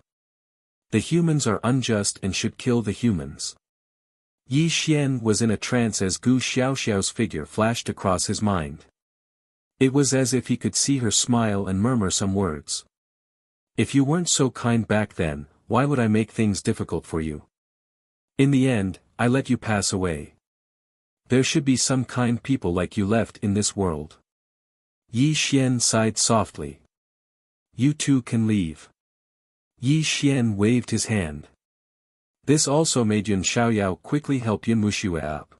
The humans are unjust and should kill the humans." Yi Xian was in a trance as Gu Xiaoxiao's figure flashed across his mind. It was as if he could see her smile and murmur some words. "If you weren't so kind back then, why would I make things difficult for you? In the end, I let you pass away. There should be some kind people like you left in this world." Yi Xian sighed softly. "You too can leave." Yi Xian waved his hand. This also made Yun Xiaoyao quickly help Yun Mushue up.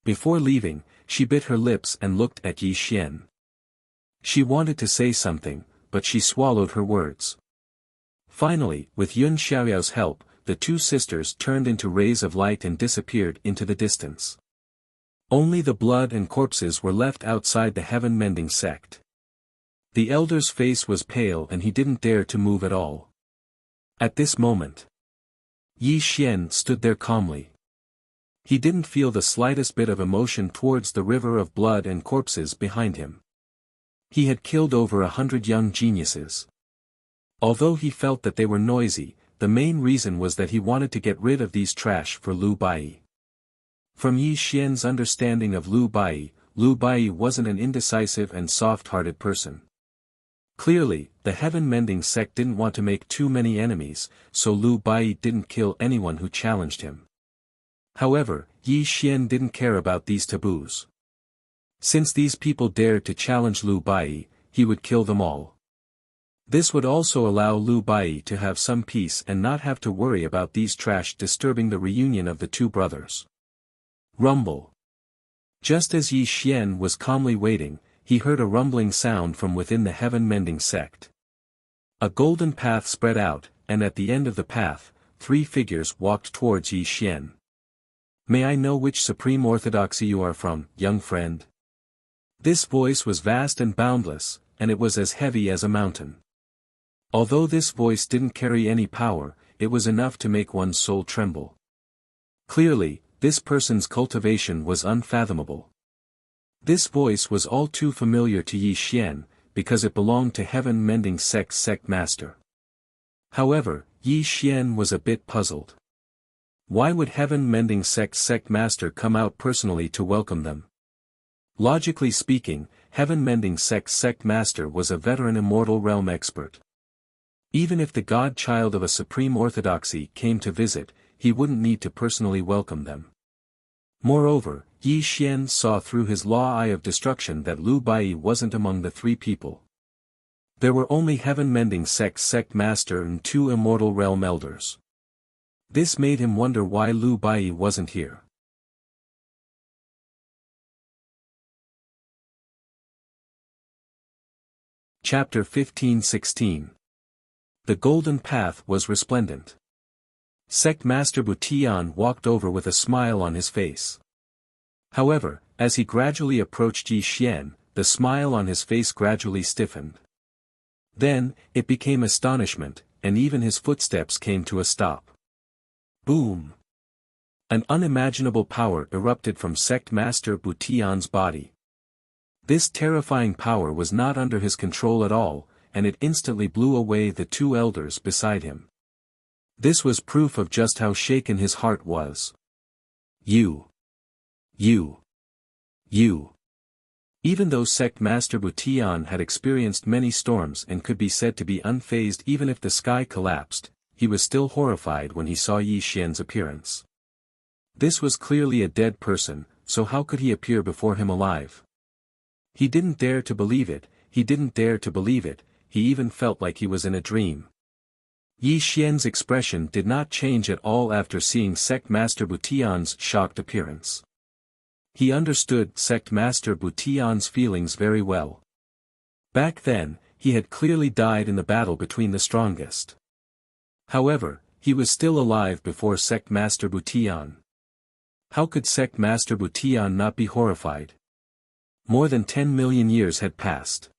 Before leaving, she bit her lips and looked at Yi Xian. She wanted to say something, but she swallowed her words. Finally, with Yun Xiaoyao's help, the 2 sisters turned into rays of light and disappeared into the distance. Only the blood and corpses were left outside the heaven-mending sect. The elder's face was pale and he didn't dare to move at all. At this moment, Yi Xian stood there calmly. He didn't feel the slightest bit of emotion towards the river of blood and corpses behind him. He had killed over 100 young geniuses. Although he felt that they were noisy, the main reason was that he wanted to get rid of these trash for Lu Bai. From Yi Xian's understanding of Lu Bai wasn't an indecisive and soft-hearted person. Clearly, the heaven-mending sect didn't want to make too many enemies, so Lu Bai didn't kill anyone who challenged him. However, Yi Xian didn't care about these taboos. Since these people dared to challenge Lu Bai, he would kill them all. This would also allow Lu Bai to have some peace and not have to worry about these trash disturbing the reunion of the two brothers. Rumble. Just as Yi Xian was calmly waiting, he heard a rumbling sound from within the heaven-mending sect. A golden path spread out, and at the end of the path, 3 figures walked towards Yi Xian. "May I know which supreme orthodoxy you are from, young friend?" This voice was vast and boundless, and it was as heavy as a mountain. Although this voice didn't carry any power, it was enough to make one's soul tremble. Clearly, this person's cultivation was unfathomable. This voice was all too familiar to Yi Xian, because it belonged to Heaven-Mending Sect's sect master. However, Yi Xian was a bit puzzled. Why would Heaven-Mending Sect's sect master come out personally to welcome them? Logically speaking, Heaven-Mending Sect's sect master was a veteran Immortal Realm expert. Even if the godchild of a supreme orthodoxy came to visit, he wouldn't need to personally welcome them. Moreover, Yi Xian saw through his law eye of destruction that Lu Bai wasn't among the 3 people. There were only Heaven-Mending Sect's sect master and 2 Immortal Realm elders. This made him wonder why Lu Bai wasn't here. Chapter 15-16. The golden path was resplendent. Sect Master Butian walked over with a smile on his face. However, as he gradually approached Yi Xian, the smile on his face gradually stiffened. Then, it became astonishment, and even his footsteps came to a stop. Boom! An unimaginable power erupted from Sect Master Butian's body. This terrifying power was not under his control at all, and it instantly blew away the 2 elders beside him. This was proof of just how shaken his heart was. You. Even though Sect Master Butian had experienced many storms and could be said to be unfazed even if the sky collapsed, he was still horrified when he saw Yi Xian's appearance. This was clearly a dead person, so how could he appear before him alive? He didn't dare to believe it, he even felt like he was in a dream. Yi Xian's expression did not change at all after seeing Sect Master Butian's shocked appearance. He understood Sect Master Butian's feelings very well. Back then, he had clearly died in the battle between the strongest. However, he was still alive before Sect Master Butian. How could Sect Master Butian not be horrified? More than 10 million years had passed.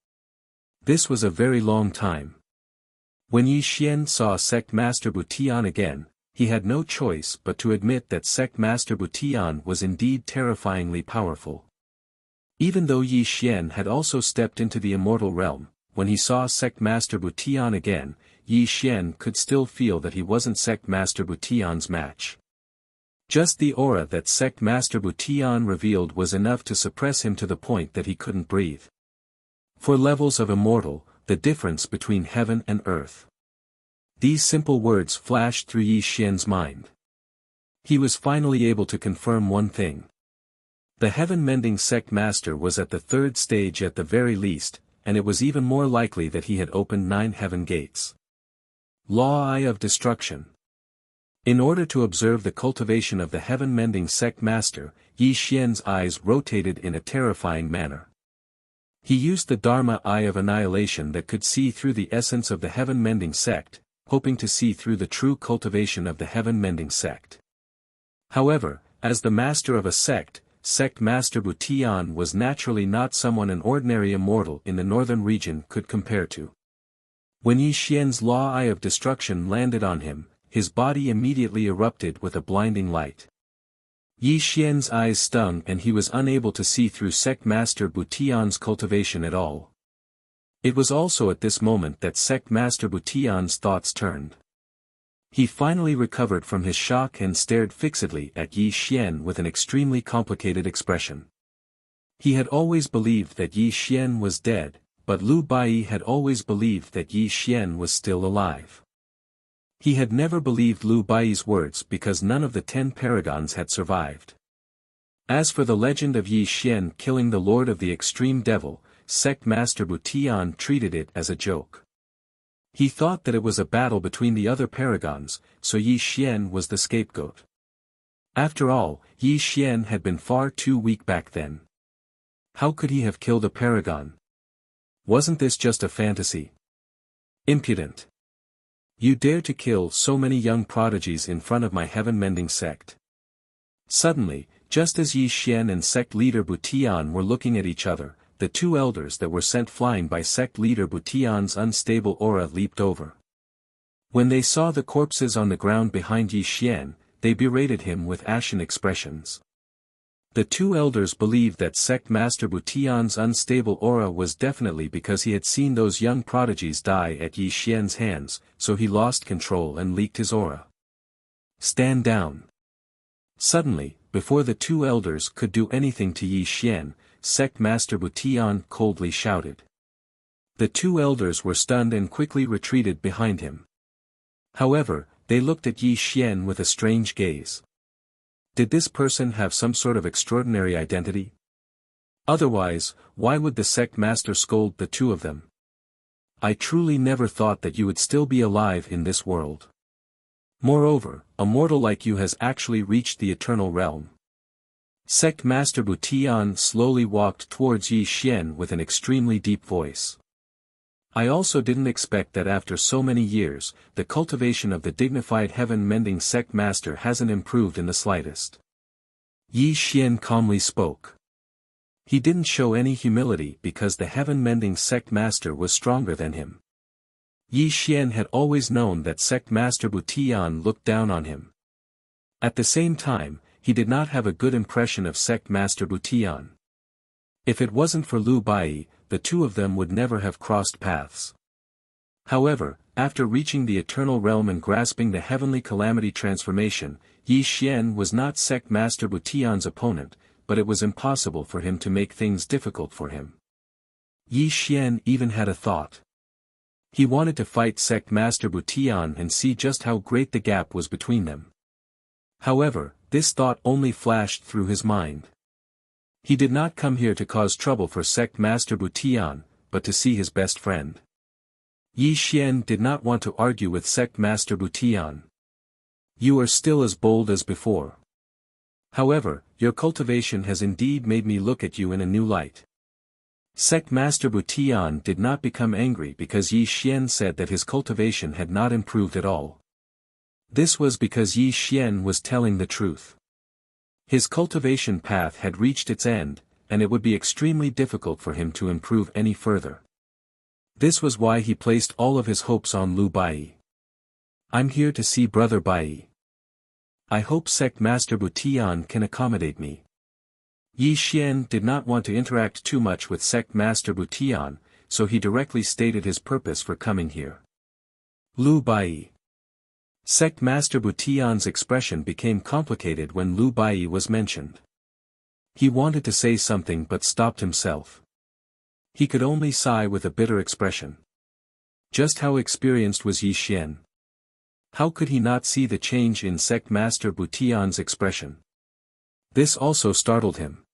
This was a very long time. When Yi Xian saw Sect Master Butian again, he had no choice but to admit that Sect Master Butian was indeed terrifyingly powerful. Even though Yi Xian had also stepped into the Immortal Realm, when he saw Sect Master Butian again, Yi Xian could still feel that he wasn't Sect Master Butian's match. Just the aura that Sect Master Butian revealed was enough to suppress him to the point that he couldn't breathe. 4 levels of Immortal, the difference between heaven and earth. These simple words flashed through Yi Xian's mind. He was finally able to confirm one thing. The Heaven-Mending Sect Master was at the 3rd stage at the very least, and it was even more likely that he had opened 9 heaven gates. Law Eye of Destruction. In order to observe the cultivation of the Heaven-Mending Sect Master, Yi Xian's eyes rotated in a terrifying manner. He used the Dharma Eye of Annihilation that could see through the essence of the Heaven-Mending Sect, hoping to see through the true cultivation of the Heaven-Mending Sect. However, as the master of a sect, Sect Master Butian was naturally not someone an ordinary immortal in the northern region could compare to. When Yi Xian's Law Eye of Destruction landed on him, his body immediately erupted with a blinding light. Yi Xian's eyes stung and he was unable to see through Sect Master Butian's cultivation at all. It was also at this moment that Sect Master Butian's thoughts turned. He finally recovered from his shock and stared fixedly at Yi Xian with an extremely complicated expression. He had always believed that Yi Xian was dead, but Lu Bai had always believed that Yi Xian was still alive. He had never believed Lu Bai's words because none of the 10 paragons had survived. As for the legend of Yi Xian killing the Lord of the Extreme Devil, Sect Master Butian treated it as a joke. He thought that it was a battle between the other paragons, so Yi Xian was the scapegoat. After all, Yi Xian had been far too weak back then. How could he have killed a paragon? Wasn't this just a fantasy? Impudent! You dare to kill so many young prodigies in front of my heaven-mending sect. Suddenly, just as Yi Xian and sect leader Butian were looking at each other, the two elders that were sent flying by sect leader Butian's unstable aura leaped over. When they saw the corpses on the ground behind Yi Xian, they berated him with ashen expressions. The two elders believed that sect master Butian's unstable aura was definitely because he had seen those young prodigies die at Yi Xian's hands, so he lost control and leaked his aura. Stand down. Suddenly, before the two elders could do anything to Yi Xian, sect master Butian coldly shouted. The two elders were stunned and quickly retreated behind him. However, they looked at Yi Xian with a strange gaze. Did this person have some sort of extraordinary identity? Otherwise, why would the sect master scold the two of them? I truly never thought that you would still be alive in this world. Moreover, a mortal like you has actually reached the eternal realm. Sect Master Butian slowly walked towards Yi Xian with an extremely deep voice. I also didn't expect that after so many years, the cultivation of the dignified heaven-mending sect master hasn't improved in the slightest. Yi Xian calmly spoke. He didn't show any humility because the heaven-mending sect master was stronger than him. Yi Xian had always known that sect master Butian looked down on him. At the same time, he did not have a good impression of sect master Butian. If it wasn't for Lu Bai, the two of them would never have crossed paths. However, after reaching the eternal realm and grasping the heavenly calamity transformation, Yi Xian was not sect master Butian's opponent, but it was impossible for him to make things difficult for him. Yi Xian even had a thought. He wanted to fight sect master Butian and see just how great the gap was between them. However, this thought only flashed through his mind. He did not come here to cause trouble for sect master Butian, but to see his best friend. Yi Xian did not want to argue with sect master Butian. You are still as bold as before. However, your cultivation has indeed made me look at you in a new light. Sect master Butian did not become angry because Yi Xian said that his cultivation had not improved at all. This was because Yi Xian was telling the truth. His cultivation path had reached its end, and it would be extremely difficult for him to improve any further. This was why he placed all of his hopes on Lu Bai. I'm here to see Brother Bai. I hope sect master Butian can accommodate me. Yi Xian did not want to interact too much with sect master Butian, so he directly stated his purpose for coming here. Lu Bai. Sect Master Butian's expression became complicated when Lu Bai was mentioned. He wanted to say something but stopped himself. He could only sigh with a bitter expression. Just how experienced was Yi Xian? How could he not see the change in Sect Master Butian's expression? This also startled him.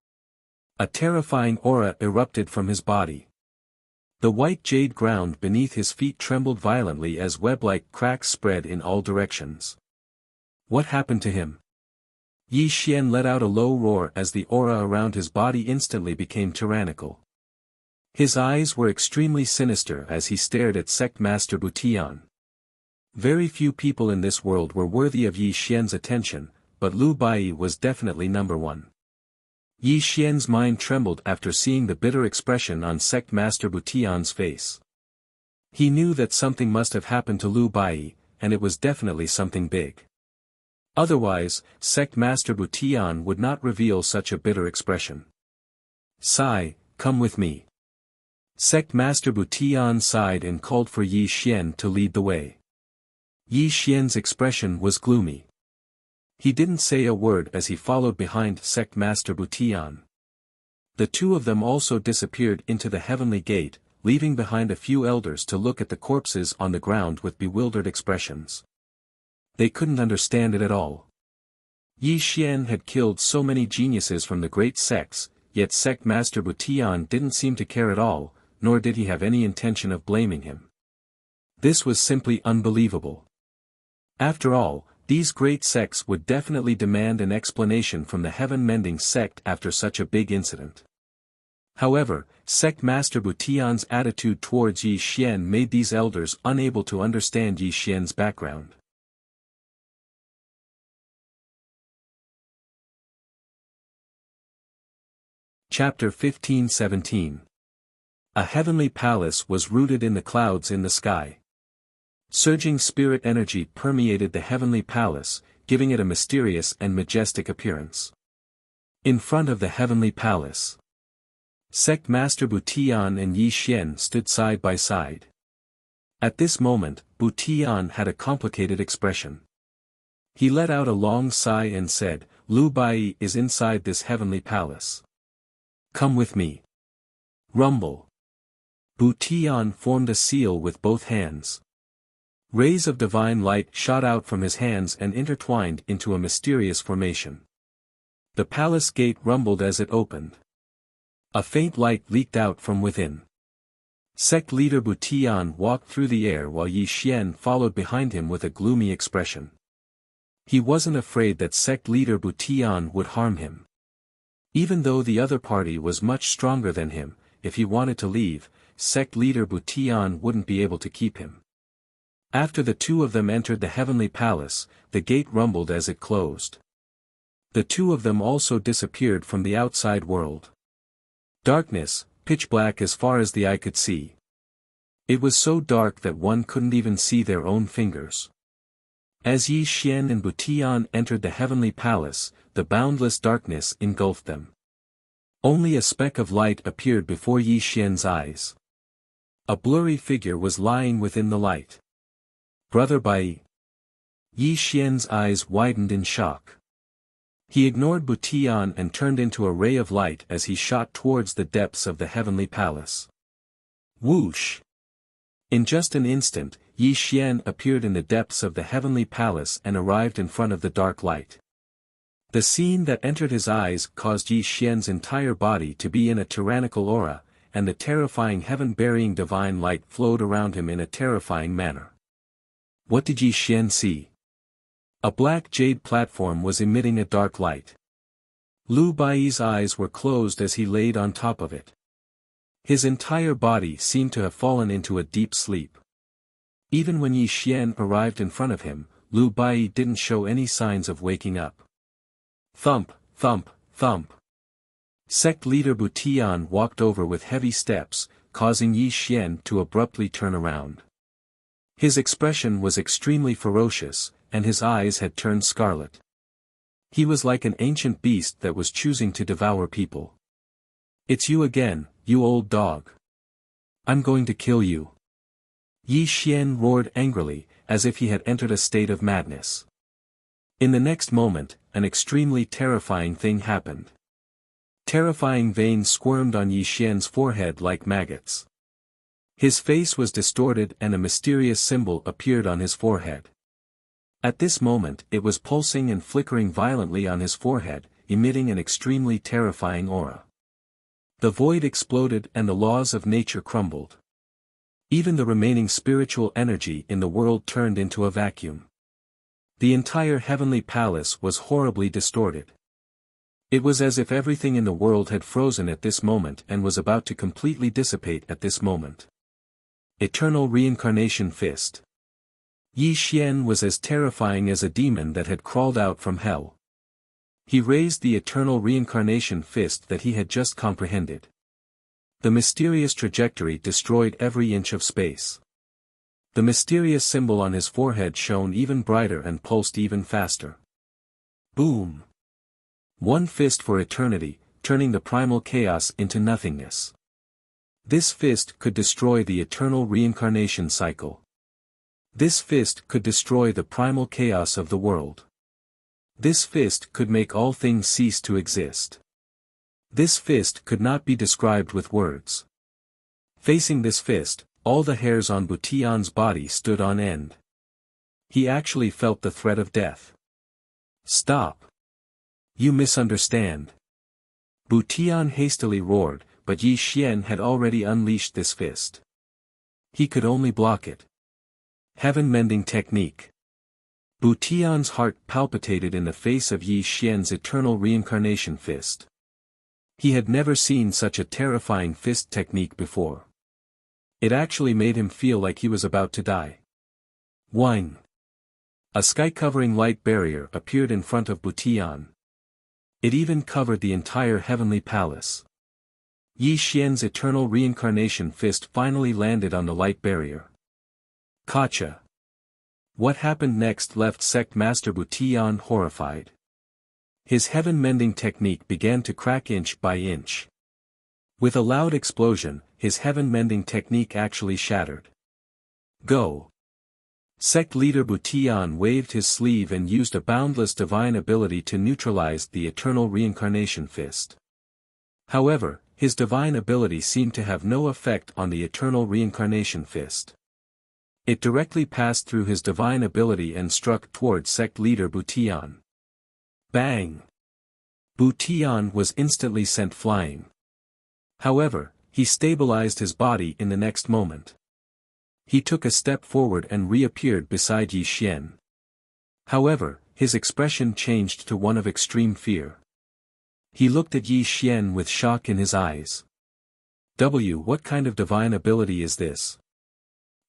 A terrifying aura erupted from his body. The white jade ground beneath his feet trembled violently as web-like cracks spread in all directions. What happened to him? Yi Xian let out a low roar as the aura around his body instantly became tyrannical. His eyes were extremely sinister as he stared at Sect Master Butian. Very few people in this world were worthy of Yi Xian's attention, but Lu Bai was definitely number one. Yi Xian's mind trembled after seeing the bitter expression on Sect Master Butian's face. He knew that something must have happened to Lu Bai, and it was definitely something big. Otherwise, Sect Master Butian would not reveal such a bitter expression. Sai, come with me. Sect Master Butian sighed and called for Yi Xian to lead the way. Yi Xian's expression was gloomy. He didn't say a word as he followed behind Sect Master Butian. The two of them also disappeared into the heavenly gate, leaving behind a few elders to look at the corpses on the ground with bewildered expressions. They couldn't understand it at all. Yi Xian had killed so many geniuses from the great sects, yet sect master Butian didn't seem to care at all, nor did he have any intention of blaming him. This was simply unbelievable. After all, these great sects would definitely demand an explanation from the heaven-mending sect after such a big incident. However, sect master Butian's attitude towards Yi Xian made these elders unable to understand Yi Xian's background. Chapter 15-17. A heavenly palace was rooted in the clouds in the sky. Surging spirit energy permeated the heavenly palace, giving it a mysterious and majestic appearance. In front of the heavenly palace, sect master Butian and Yi Xian stood side by side. At this moment, Butian had a complicated expression. He let out a long sigh and said, "Lu Bai is inside this heavenly palace. Come with me." Rumble. Butian formed a seal with both hands. Rays of divine light shot out from his hands and intertwined into a mysterious formation. The palace gate rumbled as it opened. A faint light leaked out from within. Sect leader Butian walked through the air while Yi Xian followed behind him with a gloomy expression. He wasn't afraid that sect leader Butian would harm him. Even though the other party was much stronger than him, if he wanted to leave, sect leader Butian wouldn't be able to keep him. After the two of them entered the heavenly palace, the gate rumbled as it closed. The two of them also disappeared from the outside world. Darkness, pitch black as far as the eye could see. It was so dark that one couldn't even see their own fingers. As Yi Xian and Butian entered the heavenly palace, the boundless darkness engulfed them. Only a speck of light appeared before Yi Xian's eyes. A blurry figure was lying within the light. "Brother Bai." Yi Xian's eyes widened in shock. He ignored Butian and turned into a ray of light as he shot towards the depths of the heavenly palace. Whoosh! In just an instant, Yi Xian appeared in the depths of the heavenly palace and arrived in front of the dark light. The scene that entered his eyes caused Yi Xian's entire body to be in a tyrannical aura, and the terrifying heaven-burying divine light flowed around him in a terrifying manner. What did Yi Xian see? A black jade platform was emitting a dark light. Lu Bai's eyes were closed as he laid on top of it. His entire body seemed to have fallen into a deep sleep. Even when Yi Xian arrived in front of him, Lu Bai didn't show any signs of waking up. Thump, thump, thump. Sect leader Butian walked over with heavy steps, causing Yi Xian to abruptly turn around. His expression was extremely ferocious, and his eyes had turned scarlet. He was like an ancient beast that was choosing to devour people. "It's you again, you old dog. I'm going to kill you." Yi Xian roared angrily, as if he had entered a state of madness. In the next moment, an extremely terrifying thing happened. Terrifying veins squirmed on Yi Xian's forehead like maggots. His face was distorted and a mysterious symbol appeared on his forehead. At this moment it was pulsing and flickering violently on his forehead, emitting an extremely terrifying aura. The void exploded and the laws of nature crumbled. Even the remaining spiritual energy in the world turned into a vacuum. The entire heavenly palace was horribly distorted. It was as if everything in the world had frozen at this moment and was about to completely dissipate at this moment. Eternal Reincarnation Fist. Yi Xian was as terrifying as a demon that had crawled out from hell. He raised the Eternal Reincarnation Fist that he had just comprehended. The mysterious trajectory destroyed every inch of space. The mysterious symbol on his forehead shone even brighter and pulsed even faster. Boom! One fist for eternity, turning the primal chaos into nothingness. This fist could destroy the eternal reincarnation cycle. This fist could destroy the primal chaos of the world. This fist could make all things cease to exist. This fist could not be described with words. Facing this fist, all the hairs on Butian's body stood on end. He actually felt the threat of death. Stop! You misunderstand. Bu Tian hastily roared, but Yi Xian had already unleashed this fist. He could only block it. Heaven-mending technique. Bu Tian's heart palpitated in the face of Yi Xian's eternal reincarnation fist. He had never seen such a terrifying fist technique before. It actually made him feel like he was about to die. Whine. A sky-covering light barrier appeared in front of Bu Tian. It even covered the entire heavenly palace. Yi Xian's eternal reincarnation fist finally landed on the light barrier. Gotcha. What happened next left Sect Master Bu Tian horrified. His heaven-mending technique began to crack inch by inch. With a loud explosion, his heaven-mending technique actually shattered. Go! Sect leader Bu Tian waved his sleeve and used a boundless divine ability to neutralize the eternal reincarnation fist. However, his divine ability seemed to have no effect on the eternal reincarnation fist. It directly passed through his divine ability and struck toward sect leader Bu Tian. Bang! Bu Tian was instantly sent flying. However, he stabilized his body in the next moment. He took a step forward and reappeared beside Yi Xian. However, his expression changed to one of extreme fear. He looked at Yi Xian with shock in his eyes. What kind of divine ability is this?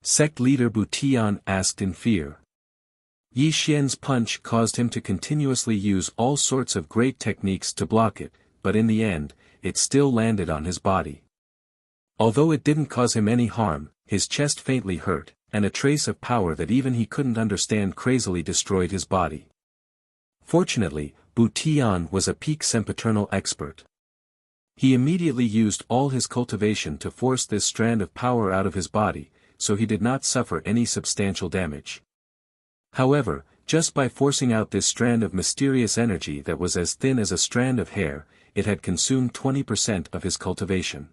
Sect leader Bu Tian asked in fear. Yi Xian's punch caused him to continuously use all sorts of great techniques to block it, but in the end, it still landed on his body. Although it didn't cause him any harm, his chest faintly hurt, and a trace of power that even he couldn't understand crazily destroyed his body. Fortunately, Bu Tian was a peak sempiternal expert. He immediately used all his cultivation to force this strand of power out of his body, so he did not suffer any substantial damage. However, just by forcing out this strand of mysterious energy that was as thin as a strand of hair, it had consumed 20% of his cultivation.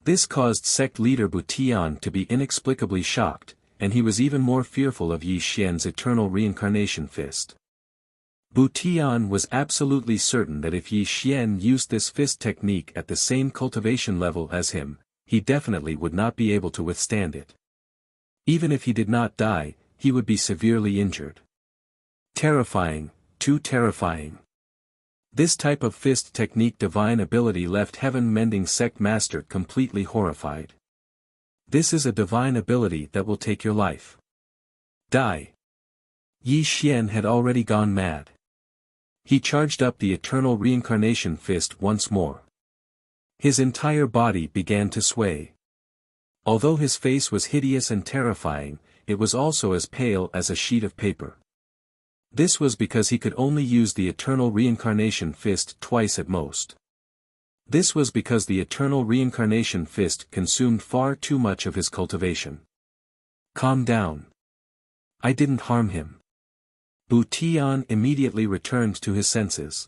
This caused sect leader Bu Tian to be inexplicably shocked, and he was even more fearful of Yi Xian's eternal reincarnation fist. Bu Tian was absolutely certain that if Yi Xian used this fist technique at the same cultivation level as him, he definitely would not be able to withstand it. Even if he did not die, he would be severely injured. Terrifying, too terrifying. This type of fist technique divine ability left heaven-mending sect master completely horrified. This is a divine ability that will take your life. Die. Yi Xian had already gone mad. He charged up the eternal reincarnation fist once more. His entire body began to sway. Although his face was hideous and terrifying, it was also as pale as a sheet of paper. This was because he could only use the eternal reincarnation fist twice at most. This was because the eternal reincarnation fist consumed far too much of his cultivation. Calm down. I didn't harm him. Bu Tian immediately returned to his senses.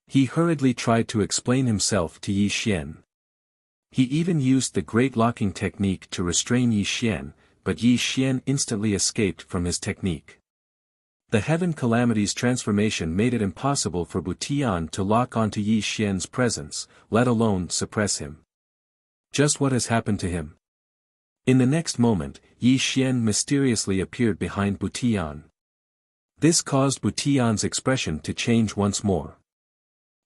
He hurriedly tried to explain himself to Yi Xian. He even used the great locking technique to restrain Yi Xian, but Yi Xian instantly escaped from his technique. The Heaven Calamity's transformation made it impossible for Bu Tian to lock onto Yi Xian's presence, let alone suppress him. Just what has happened to him? In the next moment, Yi Xian mysteriously appeared behind Bu Tian. This caused Bu Tian's expression to change once more.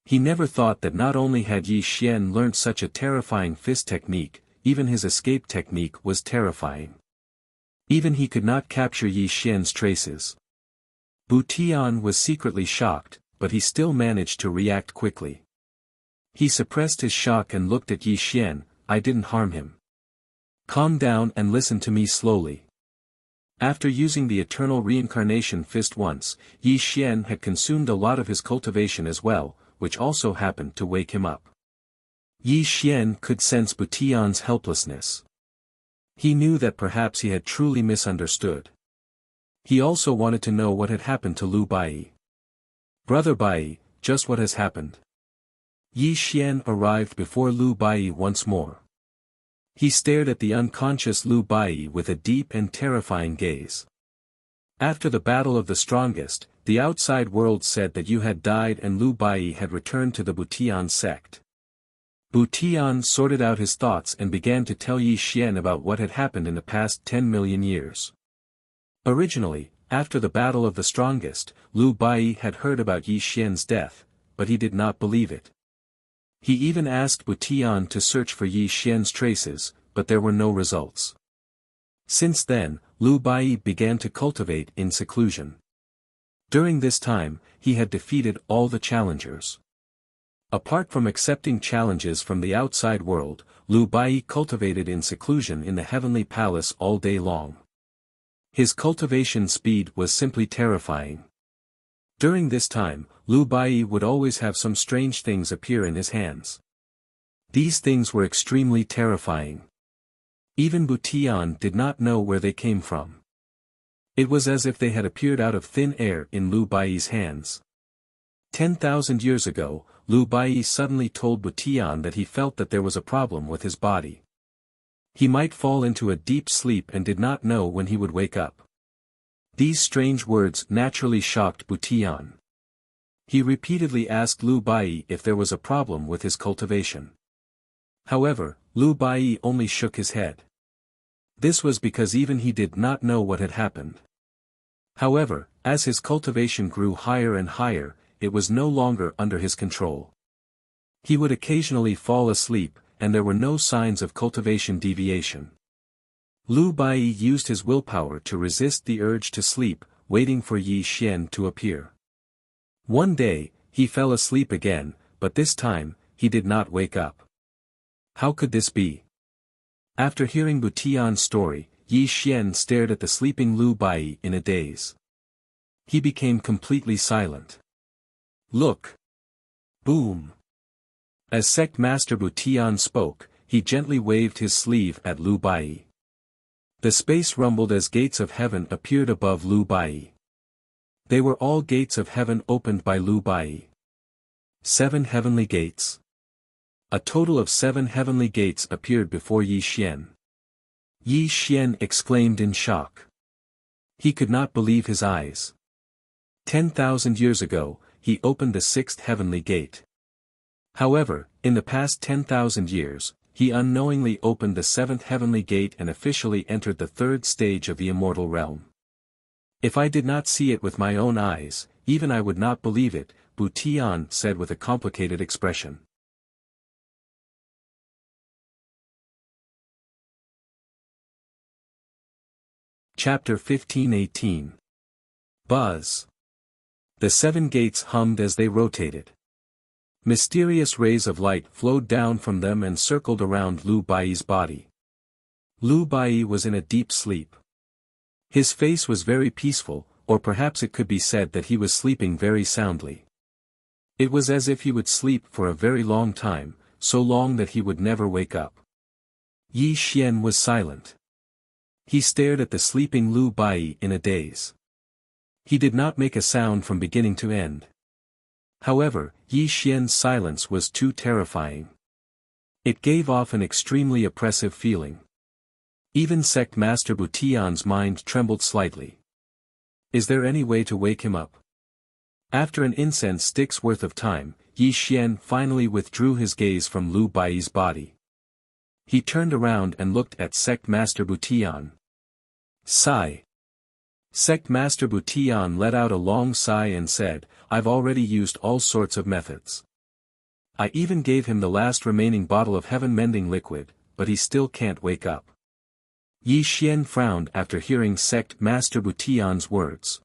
He never thought that not only had Yi Xian learnt such a terrifying fist technique, even his escape technique was terrifying. Even he could not capture Yi Xian's traces. Bu Tian was secretly shocked, but he still managed to react quickly. He suppressed his shock and looked at Yi Xian. I didn't harm him. Calm down and listen to me slowly. After using the eternal reincarnation fist once, Yi Xian had consumed a lot of his cultivation as well, which also happened to wake him up. Yi Xian could sense Bu Tian's helplessness. He knew that perhaps he had truly misunderstood. He also wanted to know what had happened to Lu Bai. Brother Bai, just what has happened? Yi Xian arrived before Lu Bai once more. He stared at the unconscious Lu Bai with a deep and terrifying gaze. After the battle of the strongest, the outside world said that you had died and Lu Bai had returned to the Butian sect. Butian sorted out his thoughts and began to tell Yi Xian about what had happened in the past 10 million years. Originally, after the Battle of the Strongest, Lu Bai had heard about Yi Xian's death, but he did not believe it. He even asked Butian to search for Yi Xian's traces, but there were no results. Since then, Lu Bai began to cultivate in seclusion. During this time, he had defeated all the challengers. Apart from accepting challenges from the outside world, Lu Bai cultivated in seclusion in the heavenly palace all day long. His cultivation speed was simply terrifying. During this time, Lu Bai would always have some strange things appear in his hands. These things were extremely terrifying. Even Butian did not know where they came from. It was as if they had appeared out of thin air in Lu Bai's hands. 10,000 years ago, Lu Bai suddenly told Butian that he felt that there was a problem with his body. He might fall into a deep sleep and did not know when he would wake up. These strange words naturally shocked Butian. He repeatedly asked Lu Bai if there was a problem with his cultivation. However, Lu Bai only shook his head. This was because even he did not know what had happened. However, as his cultivation grew higher and higher, it was no longer under his control. He would occasionally fall asleep, and there were no signs of cultivation deviation. Lu Bai used his willpower to resist the urge to sleep, waiting for Yi Xian to appear. One day, he fell asleep again, but this time, he did not wake up. How could this be? After hearing Butian's story, Yi Xian stared at the sleeping Lu Bai in a daze. He became completely silent. Look! Boom! As Sect Master Butian spoke, he gently waved his sleeve at Lu Bai. The space rumbled as gates of heaven appeared above Lu Bai. They were all gates of heaven opened by Lu Bai. 7 heavenly gates. A total of 7 heavenly gates appeared before Yi Xian. Yi Xian exclaimed in shock. He could not believe his eyes. 10,000 years ago, he opened the 6th heavenly gate. However, in the past 10,000 years, he unknowingly opened the 7th heavenly gate and officially entered the 3rd stage of the immortal realm. If I did not see it with my own eyes, even I would not believe it, Butian said with a complicated expression. Chapter 15:18. Buzz. The 7 gates hummed as they rotated. Mysterious rays of light flowed down from them and circled around Lu Bai's body. Lu Bai was in a deep sleep. His face was very peaceful, or perhaps it could be said that he was sleeping very soundly. It was as if he would sleep for a very long time, so long that he would never wake up. Yi Xian was silent. He stared at the sleeping Lu Bai in a daze. He did not make a sound from beginning to end. However, Yi Xian's silence was too terrifying. It gave off an extremely oppressive feeling. Even Sect Master Butian's mind trembled slightly. Is there any way to wake him up? After an incense stick's worth of time, Yi Xian finally withdrew his gaze from Lu Bai's body. He turned around and looked at Sect Master Butian. Sigh. Sect Master Butian let out a long sigh and said, I've already used all sorts of methods. I even gave him the last remaining bottle of heaven-mending liquid, but he still can't wake up. Yi Xian frowned after hearing Sect Master Butian's words.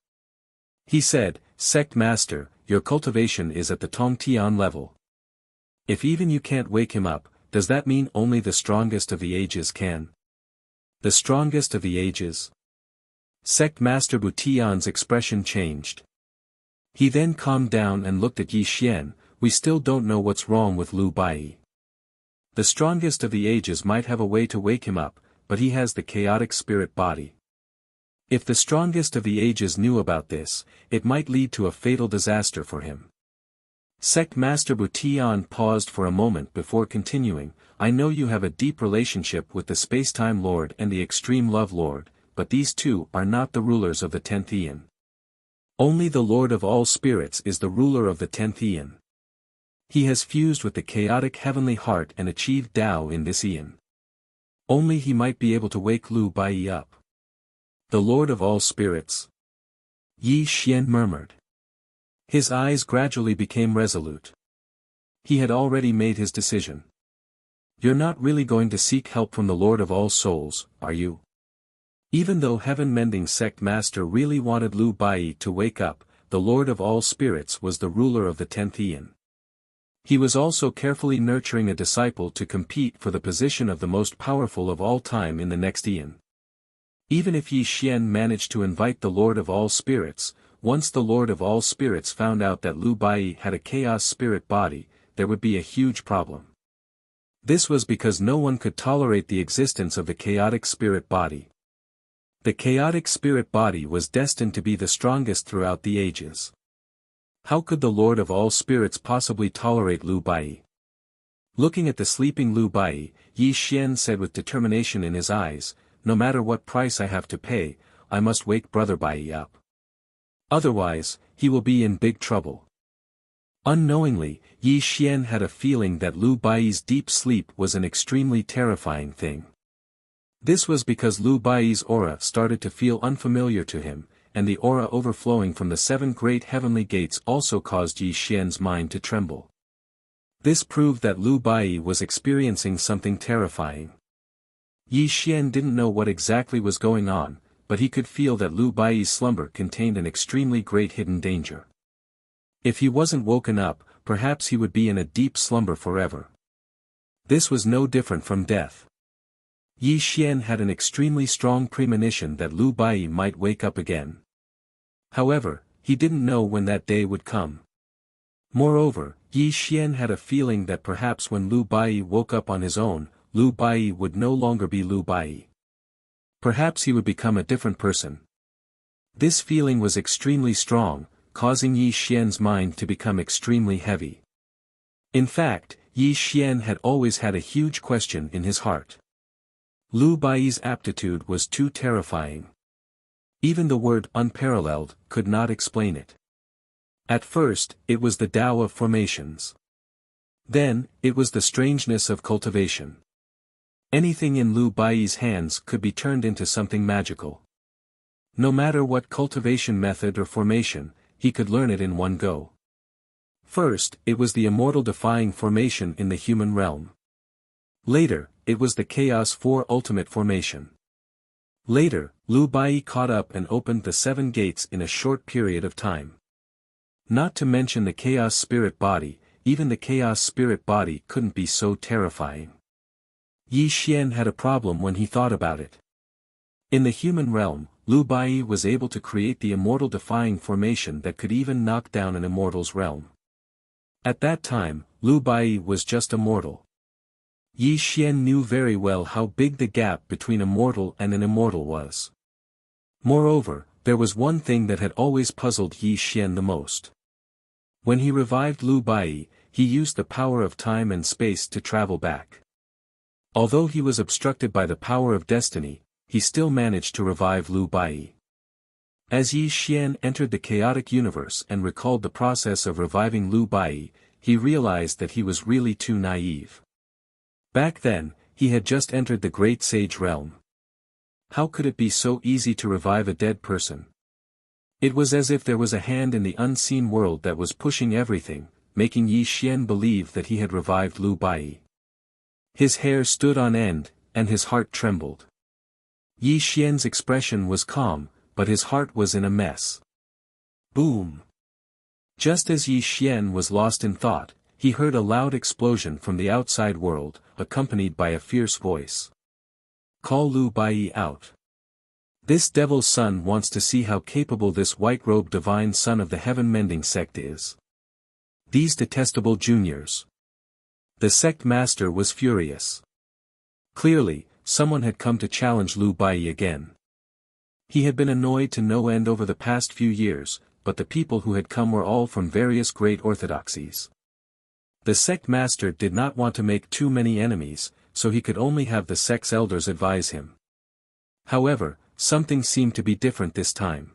He said, Sect Master, your cultivation is at the Tongtian level. If even you can't wake him up, does that mean only the strongest of the ages can? The strongest of the ages? Sect Master Butian's expression changed. He then calmed down and looked at Yi Xian. We still don't know what's wrong with Lu Bai. The strongest of the ages might have a way to wake him up, but he has the chaotic spirit body. If the strongest of the ages knew about this, it might lead to a fatal disaster for him. Sect Master Butian paused for a moment before continuing, I know you have a deep relationship with the Spacetime Lord and the Extreme Love Lord, but these two are not the rulers of the 10th Eon. Only the Lord of all spirits is the ruler of the 10th eon. He has fused with the chaotic heavenly heart and achieved Tao in this eon. Only he might be able to wake Lu Bai up. The Lord of all spirits. Yi Xian murmured. His eyes gradually became resolute. He had already made his decision. You're not really going to seek help from the Lord of all souls, are you? Even though heaven-mending sect master really wanted Lu Bai to wake up, the Lord of all spirits was the ruler of the 10th eon. He was also carefully nurturing a disciple to compete for the position of the most powerful of all time in the next eon. Even if Yi Xian managed to invite the Lord of all spirits, once the Lord of all spirits found out that Lu Bai had a chaos spirit body, there would be a huge problem. This was because no one could tolerate the existence of the chaotic spirit body. The chaotic spirit body was destined to be the strongest throughout the ages. How could the Lord of all spirits possibly tolerate Lu Bai? Looking at the sleeping Lu Bai, Yi Xian said with determination in his eyes, no matter what price I have to pay, I must wake Brother Bai up. Otherwise, he will be in big trouble. Unknowingly, Yi Xian had a feeling that Lu Bai's deep sleep was an extremely terrifying thing. This was because Lu Bai's aura started to feel unfamiliar to him, and the aura overflowing from the 7 great heavenly gates also caused Yi Xian's mind to tremble. This proved that Lu Bai was experiencing something terrifying. Yi Xian didn't know what exactly was going on, but he could feel that Lu Bai's slumber contained an extremely great hidden danger. If he wasn't woken up, perhaps he would be in a deep slumber forever. This was no different from death. Yi Xian had an extremely strong premonition that Lu Bai might wake up again. However, he didn't know when that day would come. Moreover, Yi Xian had a feeling that perhaps when Lu Bai woke up on his own, Lu Bai would no longer be Lu Bai. Perhaps he would become a different person. This feeling was extremely strong, causing Yi Xian's mind to become extremely heavy. In fact, Yi Xian had always had a huge question in his heart. Lu Bai's aptitude was too terrifying. Even the word unparalleled could not explain it. At first, it was the Tao of formations. Then, it was the strangeness of cultivation. Anything in Lu Bai's hands could be turned into something magical. No matter what cultivation method or formation, he could learn it in one go. First, it was the immortal-defying formation in the human realm. Later, it was the Chaos 4 ultimate formation. Later, Lu Bai caught up and opened the 7 gates in a short period of time. Not to mention the Chaos Spirit body, even the Chaos Spirit body couldn't be so terrifying. Yi Xian had a problem when he thought about it. In the human realm, Lu Bai was able to create the immortal-defying formation that could even knock down an immortal's realm. At that time, Lu Bai was just a mortal. Yi Xian knew very well how big the gap between a mortal and an immortal was. Moreover, there was one thing that had always puzzled Yi Xian the most. When he revived Lu Bai, he used the power of time and space to travel back. Although he was obstructed by the power of destiny, he still managed to revive Lu Bai. As Yi Xian entered the chaotic universe and recalled the process of reviving Lu Bai, he realized that he was really too naive. Back then, he had just entered the great sage realm. How could it be so easy to revive a dead person? It was as if there was a hand in the unseen world that was pushing everything, making Yi Xian believe that he had revived Lu Bai. His hair stood on end, and his heart trembled. Yi Xian's expression was calm, but his heart was in a mess. Boom! Just as Yi Xian was lost in thought, he heard a loud explosion from the outside world, accompanied by a fierce voice. Call Lu Bai out. This devil's son wants to see how capable this white-robed divine son of the heaven-mending sect is. These detestable juniors. The sect master was furious. Clearly, someone had come to challenge Lu Bai again. He had been annoyed to no end over the past few years, but the people who had come were all from various great orthodoxies. The sect master did not want to make too many enemies, so he could only have the sect's elders advise him. However, something seemed to be different this time.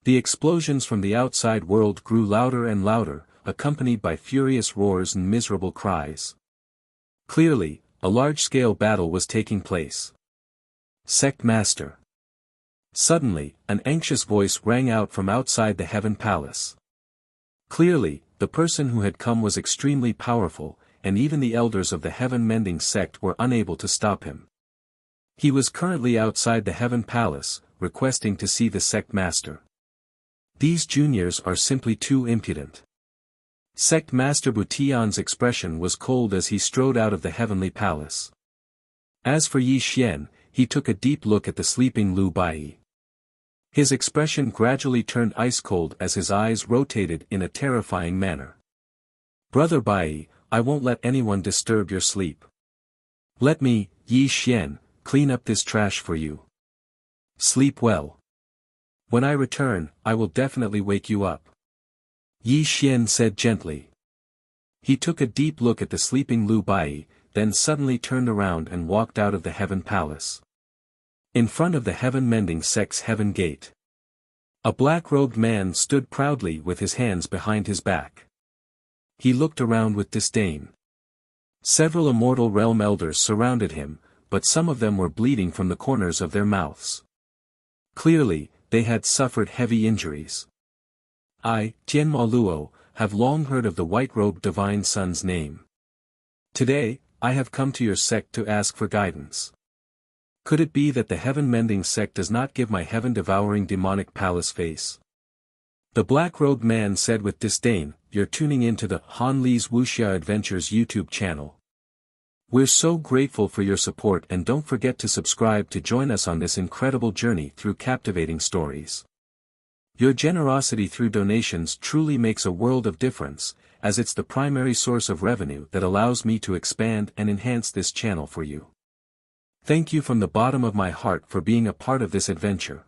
The explosions from the outside world grew louder and louder, accompanied by furious roars and miserable cries. Clearly, a large-scale battle was taking place. Sect Master. Suddenly, an anxious voice rang out from outside the Heaven Palace. Clearly, the person who had come was extremely powerful, and even the elders of the Heaven-Mending sect were unable to stop him. He was currently outside the Heaven Palace, requesting to see the Sect Master. These juniors are simply too impudent. Sect Master Butian's expression was cold as he strode out of the Heavenly Palace. As for Yi Xian, he took a deep look at the sleeping Lu Bai. His expression gradually turned ice-cold as his eyes rotated in a terrifying manner. Brother Bai, I won't let anyone disturb your sleep. Let me, Yi Xian, clean up this trash for you. Sleep well. When I return, I will definitely wake you up. Yi Xian said gently. He took a deep look at the sleeping Lu Bai, then suddenly turned around and walked out of the Heaven Palace. In front of the Heaven-Mending sect's Heaven Gate, a black-robed man stood proudly with his hands behind his back. He looked around with disdain. Several Immortal Realm elders surrounded him, but some of them were bleeding from the corners of their mouths. Clearly, they had suffered heavy injuries. I, Tianma Luo, have long heard of the white-robed Divine Son's name. Today, I have come to your sect to ask for guidance. Could it be that the Heaven-Mending sect does not give my heaven-devouring demonic palace face? The black-robed man said with disdain, you're tuning into the Han Li's Wuxia Adventures YouTube channel. We're so grateful for your support, and don't forget to subscribe to join us on this incredible journey through captivating stories. Your generosity through donations truly makes a world of difference, as it's the primary source of revenue that allows me to expand and enhance this channel for you. Thank you from the bottom of my heart for being a part of this adventure.